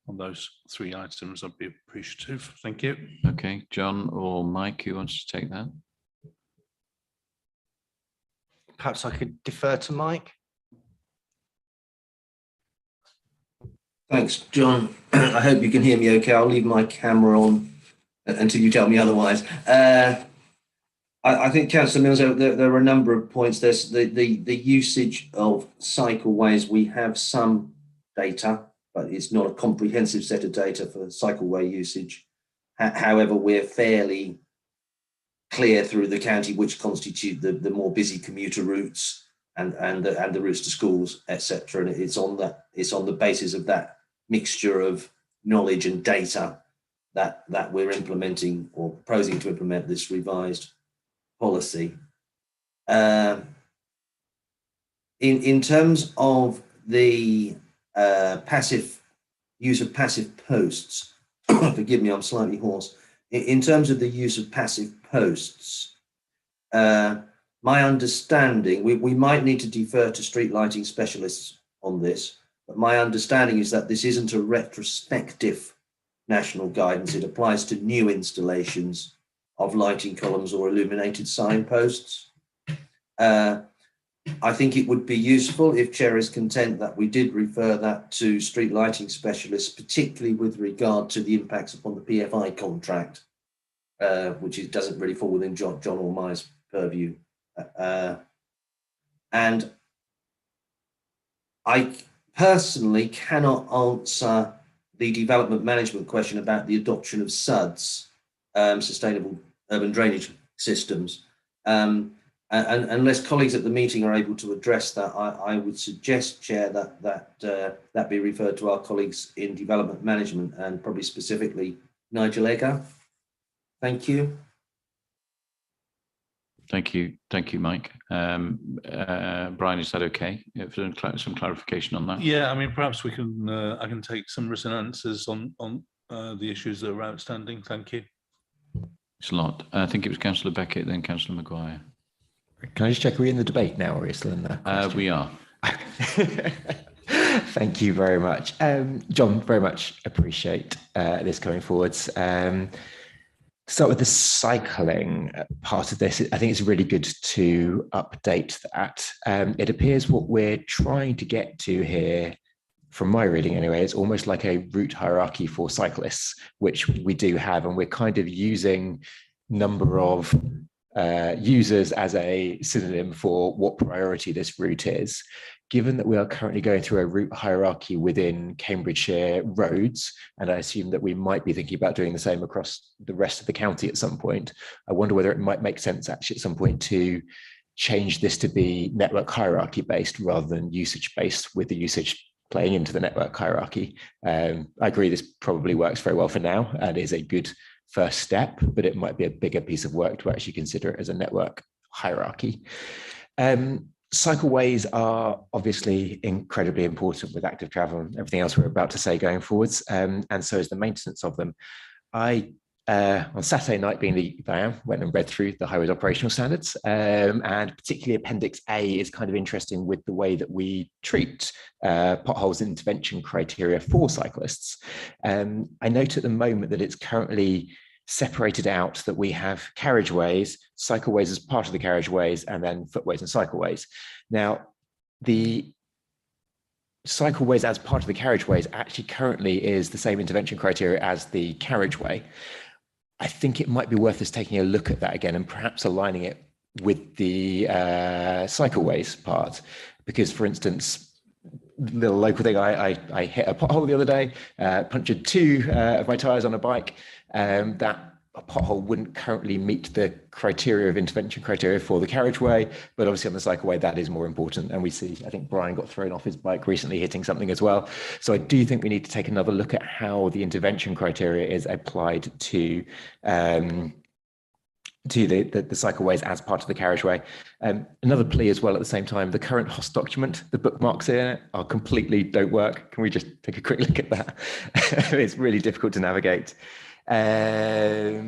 those three items, I'd be appreciative. Thank you. Okay, John or Mike, who wants to take that? Perhaps I could defer to Mike. Thanks, John. I hope you can hear me okay. I'll leave my camera on until you tell me otherwise. I think, Councillor Mills, there are a number of points. There's the usage of cycleways. We have some data, but it's not a comprehensive set of data for cycleway usage. However, we're fairly clear through the county which constitute the more busy commuter routes and the routes to schools, etc. And it's on the basis of that mixture of knowledge and data that we're implementing or proposing to implement this revised policy. In terms of the use of passive posts, forgive me, I'm slightly hoarse. In terms of the use of passive posts, my understanding, we might need to defer to street lighting specialists on this, but my understanding is that this isn't a retrospective national guidance. It applies to new installations of lighting columns or illuminated signposts. I think it would be useful, if Chair is content, that we did refer that to street lighting specialists, particularly with regard to the impacts upon the PFI contract, which doesn't really fall within John or my purview. And I personally cannot answer the development management question about the adoption of SUDS, sustainable urban drainage systems. And unless colleagues at the meeting are able to address that, I would suggest, Chair, that be referred to our colleagues in development management, and probably specifically Nigel Egger. Thank you. Thank you, Mike. Brian, is that okay? Some clarification on that? Yeah, I mean, perhaps we can. I can take some written answers on the issues that are outstanding. Thank you. It's a lot. I think it was Councillor Beckett, then Councillor Maguire. Can I just check, are we in the debate now, or are we still in there? We are. Thank you very much. John, very much appreciate this going forwards. Start with the cycling part of this. I think it's really good to update that. It appears what we're trying to get to here, from my reading anyway, is almost like a route hierarchy for cyclists, which we do have, and we're kind of using number of users as a synonym for what priority this route is. Given that we are currently going through a route hierarchy within Cambridgeshire roads, and I assume that we might be thinking about doing the same across the rest of the county at some point, I wonder whether it might make sense actually at some point to change this to be network hierarchy based rather than usage based, with the usage playing into the network hierarchy. I agree this probably works very well for now and is a good first step, but it might be a bigger piece of work to actually consider it as a network hierarchy. Cycleways are obviously incredibly important with active travel and everything else we're about to say going forwards, and so is the maintenance of them. I, on Saturday night, being the I am, went and read through the Highways Operational Standards, and particularly Appendix A is kind of interesting with the way that we treat potholes and intervention criteria for cyclists. I note at the moment that it's currently separated out that we have carriageways, cycleways as part of the carriageways, and then footways and cycleways. Now, the cycleways as part of the carriageways actually currently is the same intervention criteria as the carriageway. I think it might be worth us taking a look at that again and perhaps aligning it with the cycleways part, because, for instance, little local thing. I hit a pothole the other day, punctured 2 of my tyres on a bike. That a pothole wouldn't currently meet the criteria of intervention criteria for the carriageway, but obviously on the cycleway that is more important. And we see, I think Brian got thrown off his bike recently hitting something as well. So I do think we need to take another look at how the intervention criteria is applied to the cycleways as part of the carriageway. Another plea as well at the same time, the current HOS document, the bookmarks in it are completely don't work. Can we just take a quick look at that? It's really difficult to navigate. I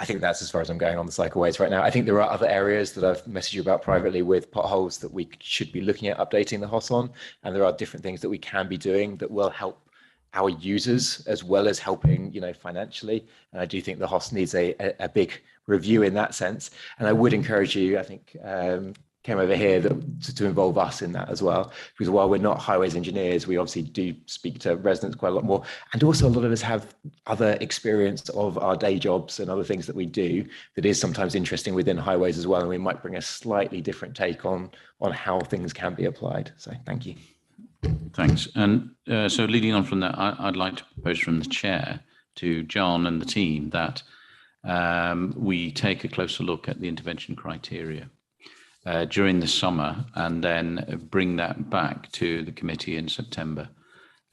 think that's as far as I'm going on the cycleways right now. I think there are other areas that I've messaged you about privately with potholes that we should be looking at updating the HOS on. And there are different things that we can be doing that will help our users as well as helping, financially. And I do think the HOS needs a big review in that sense. And I would encourage you, I think, came over here to involve us in that as well, because while we're not highways engineers, we obviously do speak to residents quite a lot more, and also a lot of us have other experience of our day jobs and other things that we do that is sometimes interesting within highways as well, and we might bring a slightly different take on how things can be applied. So thank you. Thanks. And so leading on from that, I'd like to propose from the chair to John and the team that we take a closer look at the intervention criteria during the summer, and then bring that back to the committee in September.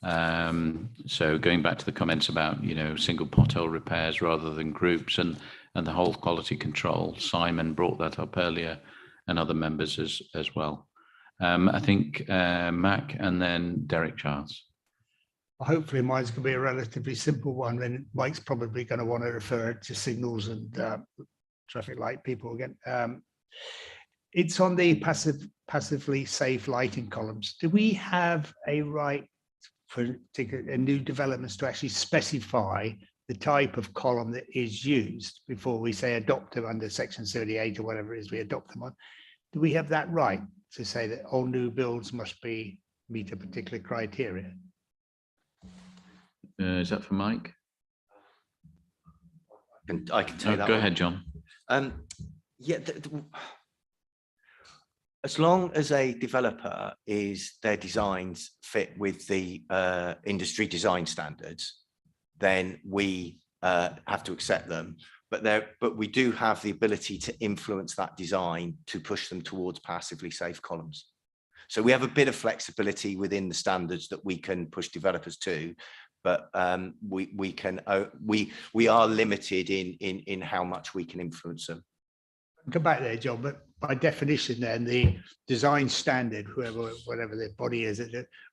So going back to the comments about, single pothole repairs rather than groups, and the whole quality control, Simon brought that up earlier, and other members as well. I think Mac and then Derek Charles. Hopefully mine's going to be a relatively simple one. Then Mike's probably going to want to refer to signals and traffic light people again. It's on the passively safe lighting columns. Do we have a right for new developments to actually specify the type of column that is used before we say adopt them under section 78 or whatever it is we adopt them on? Do we have that right to say that all new builds must meet a particular criteria? Is that for Mike? I can take that. Go ahead, John. Yeah. As long as a developer their designs fit with the industry design standards, then we have to accept them. But we do have the ability to influence that design to push them towards passively safe columns. So we have a bit of flexibility within the standards that we can push developers to, but we are limited in how much we can influence them. Come back there, John, but by definition then the design standard, whatever the body is,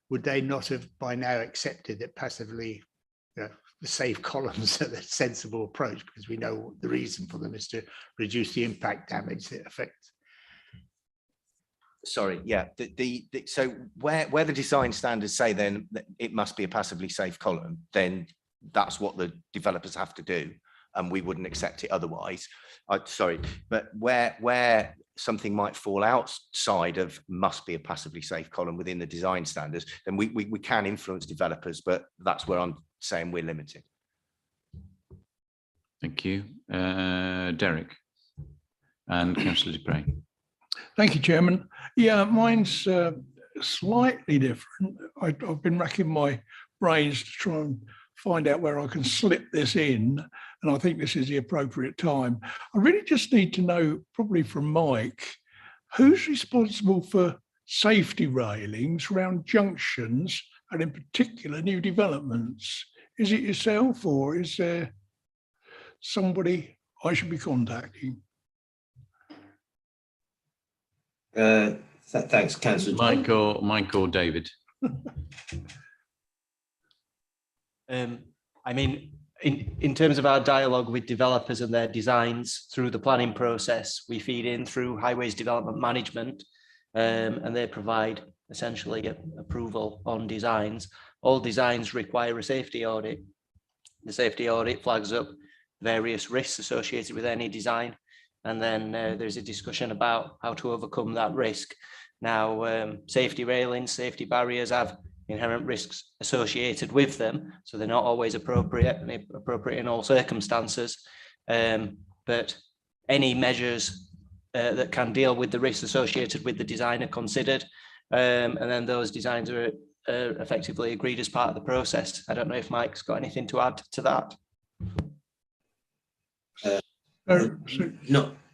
would they not have by now accepted that passively the safe columns are the sensible approach, because we know the reason for them is to reduce the impact damage that affects? Sorry, yeah. So where the design standards say then that it must be a passively safe column, then that's what the developers have to do, and we wouldn't accept it otherwise. Sorry, but where something might fall outside of must be a passively safe column within the design standards, then we can influence developers, but that's where I'm saying we're limited. Thank you. Derek and Councillor Dupre. Thank you, Chairman. Yeah, mine's slightly different. I've been racking my brains to try and find out where I can slip this in, and I think this is the appropriate time. I really just need to know, probably from Mike, who's responsible for safety railings around junctions and in particular new developments? Is it yourself, or is there somebody I should be contacting? Thanks, Councillor. Mike or David. I mean, in terms of our dialogue with developers and their designs through the planning process, we feed in through Highways Development Management, and they provide essentially approval on designs. All designs require a safety audit. The safety audit flags up various risks associated with any design, and then there's a discussion about how to overcome that risk. Now, safety railings, safety barriers have inherent risks associated with them, so they're not always appropriate in all circumstances. But any measures that can deal with the risks associated with the design are considered, and then those designs are effectively agreed as part of the process. I don't know if Mike's got anything to add to that.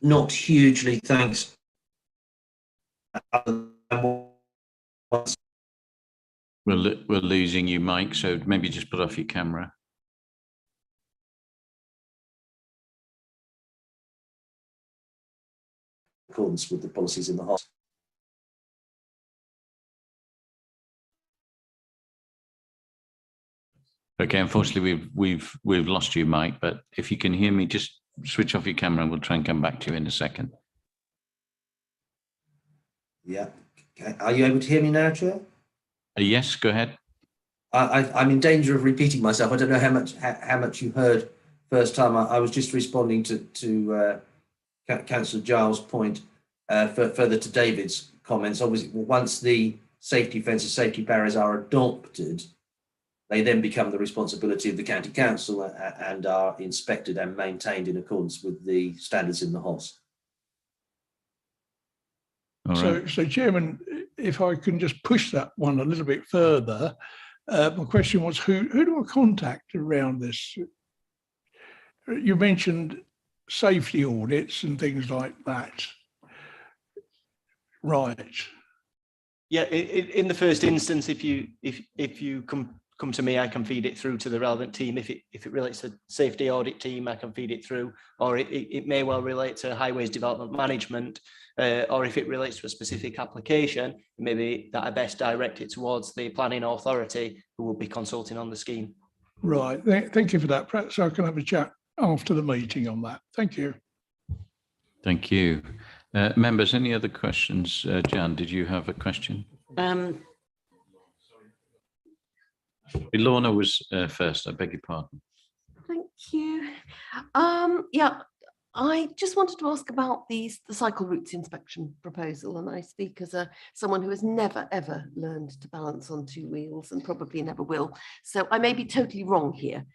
Not hugely, thanks. We're losing you, Mike, so maybe just put off your camera. In accordance with the policies in the hospital. Okay, unfortunately, we've lost you, Mike, but if you can hear me, just switch off your camera and we'll try and come back to you in a second. Yeah. Okay. Are you able to hear me now, Chair? Yes, go ahead. I'm in danger of repeating myself. I don't know how much you heard first time. I was just responding to Councillor Giles' point further to David's comments. Obviously, once the safety fences, safety barriers are adopted, they then become the responsibility of the County Council and are inspected and maintained in accordance with the standards in the HOS. So, Chairman, if I can just push that one a little bit further, my question was, who do I contact around this? You mentioned safety audits and things like that. Right. Yeah, in the first instance, if you come to me, I can feed it through to the relevant team. If it relates to safety audit team, I can feed it through, or it may well relate to highways development management, or if it relates to a specific application, maybe that I best direct it towards the planning authority who will be consulting on the scheme. Right, thank you for that. Perhaps I can have a chat after the meeting on that. Thank you. Thank you. Members, any other questions? Jan, did you have a question? Lorna was first, I beg your pardon. Thank you. Yeah, I just wanted to ask about the cycle routes inspection proposal, and I speak as someone who has never ever learned to balance on two wheels and probably never will. So I may be totally wrong here.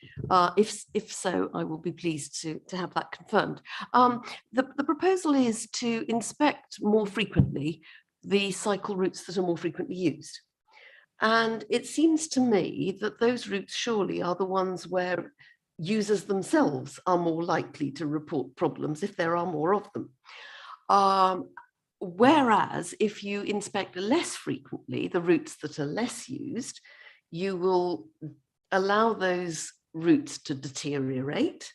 If so, I will be pleased to have that confirmed. The proposal is to inspect more frequently the cycle routes that are more frequently used. And it seems to me that those routes surely are the ones where users themselves are more likely to report problems if there are more of them. Whereas if you inspect less frequently the routes that are less used, you will allow those routes to deteriorate.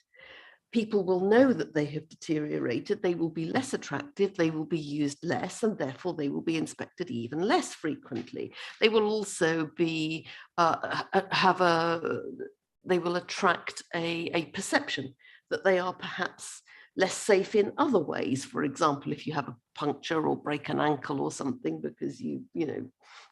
People will know that they have deteriorated, they will be less attractive, they will be used less, and therefore they will be inspected even less frequently. They will also be they will attract a perception that they are perhaps less safe in other ways. For example, if you have a puncture or break an ankle or something because you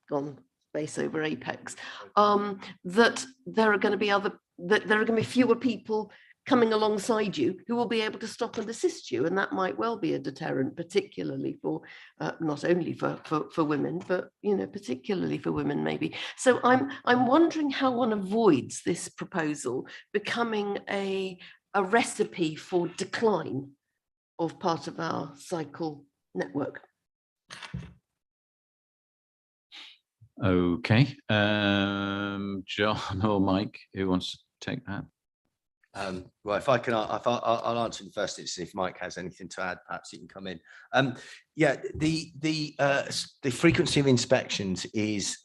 gone base over apex, that there are going to be fewer people coming alongside you who will be able to stop and assist you, and that might well be a deterrent, particularly for not only for women, but particularly for women maybe. So I'm wondering how one avoids this proposal becoming a recipe for decline of part of our cycle network. Okay, John or Mike, who wants to take that? Well, if I can, I'll answer the first instance. If Mike has anything to add, perhaps he can come in. Yeah, the frequency of inspections is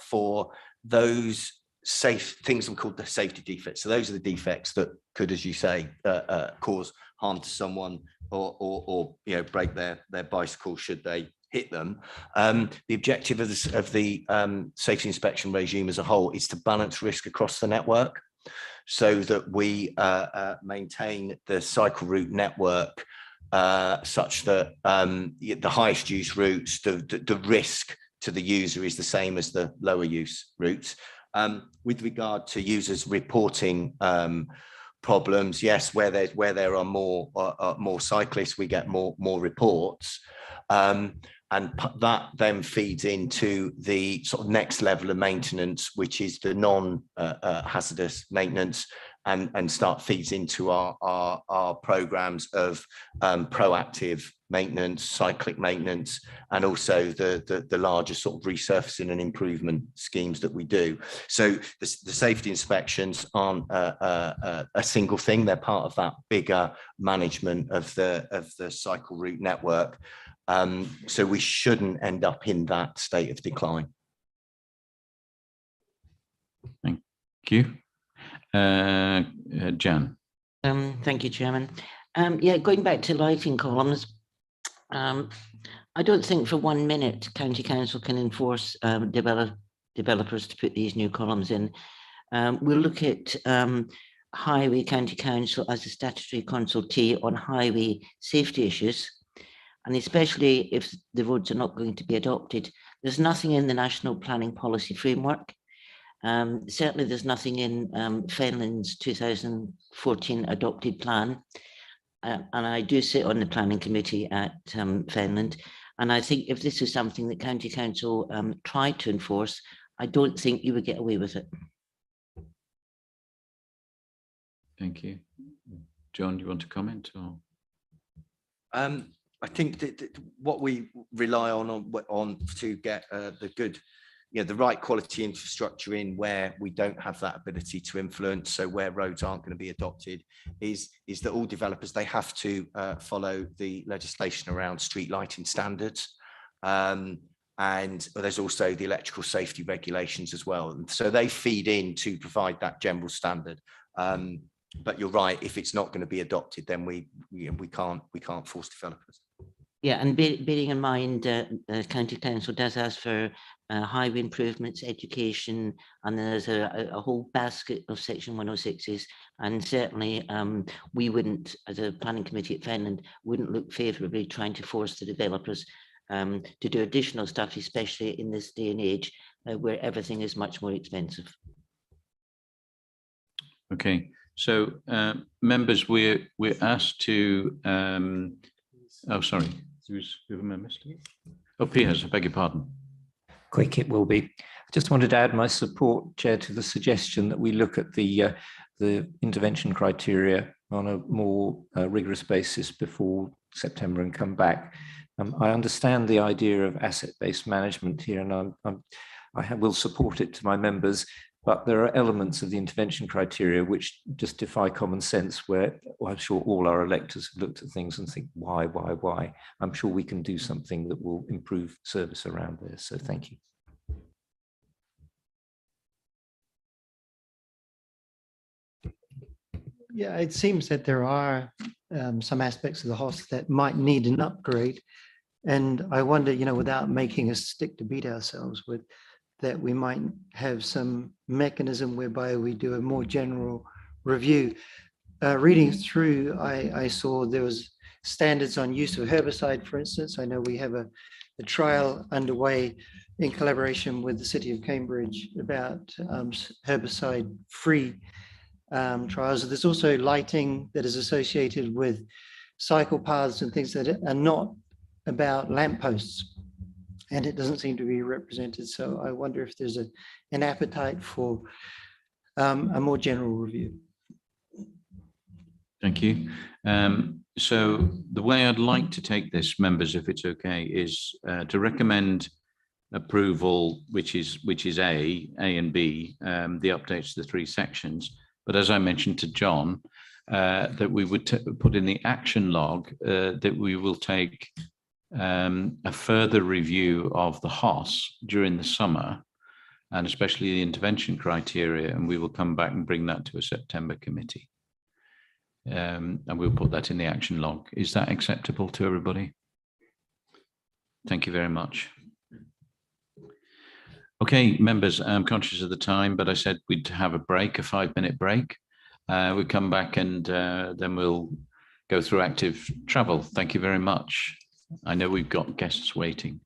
for those safe things called the safety defects. So those are the defects that could, as you say, cause harm to someone or break their bicycle should they hit them. The objective of the safety inspection regime as a whole is to balance risk across the network, so that we maintain the cycle route network such that the highest use routes, the risk to the user is the same as the lower use routes. With regard to users reporting problems, yes, where there are more cyclists, we get more reports. And that then feeds into the sort of next level of maintenance, which is the non-hazardous maintenance, and feeds into our programs of proactive maintenance, cyclic maintenance, and also the larger sort of resurfacing and improvement schemes that we do. So the safety inspections aren't a single thing. They're part of that bigger management of the cycle route network. So we shouldn't end up in that state of decline. Thank you. Jan. Thank you, Chairman. Yeah, going back to lighting columns, I don't think for 1 minute County Council can enforce developers to put these new columns in. We'll look at Highway County Council as a statutory consultee on highway safety issues, and especially if the roads are not going to be adopted. There's nothing in the National Planning Policy Framework. Certainly there's nothing in Fenland's 2014 adopted plan. And I do sit on the planning committee at Fenland. And I think if this is something that County Council tried to enforce, I don't think you would get away with it. Thank you. John, do you want to comment? Or? I think that what we rely on to get the good, the right quality infrastructure in where we don't have that ability to influence, so where roads aren't going to be adopted, is that all developers, they have to follow the legislation around street lighting standards. And there's also the electrical safety regulations as well. And so they feed in to provide that general standard. But you're right, if it's not going to be adopted, then we can't force developers. Yeah, and bearing in mind the County Council does ask for highway improvements, education, and there's a whole basket of Section 106s. And certainly we wouldn't, as a planning committee at Fenland, wouldn't look favourably trying to force the developers to do additional stuff, especially in this day and age where everything is much more expensive. Okay, so members, we're asked to. Oh, sorry. Who's the members? Oh, Piers, I beg your pardon. Quick it will be. I just wanted to add my support, Chair, to the suggestion that we look at the intervention criteria on a more rigorous basis before September and come back. I understand the idea of asset-based management here, and I will support it to my members, but there are elements of the intervention criteria which just defy common sense, where I'm sure all our electors have looked at things and think, why? I'm sure we can do something that will improve service around there. So thank you. Yeah, it seems that there are some aspects of the HOS that might need an upgrade. And I wonder, without making us stick to beat ourselves with, that we might have some mechanism whereby we do a more general review. Reading through, I saw there was standards on use of herbicide, for instance. I know we have a trial underway in collaboration with the City of Cambridge about herbicide-free trials. There's also lighting that is associated with cycle paths and things that are not about lampposts, and it doesn't seem to be represented. So I wonder if there's an appetite for a more general review. Thank you. So the way I'd like to take this, members, if it's okay, is to recommend approval, which is A and B, the updates to the 3 sections. But as I mentioned to John, that we would put in the action log that we will take a further review of the HOS during the summer, and especially the intervention criteria, and we will come back and bring that to a September committee. And we'll put that in the action log. Is that acceptable to everybody? Thank you very much. Okay, members, I'm conscious of the time, but I said we'd have a break, a 5-minute break. We'll come back and then we'll go through active travel. Thank you very much. I know we've got guests waiting.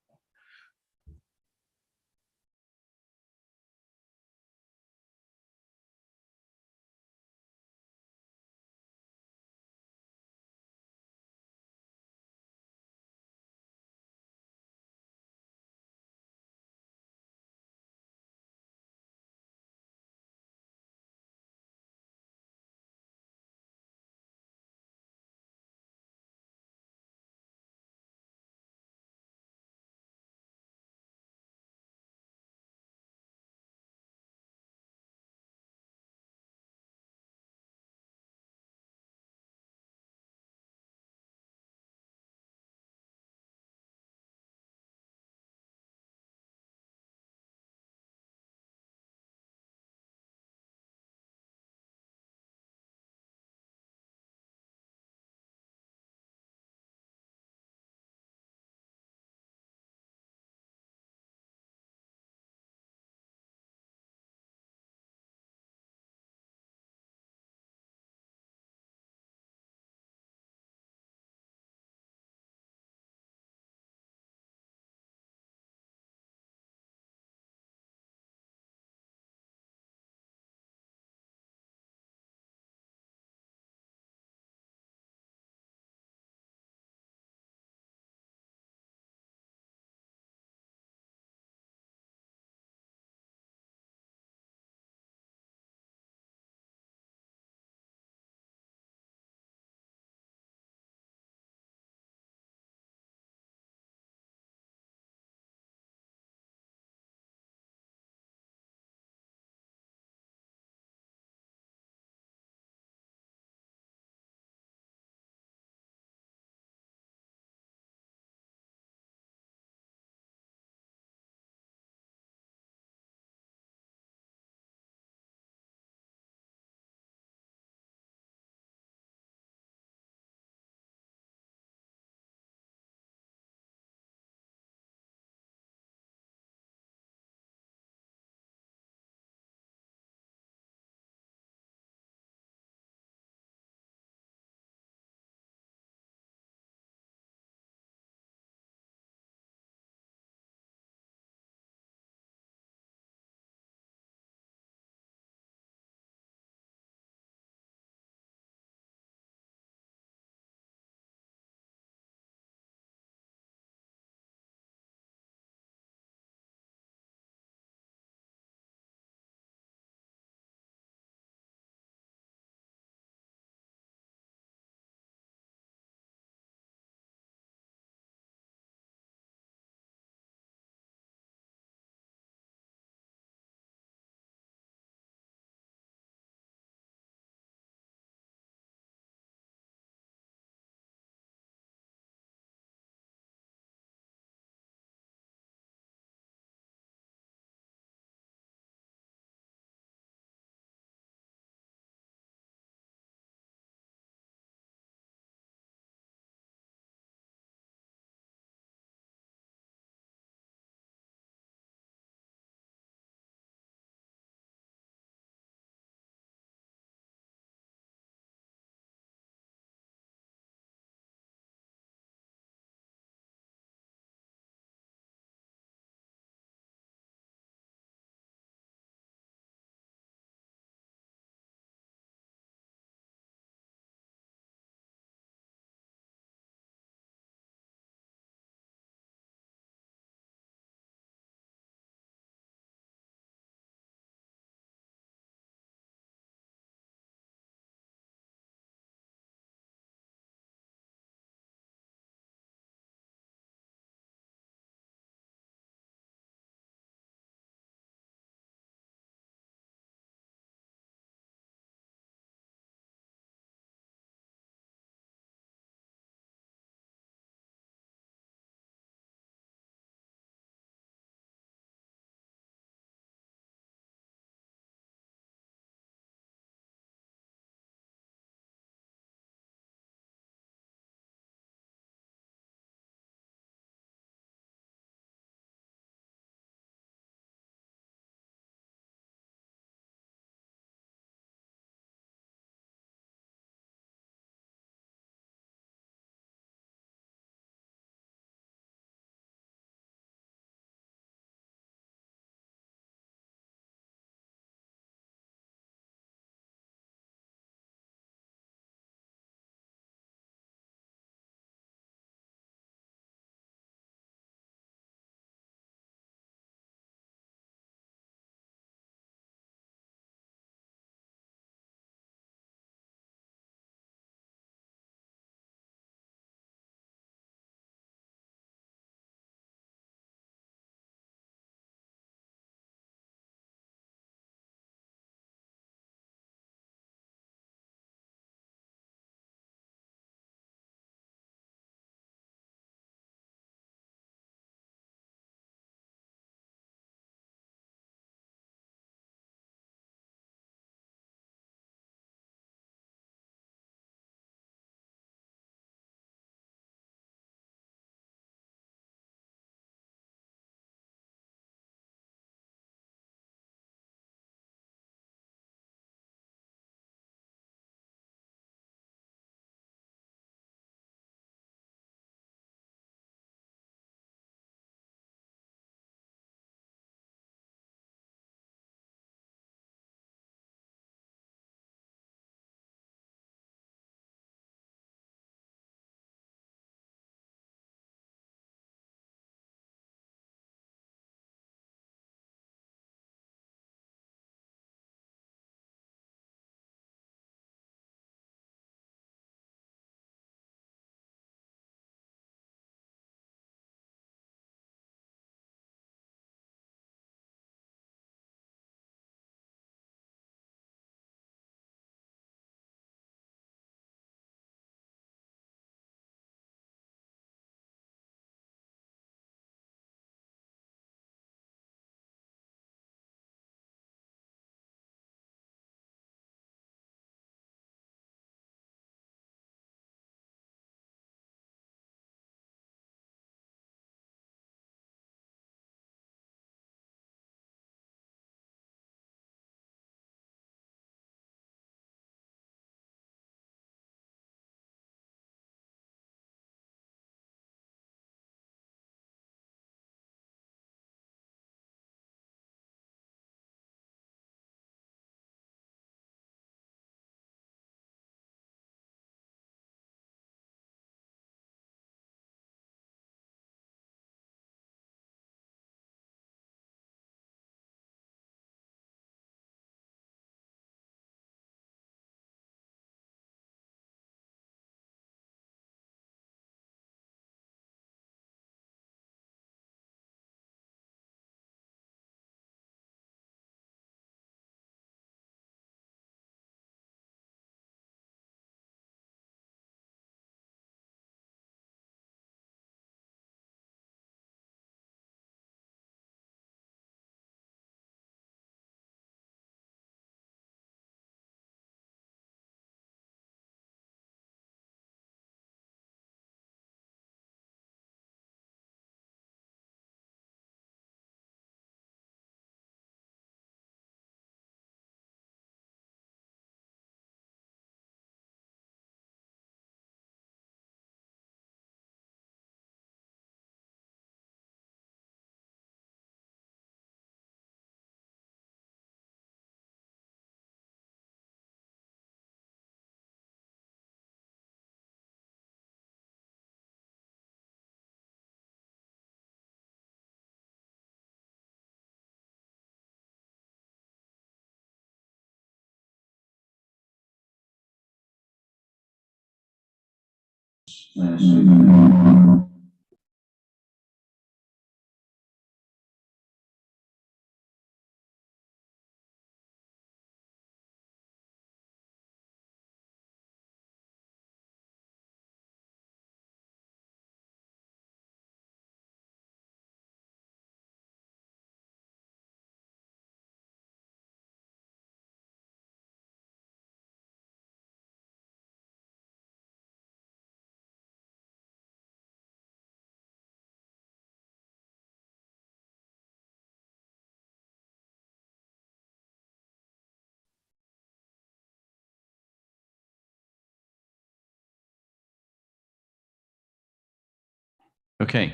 Okay,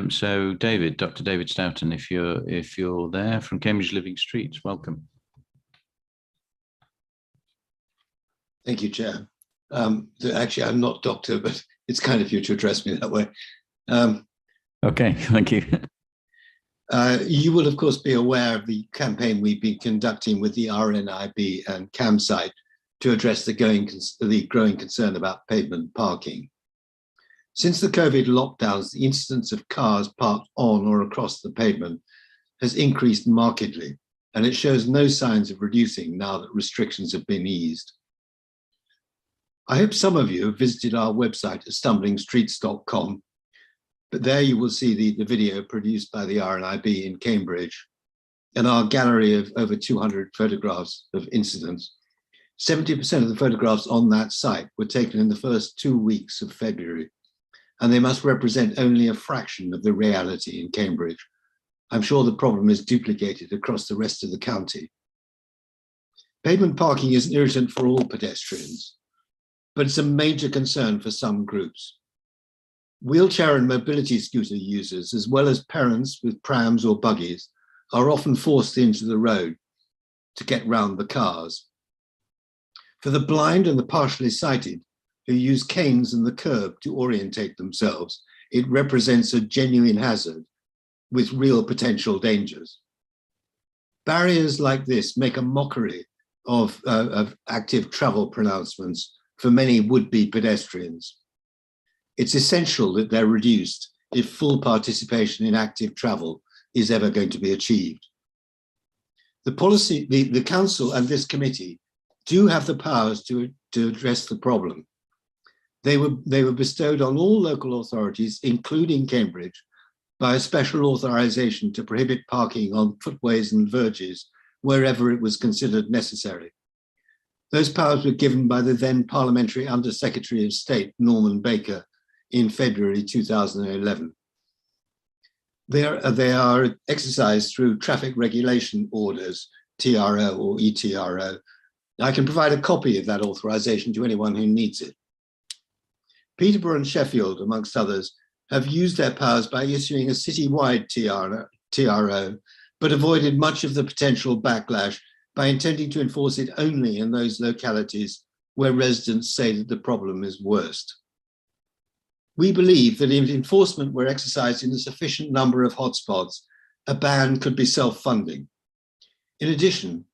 so David, Dr. David Stoughton, if you're there from Cambridge Living Streets, welcome. Thank you, Chair. Actually, I'm not doctor, but it's kind of you to address me that way. Okay, thank you. You will, of course, be aware of the campaign we've been conducting with the RNIB and campsite to address the growing concern about pavement parking. Since the COVID lockdowns, the incidence of cars parked on or across the pavement has increased markedly, and it shows no signs of reducing now that restrictions have been eased. I hope some of you have visited our website at stumblingstreets.com, but there you will see the video produced by the RNIB in Cambridge and our gallery of over 200 photographs of incidents. 70% of the photographs on that site were taken in the first 2 weeks of February, and they must represent only a fraction of the reality in Cambridge. I'm sure the problem is duplicated across the rest of the county. Pavement parking is an irritant for all pedestrians, but it's a major concern for some groups. Wheelchair and mobility scooter users, as well as parents with prams or buggies, are often forced into the road to get round the cars. For the blind and the partially sighted, who use canes and the curb to orientate themselves, it represents a genuine hazard with real potential dangers. Barriers like this make a mockery of active travel pronouncements for many would-be pedestrians. It's essential that they're reduced if full participation in active travel is ever going to be achieved. The council and this committee do have the powers to address the problem. They were bestowed on all local authorities, including Cambridge, by a special authorization to prohibit parking on footways and verges wherever it was considered necessary. Those powers were given by the then Parliamentary Under Secretary of State, Norman Baker, in February 2011. They are exercised through traffic regulation orders, TRO or ETRO. I can provide a copy of that authorization to anyone who needs it. Peterborough and Sheffield, amongst others, have used their powers by issuing a citywide TRO, but avoided much of the potential backlash by intending to enforce it only in those localities where residents say that the problem is worst. We believe that if enforcement were exercised in a sufficient number of hotspots, a ban could be self-funding. In addition,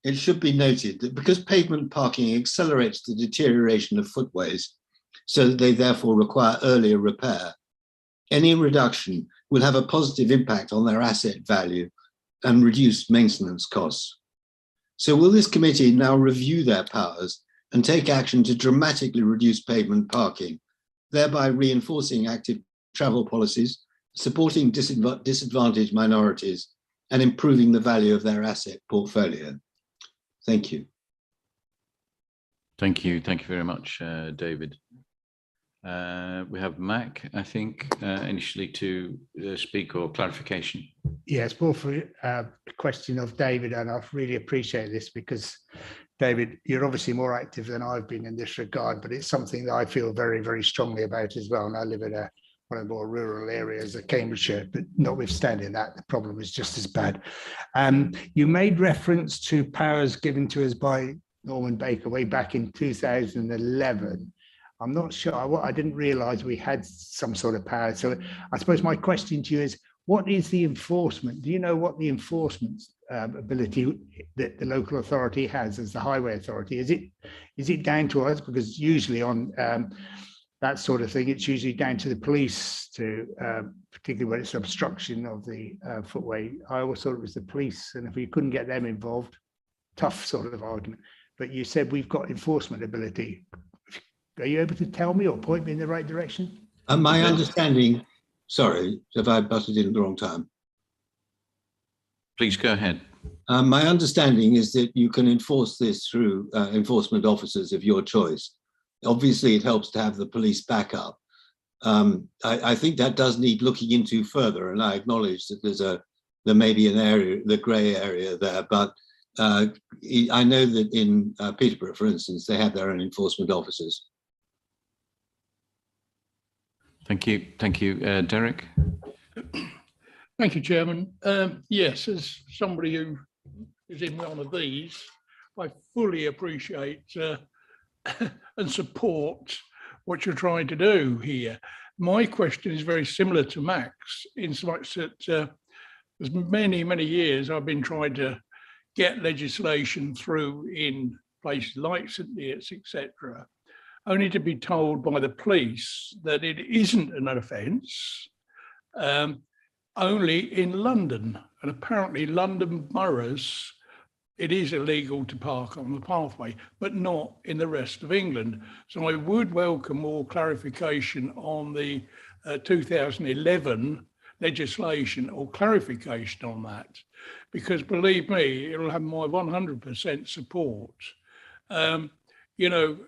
it should be noted that because pavement parking accelerates the deterioration of footways, so that they therefore require earlier repair, any reduction will have a positive impact on their asset value and reduce maintenance costs. So will this committee now review their powers and take action to dramatically reduce pavement parking, thereby reinforcing active travel policies, supporting disadvantaged minorities, and improving the value of their asset portfolio? Thank you. Thank you. Thank you very much, David. We have Mac, I think, initially to speak or clarification. Yes, more for a question of David, and I really appreciate this because, David, you're obviously more active than I've been in this regard, but it's something that I feel very, very strongly about as well. And I live in one of the more rural areas of Cambridgeshire, but notwithstanding that, the problem is just as bad. You made reference to powers given to us by Norman Baker way back in 2011. I'm not sure, I didn't realize we had some sort of power. So I suppose my question to you is, what is the enforcement? Do you know what the enforcement ability that the local authority has as the highway authority? Is it down to us? Because usually on that sort of thing, it's usually down to the police to, particularly when it's obstruction of the footway. I always thought it was the police, and if we couldn't get them involved, tough sort of argument. But you said we've got enforcement ability. Are you able to tell me or point me in the right direction? My understanding, sorry, if I butted in at the wrong time. Please go ahead. My understanding is that you can enforce this through enforcement officers of your choice. Obviously, it helps to have the police backup. I think that does need looking into further, and I acknowledge that there may be an area, the grey area there, but I know that in Peterborough, for instance, they have their own enforcement officers. Thank you. Thank you. Derek? Thank you, Chairman. Yes, as somebody who is in one of these, I fully appreciate and support what you're trying to do here. My question is very similar to Max, in so much that there's many years I've been trying to get legislation through in places like St Neots, etc., only to be told by the police that it isn't an offence, only in London. And apparently London boroughs, it is illegal to park on the pathway, but not in the rest of England. So I would welcome more clarification on the 2011 legislation or clarification on that, because believe me, it'll have my 100% support. You know,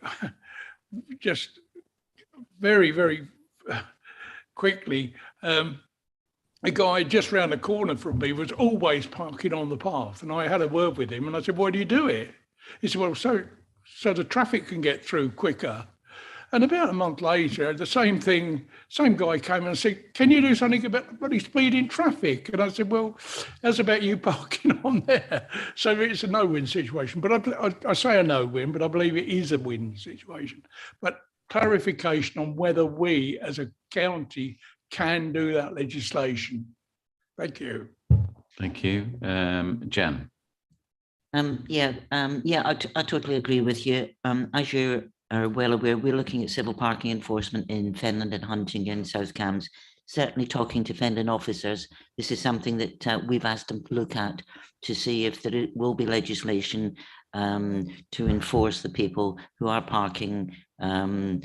just very quickly, a guy just round the corner from me was always parking on the path, and I had a word with him and I said, why do you do it? He said, well, so the traffic can get through quicker. And about a month later, the same guy came and said, can you do something about the bloody speeding traffic? And I said, well, that's about you parking on there. So it's a no-win situation. But I say a no-win, but I believe it is a win situation. But clarification on whether we as a county can do that legislation. Thank you. Thank you. Jan? I totally agree with you. As you are well aware, we're looking at civil parking enforcement in Fenland and Huntingdon, South Cambs. Certainly talking to Fenland officers, this is something that we've asked them to look at to see if there will be legislation to enforce the people who are parking in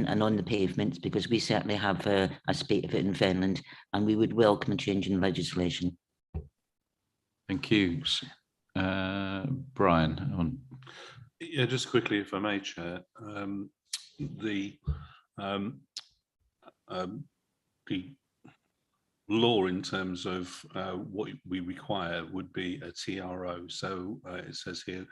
and on the pavements, because we certainly have a spate of it in Finland, and we would welcome a change in legislation. Thank you. Brian? Yeah, just quickly, if I may, Chair. The law in terms of what we require would be a TRO. So it says here,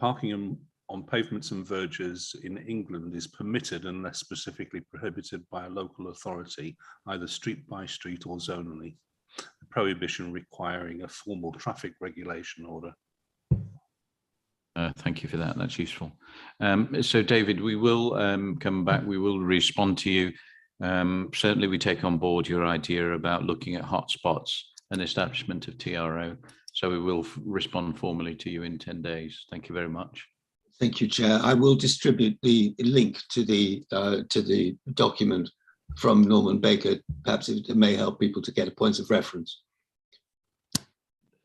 parking on pavements and verges in England is permitted unless specifically prohibited by a local authority, either street by street or zonally. The prohibition requiring a formal traffic regulation order. Thank you for that. That's useful. So, David, we will come back. We will respond to you. Certainly, we take on board your idea about looking at hotspots and establishment of TRO. So we will respond formally to you in 10 days. Thank you very much. Thank you, Chair. I will distribute the link to the document from Norman Baker. Perhaps it may help people to get a point of reference.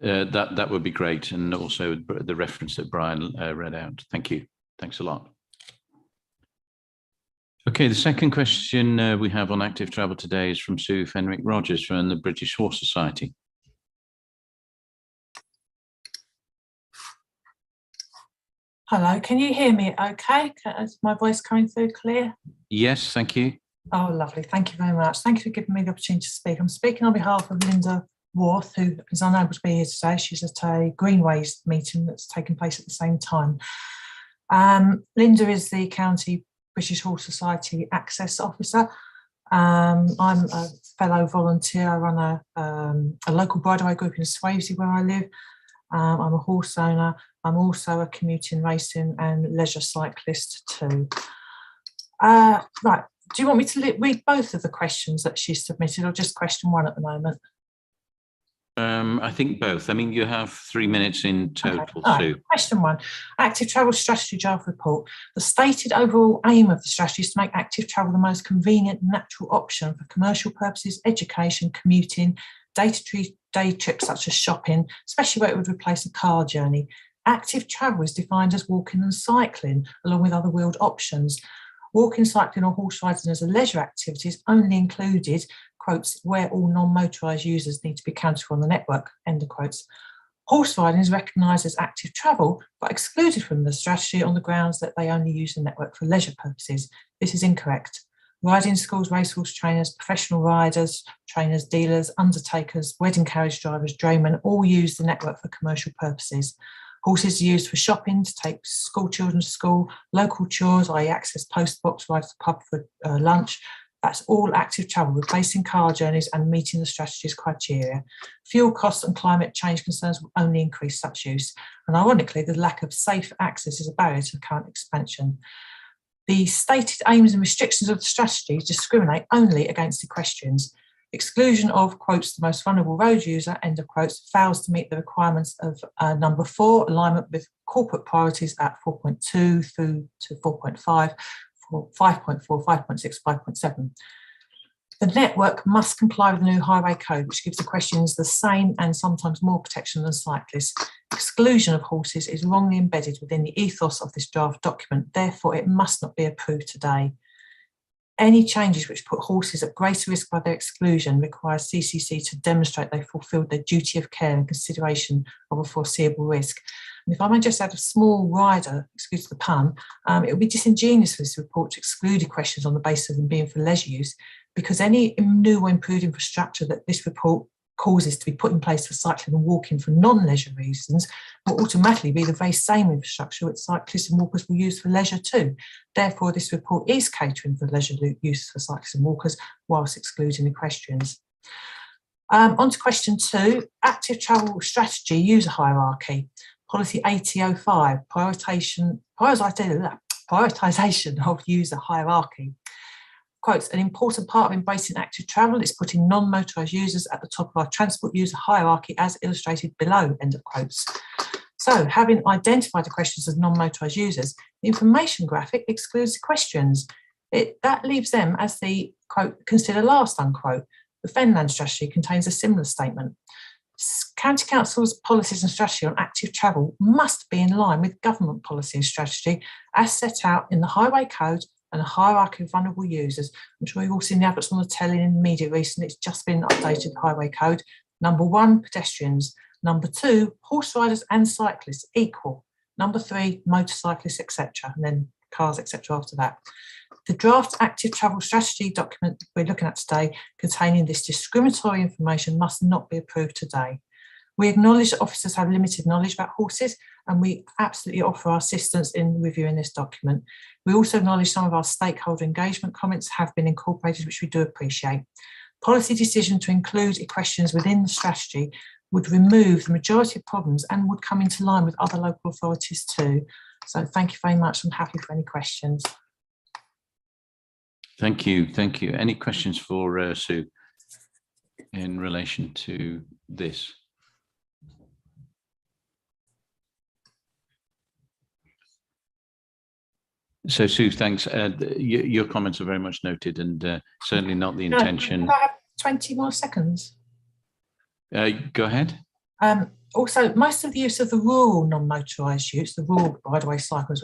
That would be great, and also the reference that Brian read out. Thank you. Thanks a lot. Okay, the second question we have on active travel today is from Sue Fenwick Rogers from the British Horse Society. Hello, can you hear me okay? Is my voice coming through clear? Yes, thank you. Oh, lovely. Thank you very much. Thank you for giving me the opportunity to speak. I'm speaking on behalf of Linda Worth, who is unable to be here today. She's at a Greenways meeting that's taking place at the same time. Linda is the County British Horse Society Access Officer. I'm a fellow volunteer. I run a local bridleway group in Swavesey where I live. I'm a horse owner. I'm also a commuting, racing and leisure cyclist too. Right, do you want me to read both of the questions that she's submitted, or just question one at the moment? I think both. I mean, you have 3 minutes in total, Okay. Sue. Question 1, Active Travel Strategy Draft Report. The stated overall aim of the strategy is to make active travel the most convenient and natural option for commercial purposes, education, commuting, day trips such as shopping, especially where it would replace a car journey. Active travel is defined as walking and cycling, along with other wheeled options. Walking, cycling or horse riding as a leisure activity is only included, quotes, where all non-motorised users need to be counted for on the network, end of quotes. Horse riding is recognised as active travel, but excluded from the strategy on the grounds that they only use the network for leisure purposes. This is incorrect. Riding schools, racehorse trainers, professional riders, trainers, dealers, undertakers, wedding carriage drivers, draymen all use the network for commercial purposes. Horses are used for shopping, to take school children to school, local chores, i.e. access post box, ride to the pub for lunch. That's all active travel, replacing car journeys and meeting the strategy's criteria. Fuel costs and climate change concerns will only increase such use. And ironically, the lack of safe access is a barrier to current expansion. The stated aims and restrictions of the strategy discriminate only against equestrians. Exclusion of, quotes, the most vulnerable road user, end of quotes, fails to meet the requirements of number 4, alignment with corporate priorities at 4.2 through to 4.5, 5.4, 5.6, 5.7. The network must comply with the new highway code, which gives equestrians the same and sometimes more protection than cyclists. Exclusion of horses is wrongly embedded within the ethos of this draft document, therefore it must not be approved today. Any changes which put horses at greater risk by their exclusion require CCC to demonstrate they fulfilled their duty of care and consideration of a foreseeable risk. And if I may just add a small rider, excuse the pun, it would be disingenuous for this report to exclude equestrians on the basis of them being for leisure use, because any new or improved infrastructure that this report causes to be put in place for cycling and walking for non-leisure reasons will automatically be the very same infrastructure which cyclists and walkers will use for leisure too. Therefore, this report is catering for leisure use for cyclists and walkers whilst excluding equestrians. On to question 2, active travel strategy user hierarchy. Policy 8005, prioritisation of user hierarchy. Quotes, an important part of embracing active travel is putting non-motorised users at the top of our transport user hierarchy as illustrated below, end of quotes. So, having identified the questions as non-motorised users, the information graphic excludes equestrians. That leaves them as the, quote, consider last, unquote. The Fenland strategy contains a similar statement. County Council's policies and strategy on active travel must be in line with government policy and strategy as set out in the Highway Code and a hierarchy of vulnerable users. I'm sure you've all seen the adverts on the telly and in the media recently. It's just been updated, the Highway Code. Number 1, pedestrians. Number 2, horse riders and cyclists equal. Number 3, motorcyclists, etc. And then cars, etc. after that. The draft active travel strategy document we're looking at today containing this discriminatory information must not be approved today. We acknowledge that officers have limited knowledge about horses and we absolutely offer our assistance in reviewing this document. We also acknowledge some of our stakeholder engagement comments have been incorporated, which we do appreciate. Policy decision to include equestrians within the strategy would remove the majority of problems and would come into line with other local authorities too. So thank you very much. I'm happy for any questions. Thank you. Thank you. Any questions for Sue in relation to this? So Sue, thanks. Your comments are very much noted and certainly not the intention. Can I have 20 more seconds? Go ahead. Also, most of the use of the rural non-motorised use, the rural brideway cycles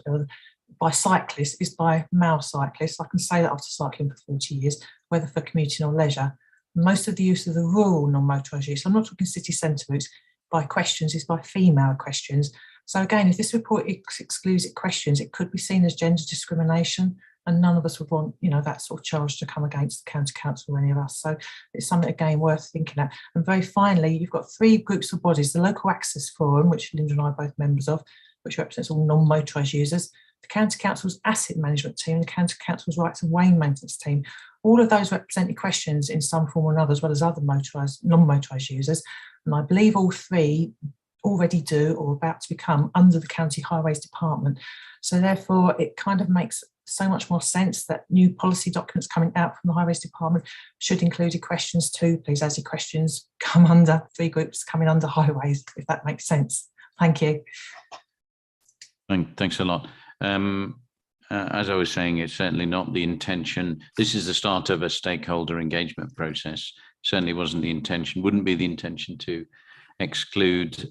by cyclists is by male cyclists. I can say that after cycling for 40 years, whether for commuting or leisure. Most of the use of the rural non-motorised use, I'm not talking city centre routes, by equestrians is by female equestrians. So again, if this report excludes equestrians, it could be seen as gender discrimination, and none of us would want, that sort of charge to come against the county council or any of us. So it's something, again, worth thinking at. And very finally, you've got 3 groups of bodies: the Local Access Forum, which Linda and I are both members of, which represents all non-motorised users, the County Council's Asset Management Team, and the County Council's Rights of Way Maintenance Team. All of those represent equestrians in some form or another, as well as other non-motorised users. And I believe all 3 already do or about to become under the County Highways Department. So therefore, it kind of makes so much more sense that new policy documents coming out from the Highways Department should include equestrians too, please, as equestrians come under 3 groups coming under highways, if that makes sense. Thank you. Thanks a lot. As I was saying, it's certainly not the intention. This is the start of a stakeholder engagement process. Certainly wasn't the intention, wouldn't be the intention to exclude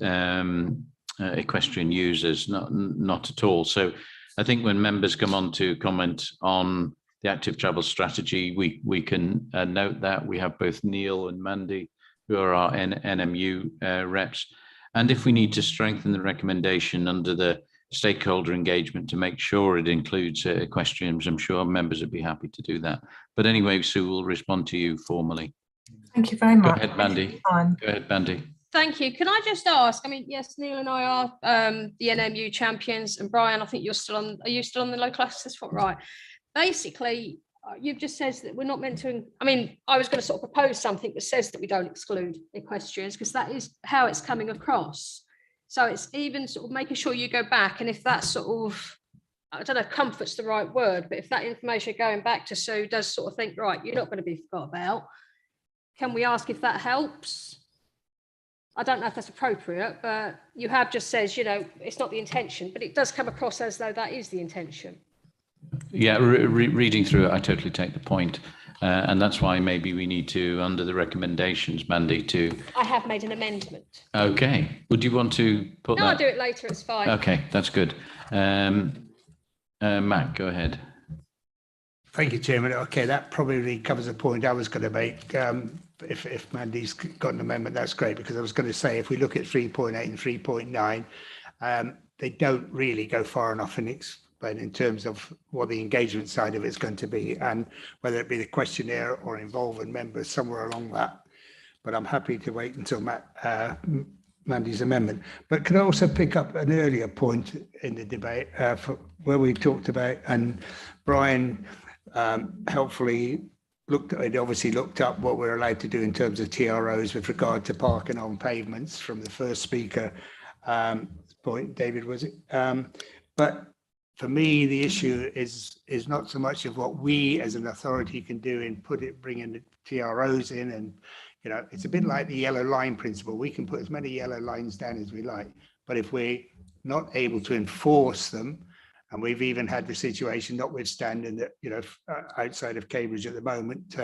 equestrian users, not at all. So I think when members come on to comment on the active travel strategy, we can note that we have both Neil and Mandy, who are our NMU reps. And if we need to strengthen the recommendation under the stakeholder engagement to make sure it includes equestrians, I'm sure members would be happy to do that. But anyway, Sue will respond to you formally. Thank you very much. Go ahead, Mandy. Go ahead, Mandy. Thank you. Can I just ask, I mean, yes, Neil and I are the NMU champions, and Brian, I think you're still on, are you still on the local access front? Right. Basically, you've just said that we're not meant to, I mean, I was going to sort of propose something that says that we don't exclude equestrians, because that is how it's coming across. So it's even sort of making sure you go back, and if that sort of, I don't know if comfort's the right word, but if that information going back to Sue does sort of think, right, you're not going to be forgot about, can we ask if that helps? I don't know if that's appropriate, but you have just says, you know, it's not the intention, but it does come across as though that is the intention. Yeah, reading through it, I totally take the point. And that's why maybe we need to, under the recommendations, Mandy, to... I have made an amendment. Okay. Would you want to put that? No, I'll do it later, it's fine. Okay, that's good. Matt, go ahead. Thank you, Chairman. Okay, that probably covers the point I was going to make. If Mandy's got an amendment, that's great, because I was going to say, if we look at 3.8 and 3.9, they don't really go far enough in terms of what the engagement side of it's going to be, and whether it be the questionnaire or involving members somewhere along that. But I'm happy to wait until Mandy's amendment. But can I also pick up an earlier point in the debate where we talked about, and Brian helpfully obviously looked up what we're allowed to do in terms of TROs with regard to parking on pavements from the first speaker point, David, was it? But for me, the issue is not so much of what we as an authority can do in bringing the TROs in, and you know, it's a bit like the yellow line principle. We can put as many yellow lines down as we like, but if we're not able to enforce them, and we've even had the situation, notwithstanding that, you know, outside of Cambridge at the moment,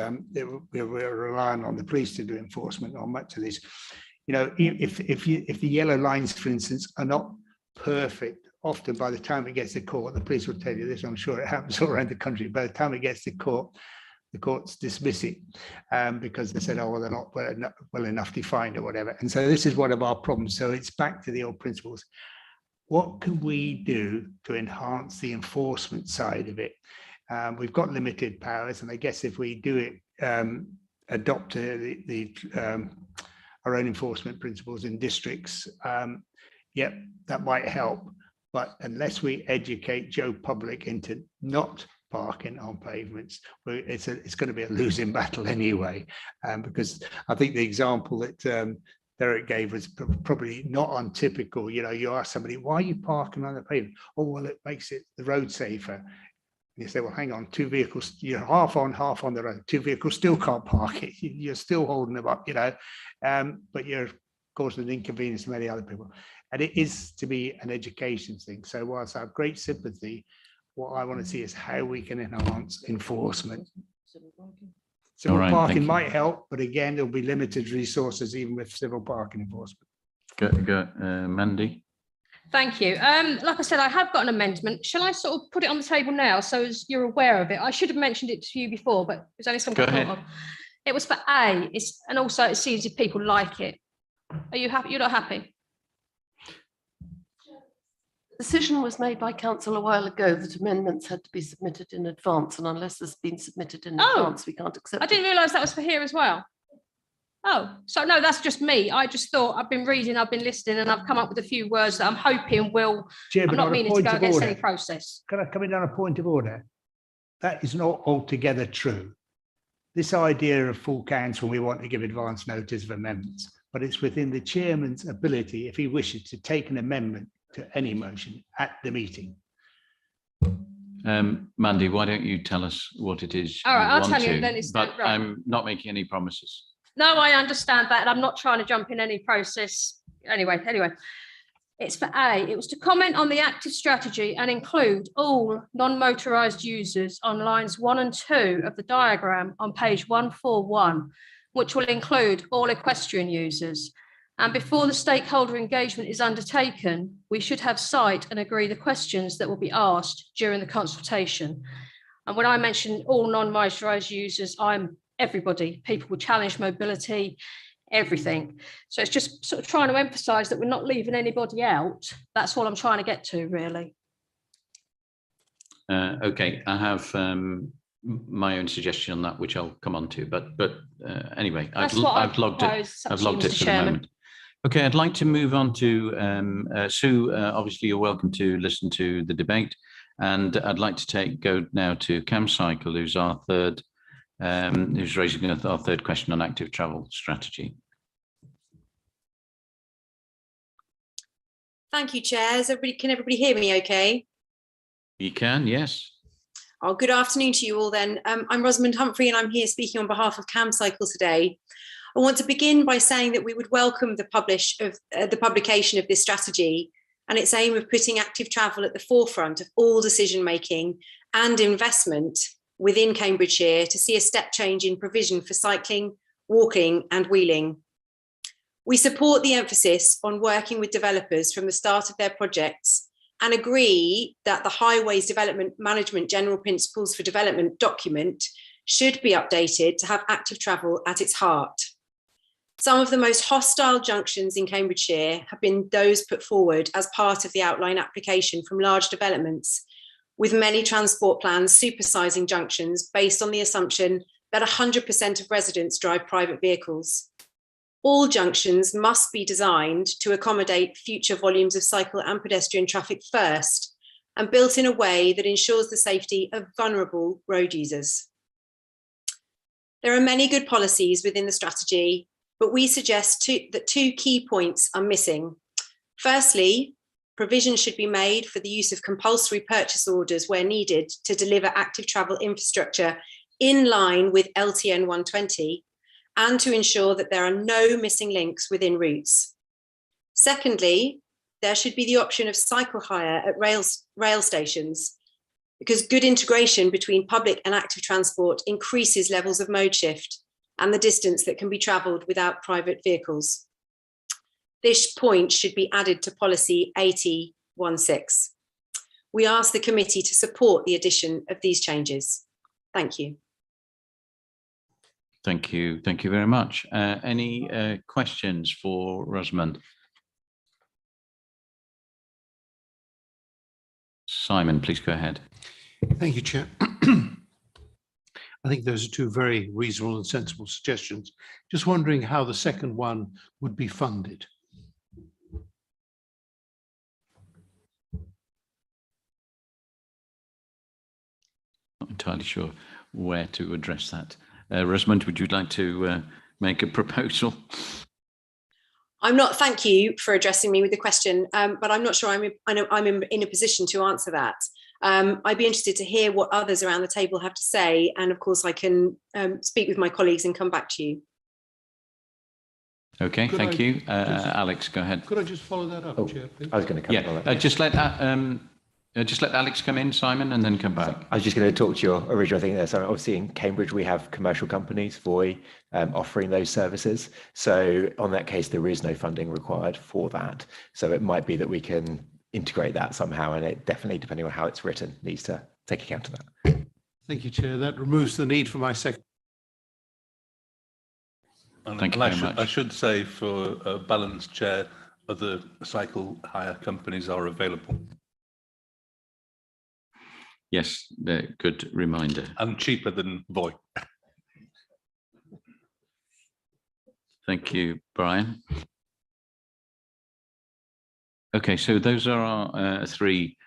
we're relying on the police to do enforcement on much of this. You know, if the yellow lines, for instance, are not perfect, often by the time it gets to court, the police will tell you this, I'm sure it happens all around the country, by the time it gets to court, the courts dismiss it because they said, oh, well, they're not well enough defined or whatever. And so this is one of our problems. So it's back to the old principles. What can we do to enhance the enforcement side of it? We've got limited powers, and I guess if we do it, adopt our own enforcement principles in districts, yep, that might help. But unless we educate Joe Public into not parking on pavements, it's going to be a losing battle anyway. Because I think the example that Derek gave was probably not untypical. You know, you ask somebody, why are you parking on the pavement? Oh, well, it makes the road safer. And you say, well, hang on, 2 vehicles, you're half on the road. 2 vehicles still can't park it. You're still holding them up, you know, but you're causing an inconvenience to many other people. And it is to be an education thing. So whilst I have great sympathy, what I want to see is how we can enhance enforcement. Civil parking might help, but again, there'll be limited resources even with civil parking enforcement. Go, Mandy. Thank you. Like I said, I have got an amendment. Shall I sort of put it on the table now so as you're aware of it? I should have mentioned it to you before, but there's only something I thought of. It was for A, and also it sees if people like it. Are you happy? You're not happy? Decision was made by council a while ago that amendments had to be submitted in advance, and unless there's been submitted in advance, we can't accept. I didn't realise that was for here as well. Oh, so no, that's just me. I just thought I've been reading, I've been listening, and I've come up with a few words that I'm hoping will. I'm not meaning to go against any process. Can I come in on a point of order? That is not altogether true. This idea of full council, we want to give advance notice of amendments, but it's within the chairman's ability, if he wishes, to take an amendment to any motion at the meeting. Mandy, why don't you tell us what it is? All right, you I'll want tell you to, then. It's but right. I'm not making any promises. No, I understand that, and I'm not trying to jump in any process. Anyway, it's for A. It was to comment on the active strategy and include all non-motorised users on lines 1 and 2 of the diagram on page 141, which will include all equestrian users. And before the stakeholder engagement is undertaken, we should have sight and agree the questions that will be asked during the consultation. And when I mention all non-motorised users, I'm everybody, people with challenged mobility, everything. So it's just sort of trying to emphasise that we're not leaving anybody out. That's all I'm trying to get to, really. Okay, I have my own suggestion on that, which I'll come on to. But anyway, I've logged it. I've logged it for the moment. Okay, I'd like to move on to Sue. Obviously, you're welcome to listen to the debate, and I'd like to go now to CamCycle, who's our third. Who's raising our third question on active travel strategy. Thank you, Chair. Can everybody hear me okay? You can, yes. Oh, good afternoon to you all then. I'm Rosamond Humphrey and I'm here speaking on behalf of CamCycle today. I want to begin by saying that we would welcome the publication of this strategy and its aim of putting active travel at the forefront of all decision making and investment within Cambridgeshire to see a step change in provision for cycling, walking and wheeling. We support the emphasis on working with developers from the start of their projects and agree that the Highways Development Management General Principles for Development document should be updated to have active travel at its heart. Some of the most hostile junctions in Cambridgeshire have been those put forward as part of the outline application from large developments, with many transport plans supersizing junctions based on the assumption that 100% of residents drive private vehicles. All junctions must be designed to accommodate future volumes of cycle and pedestrian traffic first, and built in a way that ensures the safety of vulnerable road users. There are many good policies within the strategy, but we suggest that two key points are missing. Firstly, provision should be made for the use of compulsory purchase orders where needed to deliver active travel infrastructure in line with LTN 120 and to ensure that there are no missing links within routes. Secondly, there should be the option of cycle hire at rail stations because good integration between public and active transport increases levels of mode shift and the distance that can be travelled without private vehicles. This point should be added to policy 8016. We ask the committee to support the addition of these changes. Thank you. Thank you. Thank you very much. Any questions for Rosamond? Simon, please go ahead. Thank you, Chair. I think those are two very reasonable and sensible suggestions. Just wondering how the second one would be funded. Not entirely sure where to address that. Rosamond, would you like to make a proposal? I'm not, thank you for addressing me with the question, but I'm not sure I'm in a position to answer that. I'd be interested to hear what others around the table have to say, and of course I can speak with my colleagues and come back to you. Okay, thank you. Alex, go ahead. Could I just follow that up, Chair, please? I was going to come on that. Just let Alex come in, Simon, and then come back. I was just going to talk to your original thing there. So obviously in Cambridge, we have commercial companies, Voy, offering those services. So on that case, there is no funding required for that. So it might be that we can integrate that somehow, and it definitely, depending on how it's written, needs to take account of that. Thank you, Chair. That removes the need for my second. Thank you very much. I should say, for a balanced chair, other cycle hire companies are available. Yes, good reminder. And cheaper than Voy. Thank you, Brian. Okay, so those are our three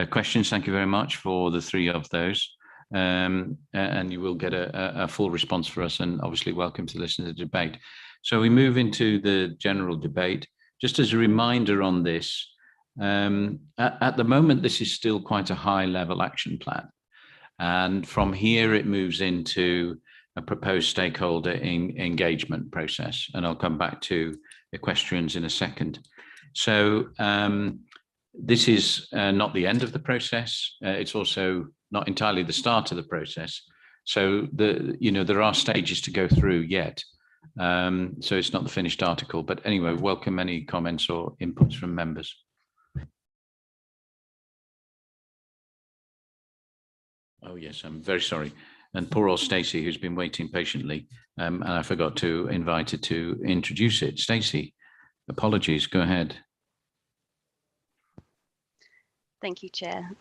questions. Thank you very much for the three of those. And you will get a full response for us, and obviously welcome to listen to the debate. So we move into the general debate. Just as a reminder on this, At the moment, this is still quite a high level action plan. And from here, it moves into a proposed stakeholder engagement process. And I'll come back to equestrians in a second. So this is not the end of the process. It's also not entirely the start of the process. So there are stages to go through yet. So it's not the finished article. But anyway, welcome any comments or inputs from members. Oh, yes, I'm very sorry. And poor old Stacey, who's been waiting patiently, and I forgot to invite her to introduce it. Stacey, apologies, go ahead. Thank you, Chair.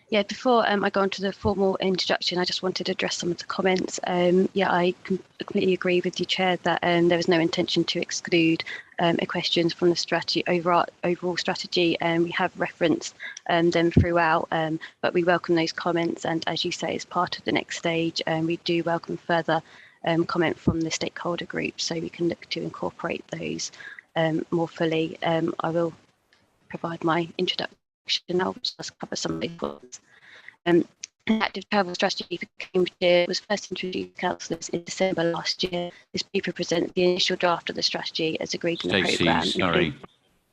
Yeah, before I go on to the formal introduction, I just wanted to address some of the comments. Yeah, I completely agree with you, Chair, that there is no intention to exclude equestrians from the strategy, overall strategy, and we have referenced them throughout, but we welcome those comments, and as you say, as part of the next stage, we do welcome further comment from the stakeholder group, so we can look to incorporate those more fully. I will provide my introduction. I'll just cover some of these points. An active travel strategy for Cambridgeshire was first introduced to councillors in December last year. This paper presents the initial draft of the strategy as agreed in the programme. Sorry,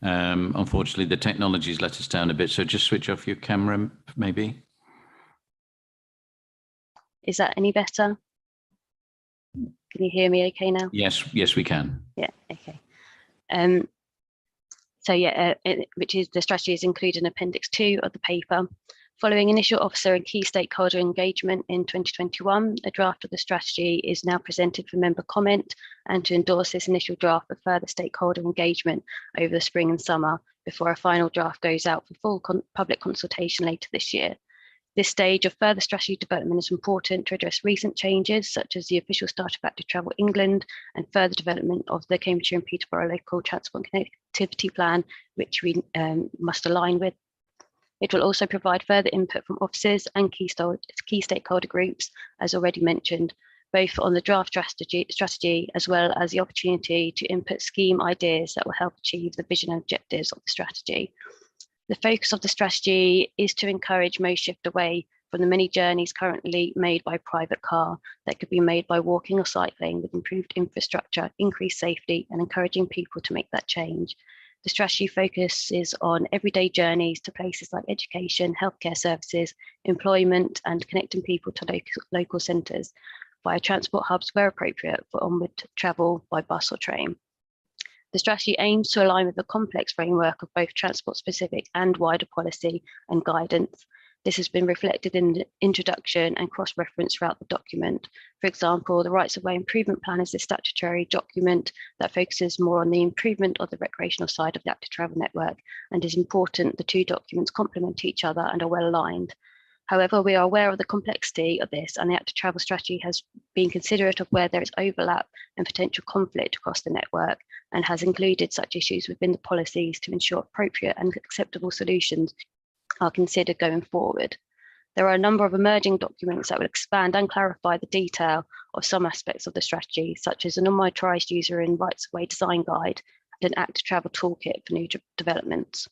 unfortunately the technology's let us down a bit, so just switch off your camera maybe. Is that any better? Can you hear me okay now? Yes, we can. Yeah, okay. So yeah, which is the strategy is included in Appendix 2 of the paper. Following initial officer and key stakeholder engagement in 2021, a draft of the strategy is now presented for member comment and to endorse this initial draft for further stakeholder engagement over the spring and summer before a final draft goes out for full public consultation later this year. This stage of further strategy development is important to address recent changes, such as the official start of Active Travel England and further development of the Cambridgeshire and Peterborough Local Transport and Connectivity Plan, which we must align with. It will also provide further input from officers and key stakeholder groups, as already mentioned, both on the draft strategy as well as the opportunity to input scheme ideas that will help achieve the vision and objectives of the strategy. The focus of the strategy is to encourage most shift away from the many journeys currently made by private car that could be made by walking or cycling with improved infrastructure, increased safety, and encouraging people to make that change. The strategy focuses on everyday journeys to places like education, healthcare services, employment, and connecting people to local centres via transport hubs where appropriate for onward travel by bus or train. The strategy aims to align with the complex framework of both transport-specific and wider policy and guidance. This has been reflected in the introduction and cross-reference throughout the document. For example, the Rights of Way Improvement Plan is a statutory document that focuses more on the improvement of the recreational side of the active travel network, and is important the two documents complement each other and are well aligned. However, we are aware of the complexity of this, and the active travel strategy has been considerate of where there is overlap and potential conflict across the network, and has included such issues within the policies to ensure appropriate and acceptable solutions are considered going forward. There are a number of emerging documents that will expand and clarify the detail of some aspects of the strategy, such as an unmotorised user and rights of way design guide and an active travel toolkit for new developments.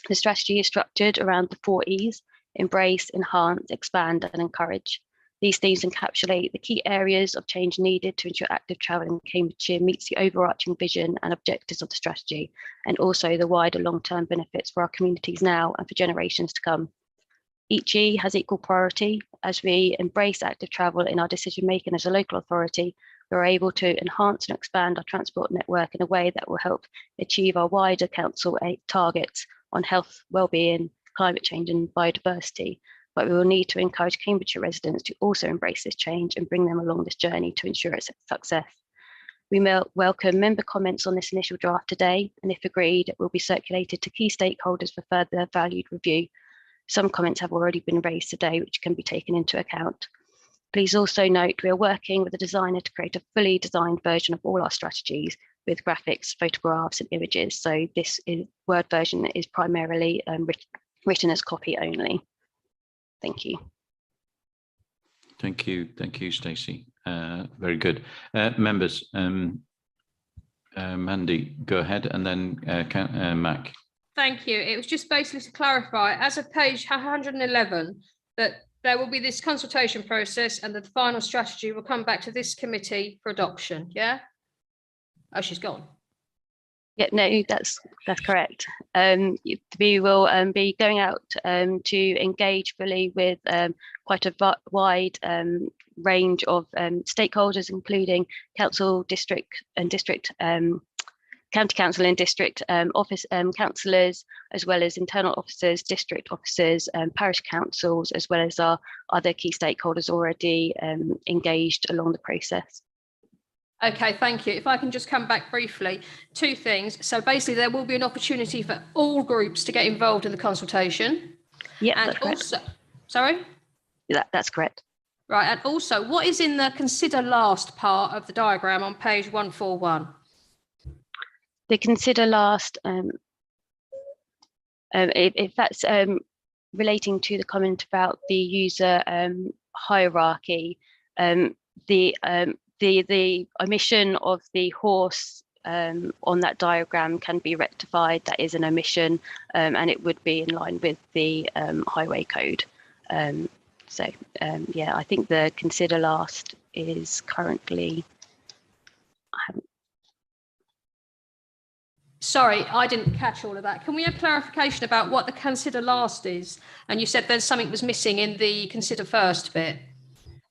The strategy is structured around the 4 E's: embrace, enhance, expand, and encourage. These themes encapsulate the key areas of change needed to ensure active travel in Cambridgeshire meets the overarching vision and objectives of the strategy, and also the wider long-term benefits for our communities now and for generations to come. Each E has equal priority. As we embrace active travel in our decision-making as a local authority, we're able to enhance and expand our transport network in a way that will help achieve our wider council targets on health, well-being, climate change and biodiversity, but we will need to encourage Cambridgeshire residents to also embrace this change and bring them along this journey to ensure its success. We welcome member comments on this initial draft today, and if agreed, it will be circulated to key stakeholders for further valued review. Some comments have already been raised today, which can be taken into account. Please also note we are working with a designer to create a fully designed version of all our strategies with graphics, photographs and images. So this Word version is primarily written as copy only. Thank you. Thank you, Stacey. Very good. Members, Mandy, go ahead, and then Mac. Thank you. It was just basically to clarify, as of page 111, that there will be this consultation process and that the final strategy will come back to this committee for adoption. Yeah? Oh, she's gone. Yeah, no, that's correct. We will be going out to engage fully with quite a wide range of stakeholders, including council, district and district, county council and district office councillors, as well as internal officers, district officers, parish councils, as well as our other key stakeholders already engaged along the process. Okay, thank you. If I can just come back briefly, two things. So basically there will be an opportunity for all groups to get involved in the consultation. Yeah, and also, sorry? That's correct. Right, and also what is in the consider last part of the diagram on page 141? The consider last, if that's relating to the comment about the user hierarchy, the omission of the horse on that diagram can be rectified. That is an omission, and it would be in line with the highway code. Yeah, I think the consider last is currently. Sorry, I didn't catch all of that. Can we have clarification about what the consider last is? And you said there's something was missing in the consider first bit.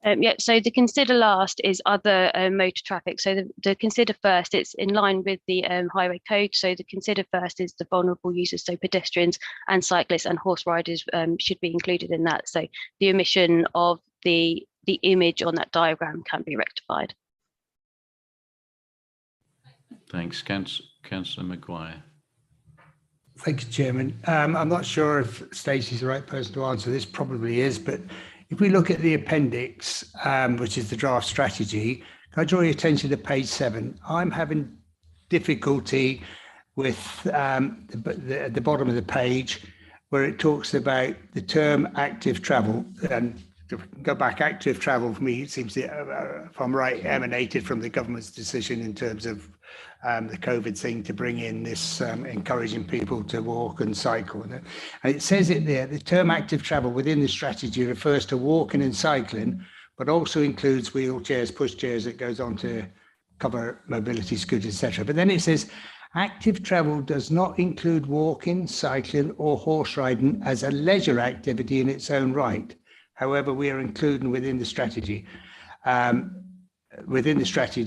Yeah, so the consider last is other motor traffic. So the consider first, it's in line with the highway code. So the consider first is the vulnerable users, so pedestrians and cyclists and horse riders should be included in that. So the omission of the image on that diagram can be rectified. Thanks, Councillor Maguire. Thank you, Chairman. I'm not sure if Stacey's the right person to answer this, probably is, but if we look at the appendix, which is the draft strategy, can I draw your attention to page 7? I'm having difficulty with at the bottom of the page where it talks about the term active travel. And to go back, active travel for me, it seems to, if I'm right, emanated from the government's decision in terms of the COVID thing to bring in this encouraging people to walk and cycle. And it says it there, the term active travel within the strategy refers to walking and cycling, but also includes wheelchairs, pushchairs, it goes on to cover mobility scooters, etc. But then it says, active travel does not include walking, cycling or horse riding as a leisure activity in its own right. However, we are including within the strategy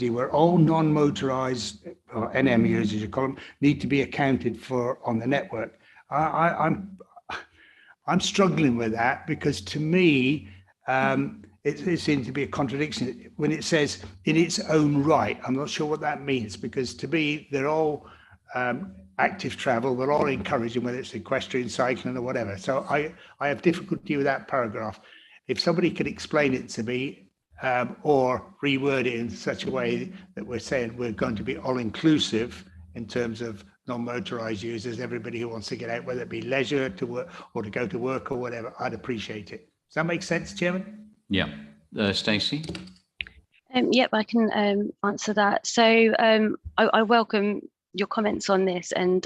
where all non-motorized, or NMUs as you call them, need to be accounted for on the network. I'm struggling with that because to me, it seems to be a contradiction when it says in its own right. I'm not sure what that means because to me, they're all active travel, they're all encouraging, whether it's equestrian, cycling or whatever. So I have difficulty with that paragraph. If somebody could explain it to me, or reword it in such a way that we're saying we're going to be all-inclusive in terms of non-motorized users, everybody who wants to get out, whether it be leisure to work or to go to work or whatever, I'd appreciate it. Does that make sense, Chairman? Yeah. Stacey? Yep, I can answer that. So I welcome your comments on this, and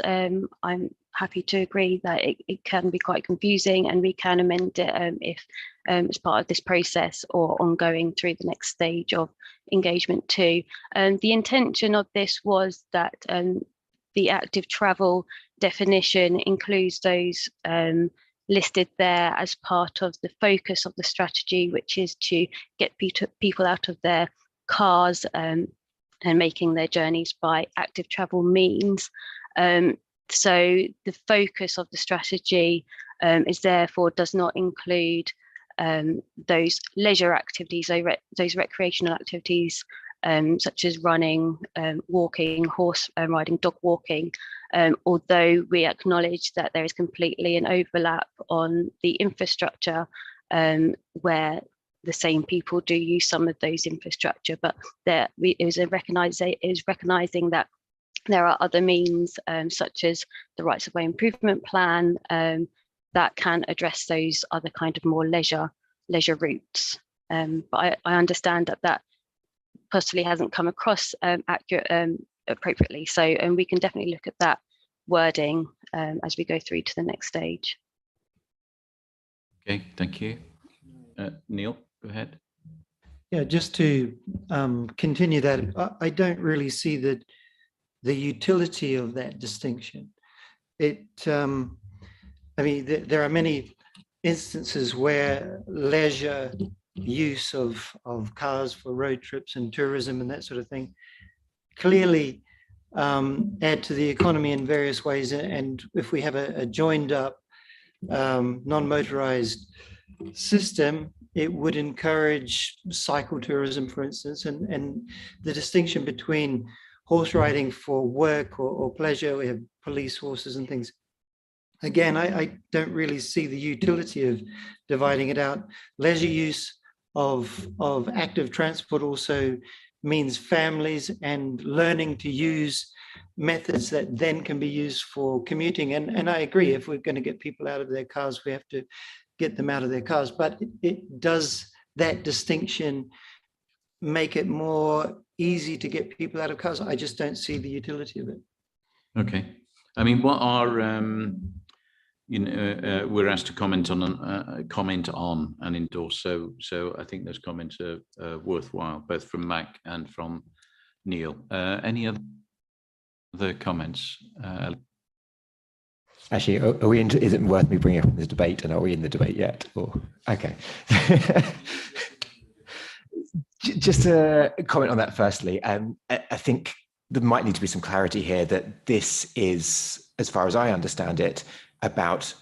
I'm happy to agree that it can be quite confusing and we can amend it if as part of this process or ongoing through the next stage of engagement too. The intention of this was that the active travel definition includes those listed there as part of the focus of the strategy, which is to get people out of their cars and making their journeys by active travel means. So the focus of the strategy is therefore does not include those leisure activities, those recreational activities such as running, walking, horse riding, dog walking, although we acknowledge that there is completely an overlap on the infrastructure where the same people do use some of those infrastructure, but it is recognizing that there are other means such as the rights of way improvement plan that can address those other kind of more leisure routes. But I understand that possibly hasn't come across accurate appropriately. So we can definitely look at that wording as we go through to the next stage. Okay, thank you. Neil, go ahead. Yeah, just to continue that, I don't really see the utility of that distinction. I mean, there are many instances where leisure use of cars for road trips and tourism and that sort of thing clearly add to the economy in various ways. And if we have a joined up non-motorized system, it would encourage cycle tourism, for instance, and the distinction between horse riding for work or pleasure, we have police horses and things. Again, I don't really see the utility of dividing it out. Leisure use of active transport also means families and learning to use methods that then can be used for commuting. And I agree, if we're going to get people out of their cars, we have to get them out of their cars. But it does that distinction make it more easy to get people out of cars? I just don't see the utility of it. Okay. I mean, what are we're asked to comment on and endorse. So I think those comments are worthwhile, both from Mac and from Neil. Any other comments? Actually, are we into, is it worth me bringing up the debate, and are we in the debate yet? Or okay. Just a comment on that firstly. I think there might need to be some clarity here that this is, as far as I understand it, about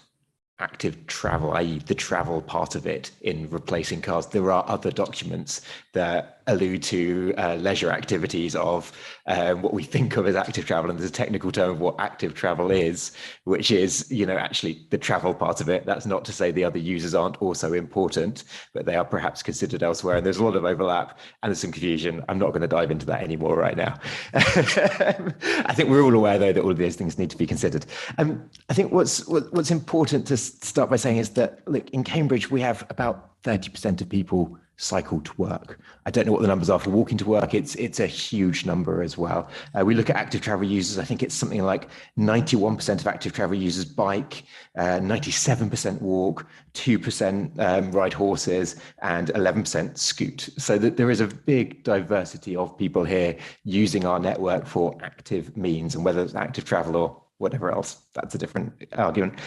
active travel, i.e. the travel part of it in replacing cars. There are other documents that allude to leisure activities of what we think of as active travel, and there's a technical term of what active travel is, which is, actually the travel part of it. That's not to say the other users aren't also important, but they are perhaps considered elsewhere, and there's a lot of overlap and there's some confusion. I'm not going to dive into that anymore right now. I think we're all aware, though, that all of those things need to be considered. I think what's important to start by saying is that, look, in Cambridge, we have about 30% of people cycle to work. I don't know what the numbers are for walking to work. It's a huge number as well. We look at active travel users. I think it's something like 91% of active travel users bike, 97% walk, 2% ride horses, and 11% scoot. So that there is a big diversity of people here using our network for active means, and whether it's active travel or whatever else, that's a different argument.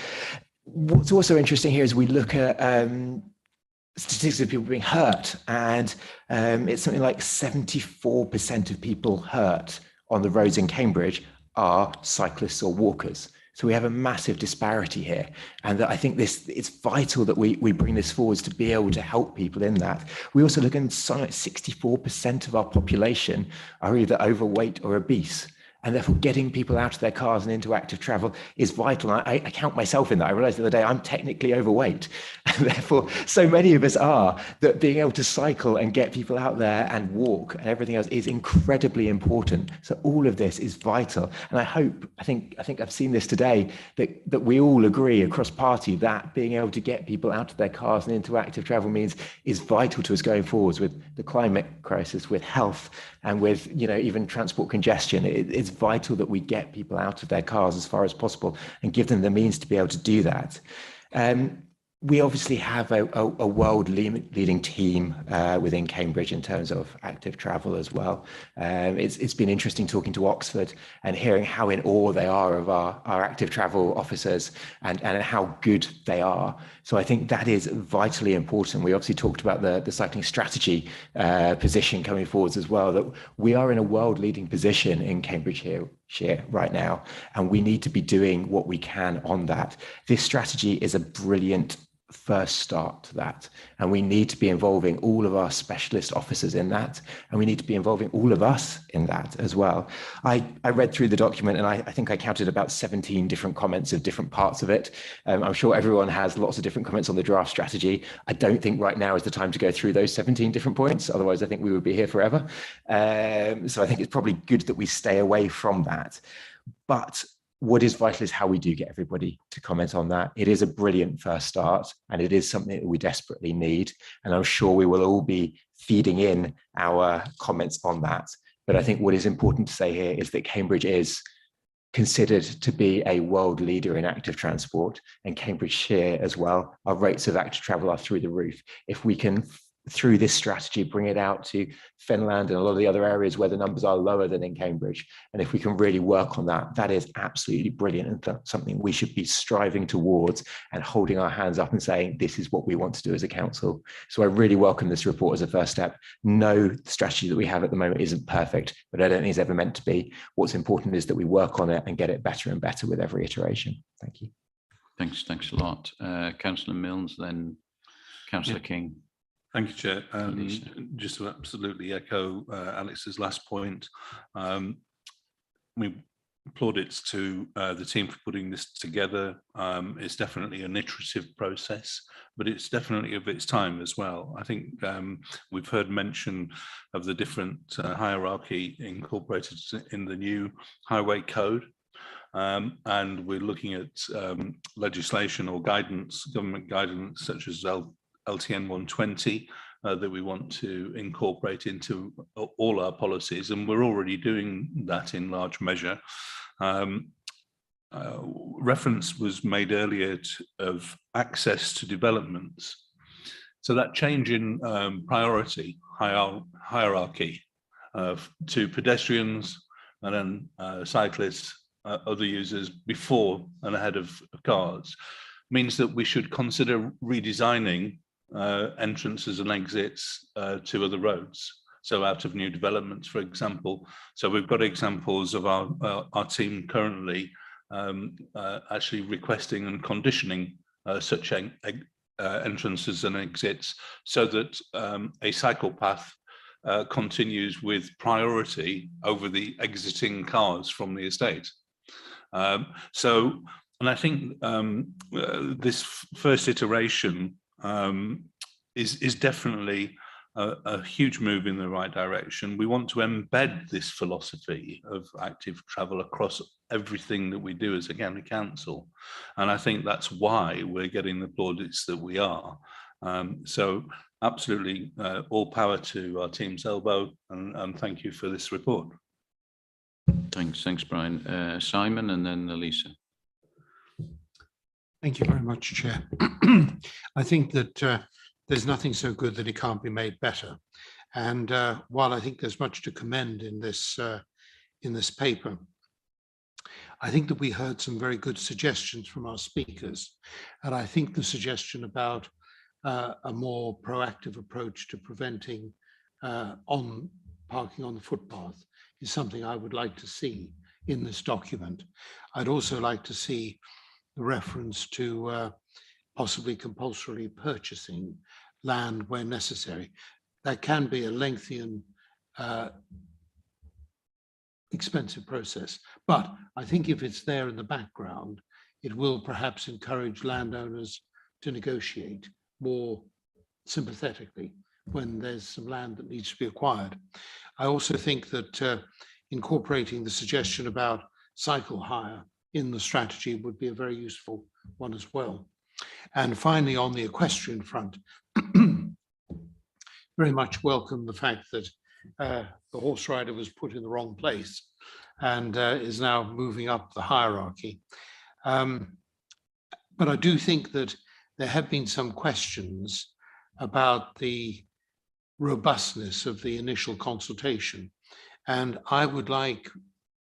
What's also interesting here is we look at statistics of people being hurt, and it's something like 74% of people hurt on the roads in Cambridge are cyclists or walkers. So we have a massive disparity here, and I think it's vital that we bring this forward to be able to help people in that. We also look at 64% of our population are either overweight or obese. And therefore, getting people out of their cars and into active travel is vital. I count myself in that. I realized the other day I'm technically overweight. And therefore, so many of us are, that being able to cycle and get people out there and walk and everything else is incredibly important. So all of this is vital. And I think I've seen this today, that we all agree across party that being able to get people out of their cars and into active travel means is vital to us going forwards with the climate crisis, with health, and with even transport congestion. It's vital that we get people out of their cars as far as possible and give them the means to be able to do that. We obviously have a world leading team within Cambridge in terms of active travel as well. It's been interesting talking to Oxford and hearing how in awe they are of our active travel officers and how good they are. So I think that is vitally important. We obviously talked about the cycling strategy position coming forwards as well, that we are in a world leading position in Cambridgeshire right now, and we need to be doing what we can on that. This strategy is a brilliant first start to that, and we need to be involving all of our specialist officers in that, and we need to be involving all of us in that as well. I read through the document, and I think I counted about 17 different comments of different parts of it. I'm sure everyone has lots of different comments on the draft strategy. I don't think right now is the time to go through those 17 different points, otherwise I think we would be here forever. So I think it's probably good that we stay away from that. But what is vital is how we do get everybody to comment on that. It is a brilliant first start, and it is something that we desperately need. And I'm sure we will all be feeding in our comments on that. But I think what is important to say here is that Cambridge is considered to be a world leader in active transport, and Cambridgeshire as well. Our rates of active travel are through the roof. If we can, through this strategy, bring it out to Finland and a lot of the other areas where the numbers are lower than in Cambridge, and if we can really work on that, that is absolutely brilliant and something we should be striving towards and holding our hands up and saying, this is what we want to do as a council. So I really welcome this report as a first step. No, the strategy that we have at the moment isn't perfect, but I don't think it's ever meant to be. What's important is that we work on it and get it better and better with every iteration. Thank you. Thanks a lot. Councillor Milnes, then Councillor King. Thank you, Chair. Just to absolutely echo Alex's last point, we plaudits to the team for putting this together. It's definitely an iterative process, but it's definitely of its time as well. I think we've heard mention of the different hierarchy incorporated in the new highway code. And we're looking at legislation or guidance, government guidance, such as LTN 120 that we want to incorporate into all our policies, and we're already doing that in large measure. Reference was made earlier of access to developments. So that change in priority hierarchy to pedestrians and then cyclists, other users before and ahead of cars, means that we should consider redesigning entrances and exits to other roads. So out of new developments, for example. So we've got examples of our team currently actually requesting and conditioning such entrances and exits so that a cycle path continues with priority over the exiting cars from the estate. And I think this first iteration is definitely a huge move in the right direction. We want to embed this philosophy of active travel across everything that we do as a county council. And I think that's why we're getting the plaudits that we are. So absolutely all power to our team's elbow, and thank you for this report. Thanks, Brian. Simon and then Elisa. Thank you very much, Chair. I think that there's nothing so good that it can't be made better. And while I think there's much to commend in this paper, I think that we heard some very good suggestions from our speakers. And I think the suggestion about a more proactive approach to preventing parking on the footpath is something I would like to see in this document. I'd also like to see the reference to possibly compulsorily purchasing land where necessary. That can be a lengthy and expensive process, but I think if it's there in the background, it will perhaps encourage landowners to negotiate more sympathetically when there's some land that needs to be acquired. I also think that incorporating the suggestion about cycle hire in the strategy would be a very useful one as well. And finally, on the equestrian front, very much welcome the fact that the horse rider was put in the wrong place and is now moving up the hierarchy. But I do think that there have been some questions about the robustness of the initial consultation. And I would like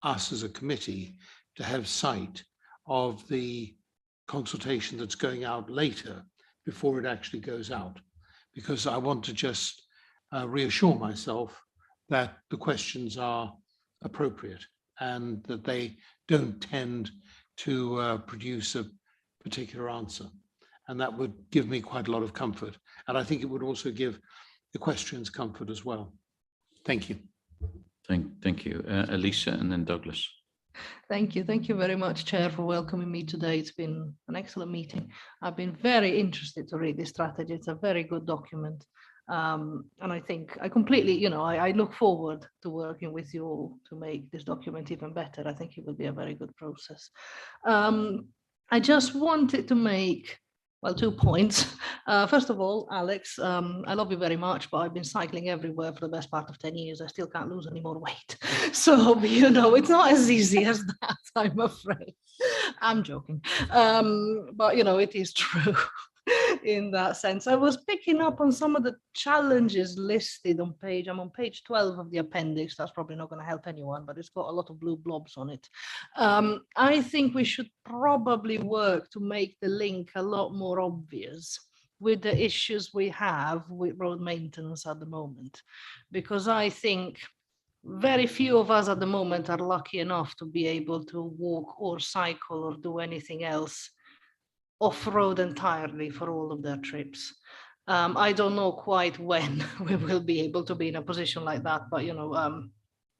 us as a committee to have sight of the consultation that's going out later before it actually goes out, because I want to just reassure myself that the questions are appropriate and that they don't tend to produce a particular answer. And that would give me quite a lot of comfort. And I think it would also give equestrians comfort as well. Thank you. Thank you. Elisa and then Douglas. Thank you very much, Chair, for welcoming me today. It's been an excellent meeting. I've been very interested to read this strategy. It's a very good document. And I think I completely, I look forward to working with you all to make this document even better. I think it will be a very good process. I just wanted to make Well, 2 points. First of all, Alex, I love you very much, but I've been cycling everywhere for the best part of 10 years. I still can't lose any more weight. So, you know, it's not as easy as that, I'm afraid. I'm joking. But, you know, it is true in that sense. I was picking up on some of the challenges listed on I'm on page 12 of the appendix. That's probably not going to help anyone, but it's got a lot of blue blobs on it. I think we should probably work to make the link a lot more obvious with the issues we have with road maintenance at the moment, because I think very few of us at the moment are lucky enough to be able to walk or cycle or do anything else off-road entirely for all of their trips. I don't know quite when we will be able to be in a position like that, but you know,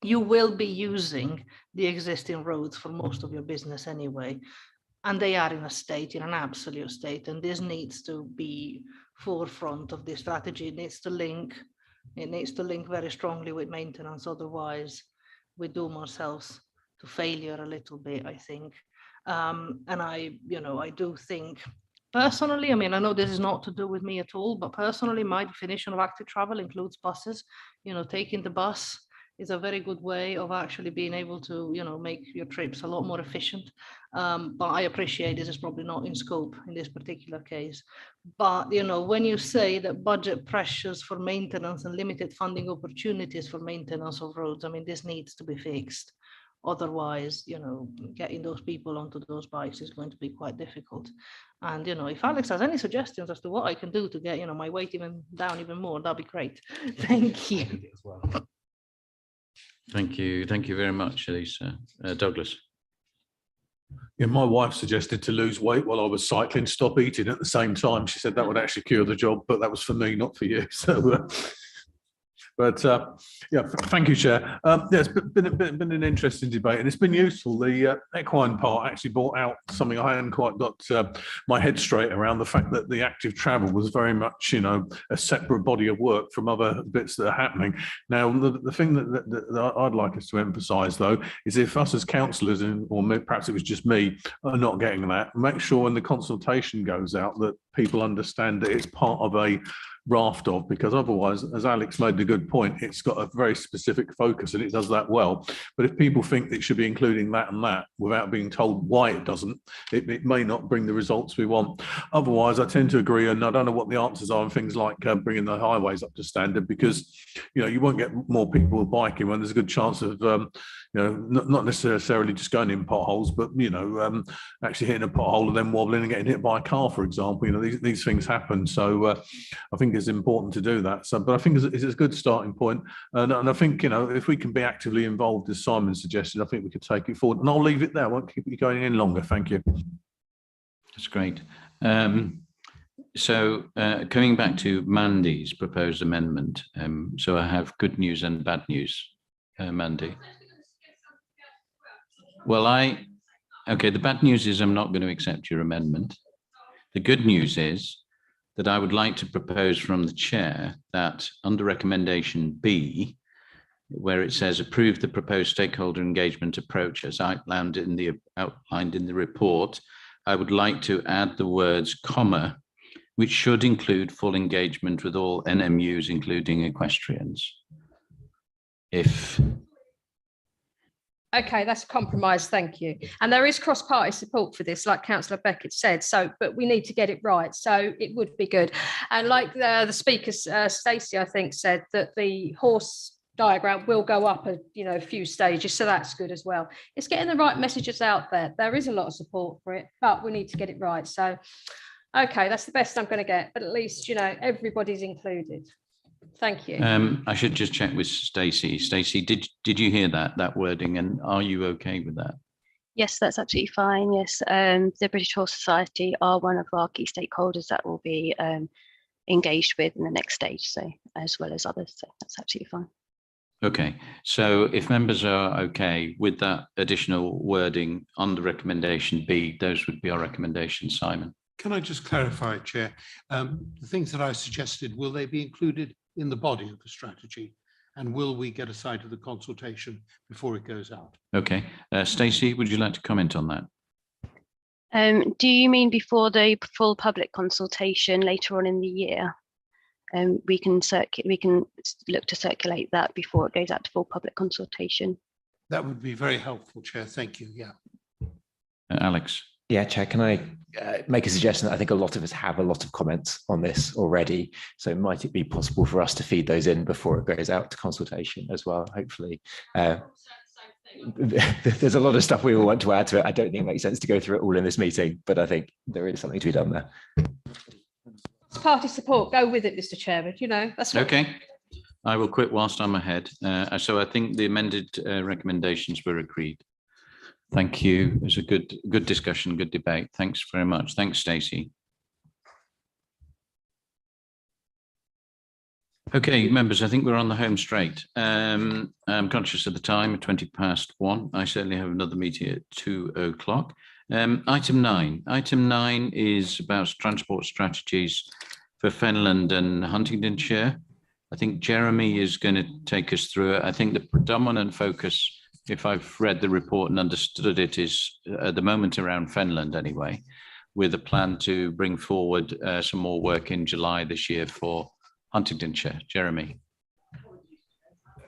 you will be using the existing roads for most of your business anyway, and they are in an absolute state, and this needs to be forefront of the strategy. It needs to link very strongly with maintenance, otherwise we doom ourselves to failure a little bit, I think. And I do think personally, I mean, I know this is not to do with me at all, but personally, my definition of active travel includes buses. You know, taking the bus is a very good way of actually being able to, you know, make your trips a lot more efficient. But I appreciate this is probably not in scope in this particular case. But, you know, when you say that budget pressures for maintenance and limited funding opportunities for maintenance of roads, I mean, this needs to be fixed. Otherwise, you know, getting those people onto those bikes is going to be quite difficult. And, you know, if Alex has any suggestions as to what I can do to get, you know, my weight even down even more, that'd be great. Thank you. Thank you. Thank you very much, Lisa. Douglas. Yeah, my wife suggested to lose weight while I was cycling, stop eating at the same time. She said that would actually cure the job, but that was for me, not for you. So, yeah, thank you, Chair. Yeah, it's been an interesting debate, and it's been useful. The equine part actually brought out something I hadn't quite got my head straight around, the fact that the active travel was very much, you know, a separate body of work from other bits that are happening. Now, the thing that I'd like us to emphasise, though, is if us as councillors, or perhaps it was just me, are not getting that, make sure when the consultation goes out that people understand that it's part of a raft of, because otherwise, as Alex made a good point, it's got a very specific focus and it does that well. But if people think it should be including that and that without being told why it doesn't, it may not bring the results we want. Otherwise, I tend to agree, and I don't know what the answers are on things like bringing the highways up to standard, because, you know, you won't get more people biking when there's a good chance of, you know, not necessarily just going in potholes, but, you know, actually hitting a pothole and then wobbling and getting hit by a car, for example. You know, these things happen. So I think it's important to do that. So, but I think it's a good starting point. And I think, you know, if we can be actively involved, as Simon suggested, I think we could take it forward. And I'll leave it there. I won't keep you going in longer. Thank you. That's great. So coming back to Mandy's proposed amendment. So I have good news and bad news, Mandy. Well, okay, the bad news is I'm not going to accept your amendment. The good news is that I would like to propose from the chair that under recommendation B, where it says approve the proposed stakeholder engagement approach as outlined in the report, I would like to add the words comma, which should include full engagement with all NMUs, including equestrians. Okay, that's a compromise, thank you. And there is cross-party support for this, like Councillor Beckett said, so, but we need to get it right, so it would be good. And like the speaker, Stacey, I think, said that the horse diagram will go up a few stages, so that's good as well. It's getting the right messages out there. There is a lot of support for it, but we need to get it right. So, okay, that's the best I'm going to get, but at least, you know, everybody's included. Thank you. I should just check with Stacey. Stacey, did you hear that wording, and are you okay with that? Yes, that's absolutely fine. Yes, the British Horse Society are one of our key stakeholders that will be engaged with in the next stage, so as well as others. So that's absolutely fine. Okay, so if members are okay with that additional wording on the recommendation B, those would be our recommendations. Simon. Can I just clarify, Chair? The things that I suggested, will they be included in the body of the strategy? And will we get a sight of the consultation before it goes out? Okay. Stacey, would you like to comment on that? Do you mean before the full public consultation later on in the year? We can look to circulate that before it goes out to full public consultation. That would be very helpful, Chair. Thank you. Yeah. Alex. Yeah, Chair, can I make a suggestion that I think a lot of us have a lot of comments on this already. So might it be possible for us to feed those in before it goes out to consultation as well, hopefully? There's a lot of stuff we all want to add to it. I don't think it makes sense to go through it all in this meeting, but I think there is something to be done there. Party support, go with it, Mr. Chairman. You know, that's what... Okay. I will quit whilst I'm ahead. So I think the amended recommendations were agreed. Thank you. It was a good discussion, good debate. Thanks very much. Thanks, Stacey. Okay, members, I think we're on the home straight. I'm conscious of the time, 1:20 I certainly have another meeting at 2 o'clock. Item 9. Item 9 is about transport strategies for Fenland and Huntingdonshire. I think Jeremy is going to take us through it. I think the predominant focus, if I've read the report and understood it, is at the moment around Fenland anyway, with a plan to bring forward some more work in July this year for Huntingdonshire. Jeremy.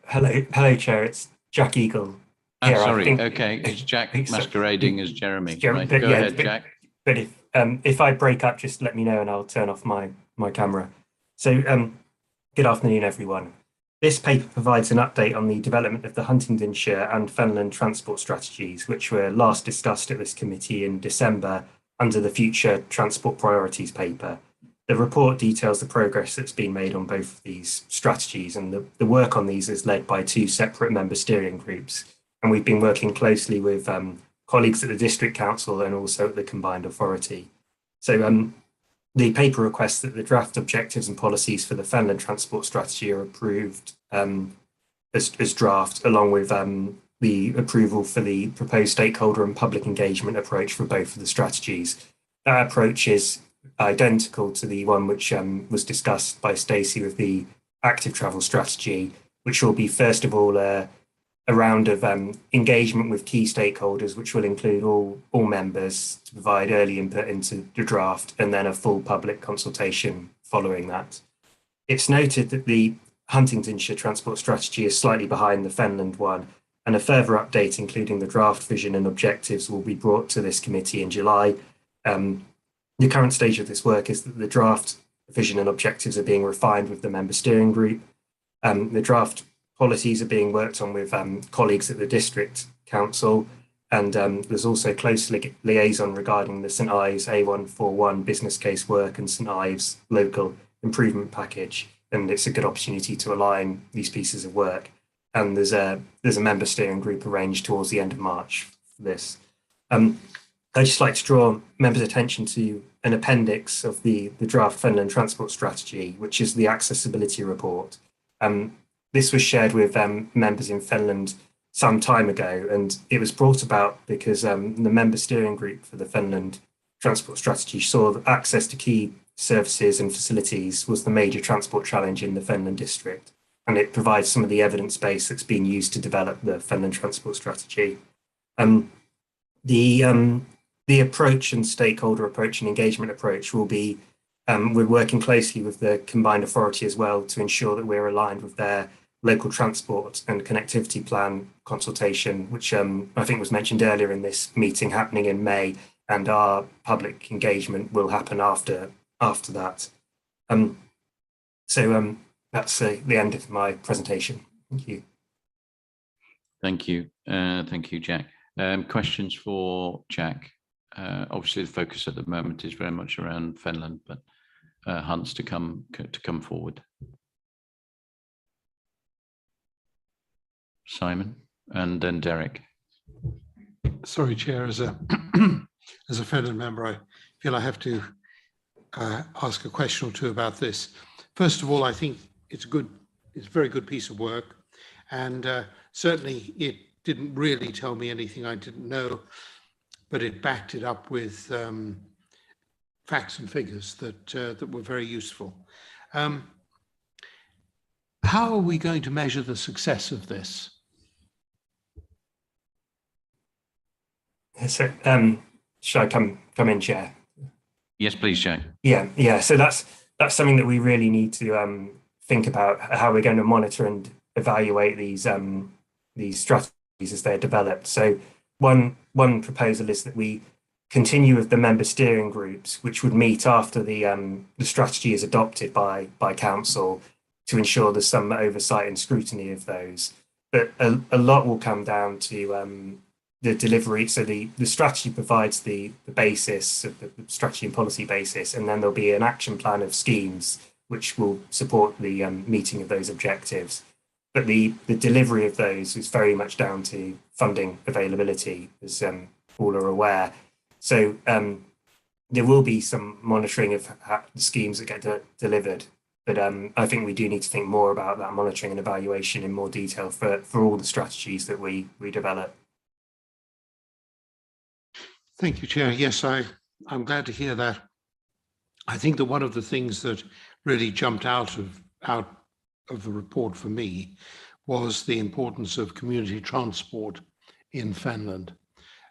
Hello, Chair. It's Jack Eagle. Here, sorry. Okay, it's Jack masquerading as Jeremy. Right, go ahead, Jack. But if I break up, just let me know and I'll turn off my camera. So, good afternoon, everyone. This paper provides an update on the development of the Huntingdonshire and Fenland transport strategies, which were last discussed at this committee in December under the Future Transport Priorities paper. The report details the progress that's been made on both of these strategies, and the work on these is led by 2 separate member steering groups. And we've been working closely with colleagues at the District Council and also at the Combined Authority. So the paper requests that the draft objectives and policies for the Fenland transport strategy are approved as draft, along with the approval for the proposed stakeholder and public engagement approach for both of the strategies. That approach is identical to the one which was discussed by Stacey with the active travel strategy, which will be, first of all, a round of engagement with key stakeholders, which will include all members to provide early input into the draft, and then a full public consultation following that. It's noted that the Huntingdonshire transport strategy is slightly behind the Fenland one, and a further update, including the draft vision and objectives, will be brought to this committee in July. The current stage of this work is that the draft vision and objectives are being refined with the member steering group. The draft policies are being worked on with colleagues at the District Council, and there's also close liaison regarding the St Ives A141 business case work and St Ives local improvement package, and it's a good opportunity to align these pieces of work. And there's a member steering group arranged towards the end of March for this. I'd just like to draw members' attention to an appendix of the draft Fenland transport strategy, which is the accessibility report. This was shared with members in Fenland some time ago, and it was brought about because the member steering group for the Fenland transport strategy saw that access to key services and facilities was the major transport challenge in the Fenland district, and it provides some of the evidence base that's been used to develop the Fenland transport strategy. The approach and stakeholder approach and engagement approach will be, we're working closely with the Combined Authority as well to ensure that we're aligned with their local transport and connectivity plan consultation, which I think was mentioned earlier in this meeting, happening in May, and our public engagement will happen after that. So that's the end of my presentation. Thank you. Thank you. Thank you, Jack. Questions for Jack? Obviously, the focus at the moment is very much around Fenland, but Hunt's to come forward. Simon, and then Derek. Sorry, Chair. As a Fenland member, I feel I have to ask a question or two about this. First of all, I think it's a very good piece of work, and certainly it didn't really tell me anything I didn't know, but it backed it up with facts and figures that were very useful. How are we going to measure the success of this? So should I come in, Chair? Yes, please, Jack. Yeah. So that's something that we really need to think about, how we're going to monitor and evaluate these strategies as they're developed. So one proposal is that we continue with the member steering groups, which would meet after the strategy is adopted by council, to ensure there's some oversight and scrutiny of those. But a lot will come down to the delivery. So the strategy provides the basis of the strategy and policy basis, and then there'll be an action plan of schemes which will support the meeting of those objectives. But the delivery of those is very much down to funding availability, as all are aware. So there will be some monitoring of how the schemes that get delivered. But I think we do need to think more about that monitoring and evaluation in more detail for all the strategies that we develop. Thank you, Chair. Yes, I'm glad to hear that. I think that one of the things that really jumped out of the report for me was the importance of community transport in Fenland.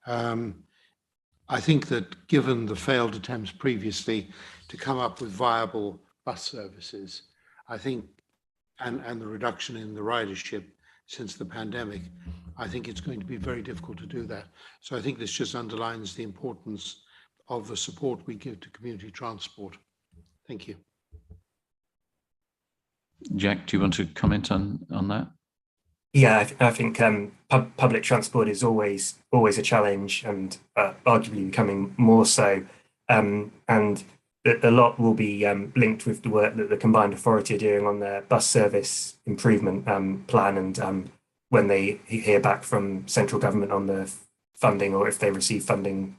I think that given the failed attempts previously to come up with viable bus services, I think, and the reduction in the ridership since the pandemic, I think it's going to be very difficult to do that. So I think this just underlines the importance of the support we give to community transport. Thank you. Jack, do you want to comment on that? Yeah, I think public transport is always a challenge, and arguably becoming more so. And a lot will be linked with the work that the combined authority are doing on their bus service improvement plan, and when they hear back from central government on the funding, or if they receive funding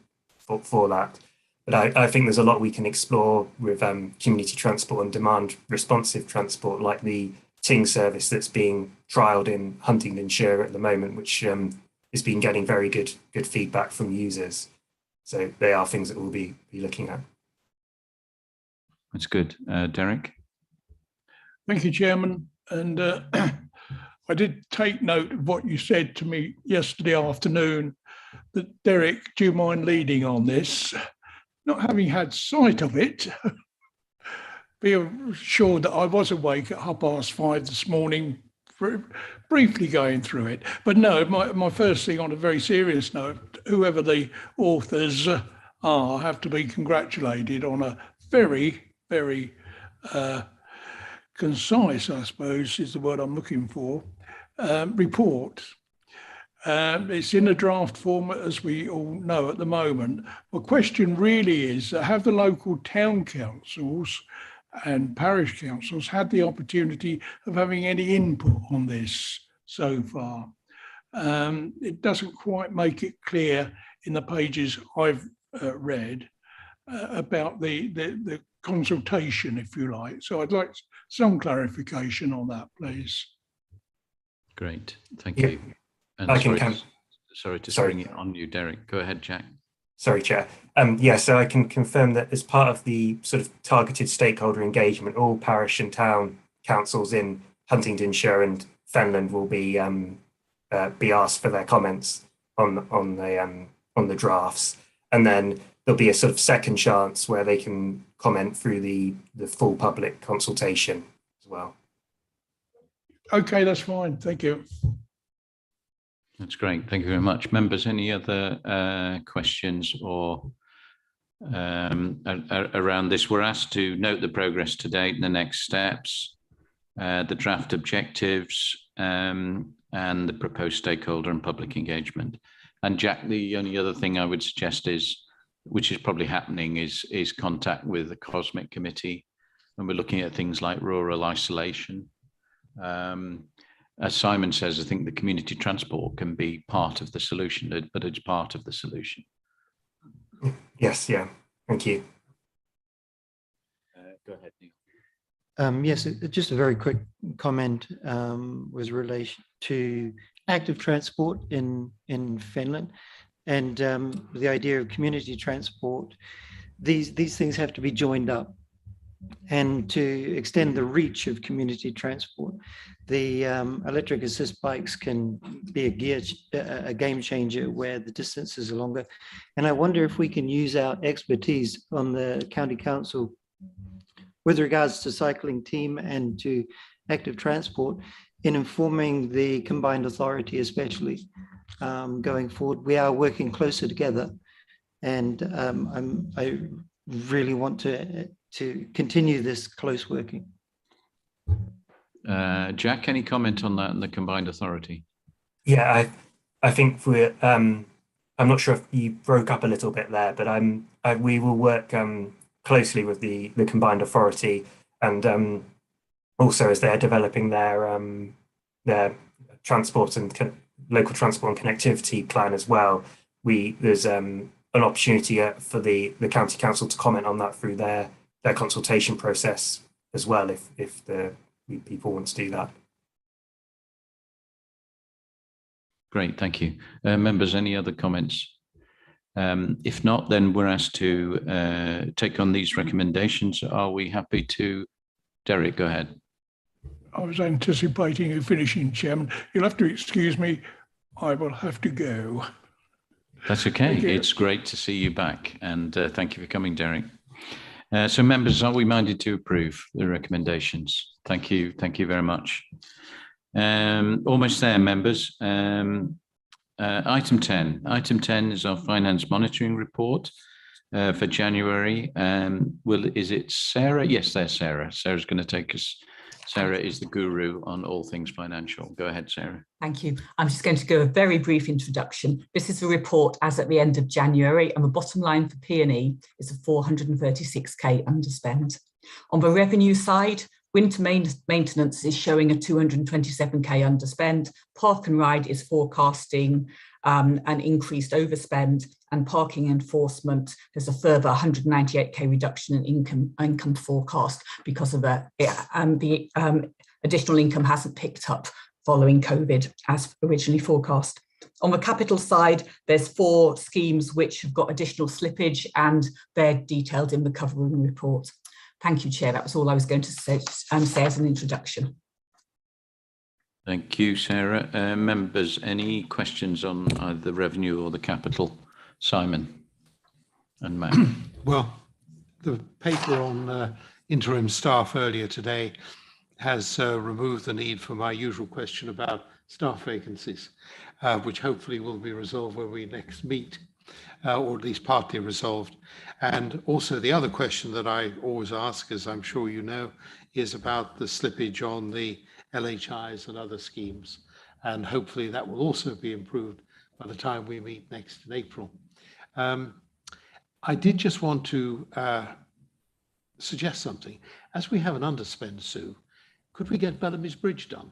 for that. But I think there's a lot we can explore with community transport and demand responsive transport, like the Ting service that's being trialled in Huntingdonshire at the moment, which has been getting very good feedback from users. So they are things that we'll be looking at. That's good. Derek? Thank you, Chairman. And I did take note of what you said to me yesterday afternoon, that Derek, do you mind leading on this? Not having had sight of it, be assured that I was awake at 5:30 this morning, briefly going through it. But no, my first thing, on a very serious note, whoever the authors are, have to be congratulated on a very, very concise, I suppose is the word I'm looking for, report. It's in a draft format, as we all know at the moment. My question really is, have the local town councils and parish councils had the opportunity of having any input on this so far? It doesn't quite make it clear in the pages I've read about the consultation, if you like. So I'd like some clarification on that, please. Great, thank you. And sorry to spring it on you, Derek. Go ahead, Jack. Sorry, Chair. Yeah, so I can confirm that as part of the sort of targeted stakeholder engagement, all parish and town councils in Huntingdonshire and Fenland will be asked for their comments on the drafts, and then there'll be a sort of second chance where they can comment through the full public consultation as well. Okay, that's fine. Thank you. That's great. Thank you very much. Members, any other questions or around this? We're asked to note the progress to date and the next steps, the draft objectives, and the proposed stakeholder and public engagement. And Jack, the only other thing I would suggest is, which is probably happening, is contact with the COSMIC committee, and we're looking at things like rural isolation. As Simon says, I think the community transport can be part of the solution, but it's part of the solution. Yes, yeah, thank you. Go ahead, Neil. Yes, just a very quick comment with relation to active transport in Finland, and the idea of community transport. These things have to be joined up. and to extend the reach of community transport. The electric assist bikes can be a game changer where the distances are longer. And I wonder if we can use our expertise on the county council with regards to cycling team and to active transport in informing the combined authority, especially going forward. We are working closer together, and I really want to continue this close working. Jack, any comment on that and the combined authority? Yeah, I think we're. I'm not sure if you broke up a little bit there, but we will work closely with the combined authority, and also as they're developing their transport and local transport and connectivity plan as well. There's an opportunity for the county council to comment on that through their consultation process as well, if the people want to do that. Great, thank you. Members, any other comments? If not, then we're asked to take on these recommendations. Are we happy to? Derek, go ahead. I was anticipating you finishing, Chairman. You'll have to excuse me. I will have to go. That's okay. It's great to see you back, and thank you for coming, Derek. So members, are we minded to approve the recommendations? Thank you. Thank you very much. Almost there, members. Item 10. Item 10 is our finance monitoring report for January. Is it Sarah? Yes, there's Sarah. Sarah's going to take us. Sarah is the guru on all things financial. Go ahead, Sarah. Thank you. I'm just going to give a very brief introduction. This is a report as at the end of January, and the bottom line for P&E is a 436k underspend. On the revenue side, winter maintenance is showing a 227k underspend. Park and ride is forecasting an increased overspend, and parking enforcement, there's a further 198k reduction in income forecast because of the additional income hasn't picked up following COVID as originally forecast. On the capital side, there's 4 schemes which have got additional slippage, and they're detailed in the covering report. Thank you, Chair. That was all I was going to say as an introduction. Thank you, Sarah. Members, any questions on either the revenue or the capital? Simon and Matt. Well, the paper on interim staff earlier today has removed the need for my usual question about staff vacancies, which hopefully will be resolved when we next meet, or at least partly resolved. And also the other question that I always ask, as I'm sure you know, is about the slippage on the LHIs and other schemes. And hopefully that will also be improved by the time we meet next in April. I did just want to suggest something. As we have an underspend, Sue, could we get Bellamy's Bridge done?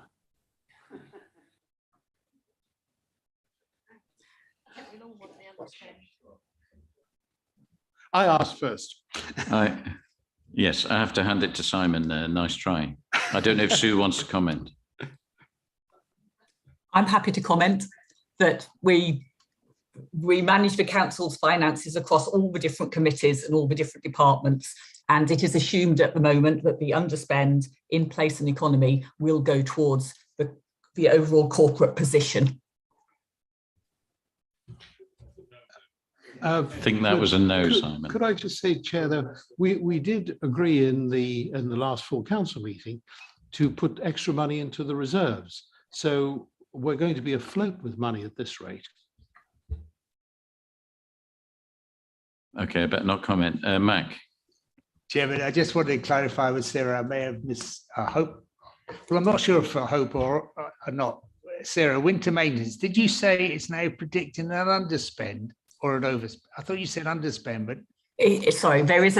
I asked first. Yes, I have to hand it to Simon. Nice try. I don't know if Sue wants to comment. I'm happy to comment that we manage the council's finances across all the different committees and all the different departments, and it is assumed at the moment that the underspend in place and economy will go towards the overall corporate position. I think that was a no, Simon. Could I just say, Chair, though, we did agree in the last full council meeting to put extra money into the reserves. So we're going to be afloat with money at this rate. Okay, I better not comment. Mac. Chairman, I just wanted to clarify with Sarah, I may have missed, I hope, well, I'm not sure if I hope or not. Sarah, winter maintenance, did you say it's now predicting an underspend or an overspend? I thought you said underspend, but sorry, there is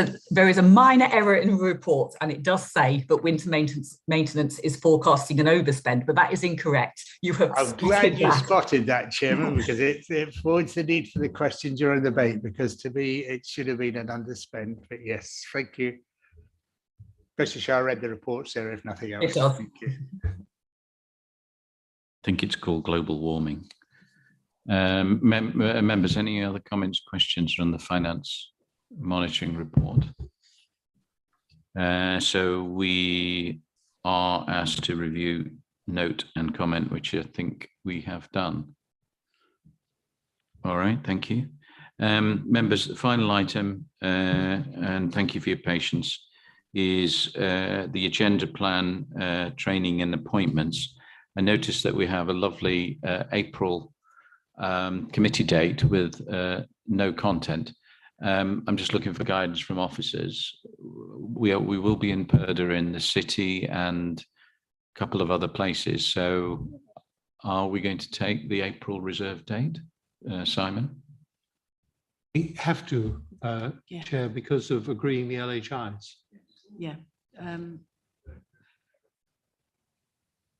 a minor error in the report, and it does say that winter maintenance is forecasting an overspend, but that is incorrect. You have I'm glad you spotted that, Chairman, because it avoids the need for the question during the debate, because to me it should have been an underspend. But yes, thank you. Especially sure I read the report, Sarah, if nothing else. Thank you. I think it's called global warming. Members, any other comments, questions on the finance monitoring report? So we are asked to review, note and comment, which I think we have done. All right, thank you. Members, the final item, and thank you for your patience, is the agenda plan, training and appointments. I noticed that we have a lovely April committee date with no content. I'm just looking for guidance from officers. We will be in Purda in the city and a couple of other places. So are we going to take the April reserve date, Simon? We have to, Chair, because of agreeing the LHIs. Yeah.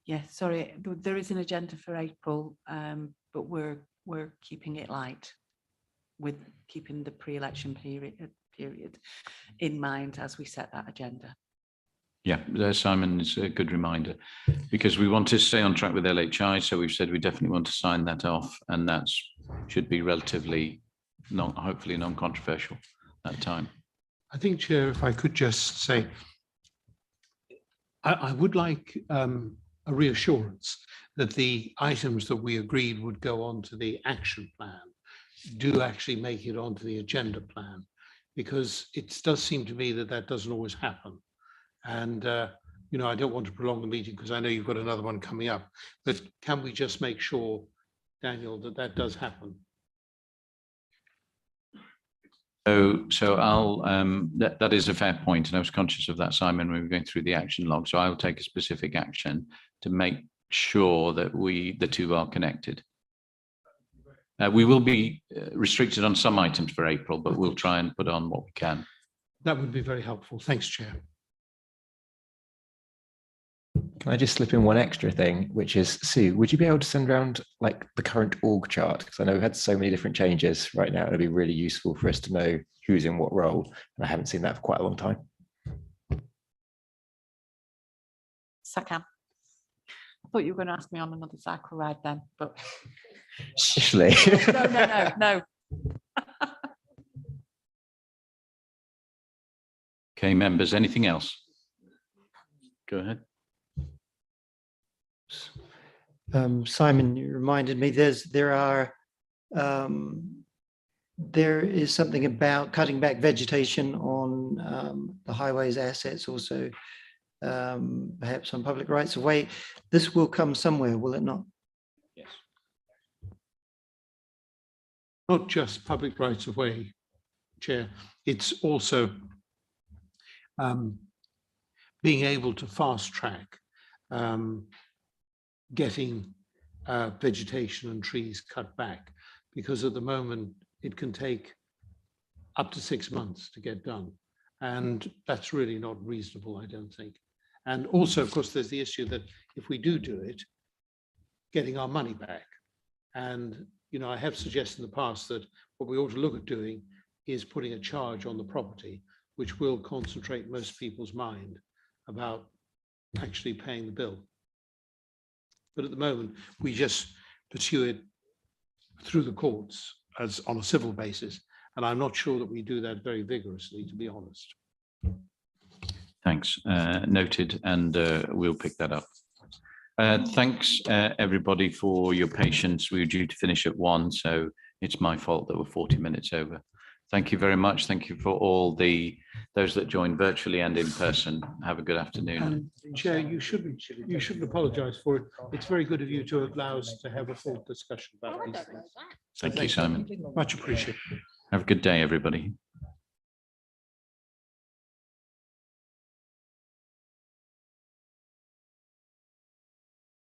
Yeah, sorry, there is an agenda for April, but we're keeping it light with keeping the pre-election period in mind as we set that agenda. Yeah, Simon, it's a good reminder, because we want to stay on track with LHI. So we've said we definitely want to sign that off, and that should be relatively hopefully non-controversial that time. I think, Chair, if I could just say, I would like a reassurance that the items that we agreed would go on to the action plan do actually make it onto the agenda plan, because it does seem to me that that doesn't always happen. And, you know, I don't want to prolong the meeting because I know you've got another one coming up, but can we just make sure, Daniel, that that does happen? So I'll, that is a fair point, and I was conscious of that, Simon, when we were going through the action log. So I'll take a specific action to make sure that the two are connected. We will be restricted on some items for April, but we'll try and put on what we can. That would be very helpful. Thanks, Chair. Can I just slip in one extra thing, which is, Sue, would you be able to send around like the current org chart? Because I know we've had so many different changes right now. It'd be really useful for us to know who's in what role. And I haven't seen that for quite a long time. Second. I thought you were going to ask me on another cycle ride then, but Actually. No. Okay, members, anything else? Go ahead. Simon, you reminded me there is something about cutting back vegetation on the highways assets, also perhaps on public rights of way. This will come somewhere, will it not? Yes. Not just public rights of way, Chair. It's also being able to fast track getting vegetation and trees cut back, because at the moment it can take up to 6 months to get done, and that's really not reasonable, I don't think. And also, of course, there's the issue that if we do it, getting our money back. And you know, I have suggested in the past that what we ought to look at doing is putting a charge on the property, which will concentrate most people's mind about actually paying the bill. But at the moment, we just pursue it through the courts as on a civil basis. And I'm not sure that we do that very vigorously, to be honest. Thanks, noted, and we'll pick that up. Thanks, everybody, for your patience. We were due to finish at 1, so it's my fault that we're 40 minutes over. Thank you very much. Thank you for all those that joined virtually and in person. Have a good afternoon. Chair, you shouldn't apologise for it. It's very good of you to allow us to have a full discussion about these things. Thank you, Simon. Much appreciated. Have a good day, everybody.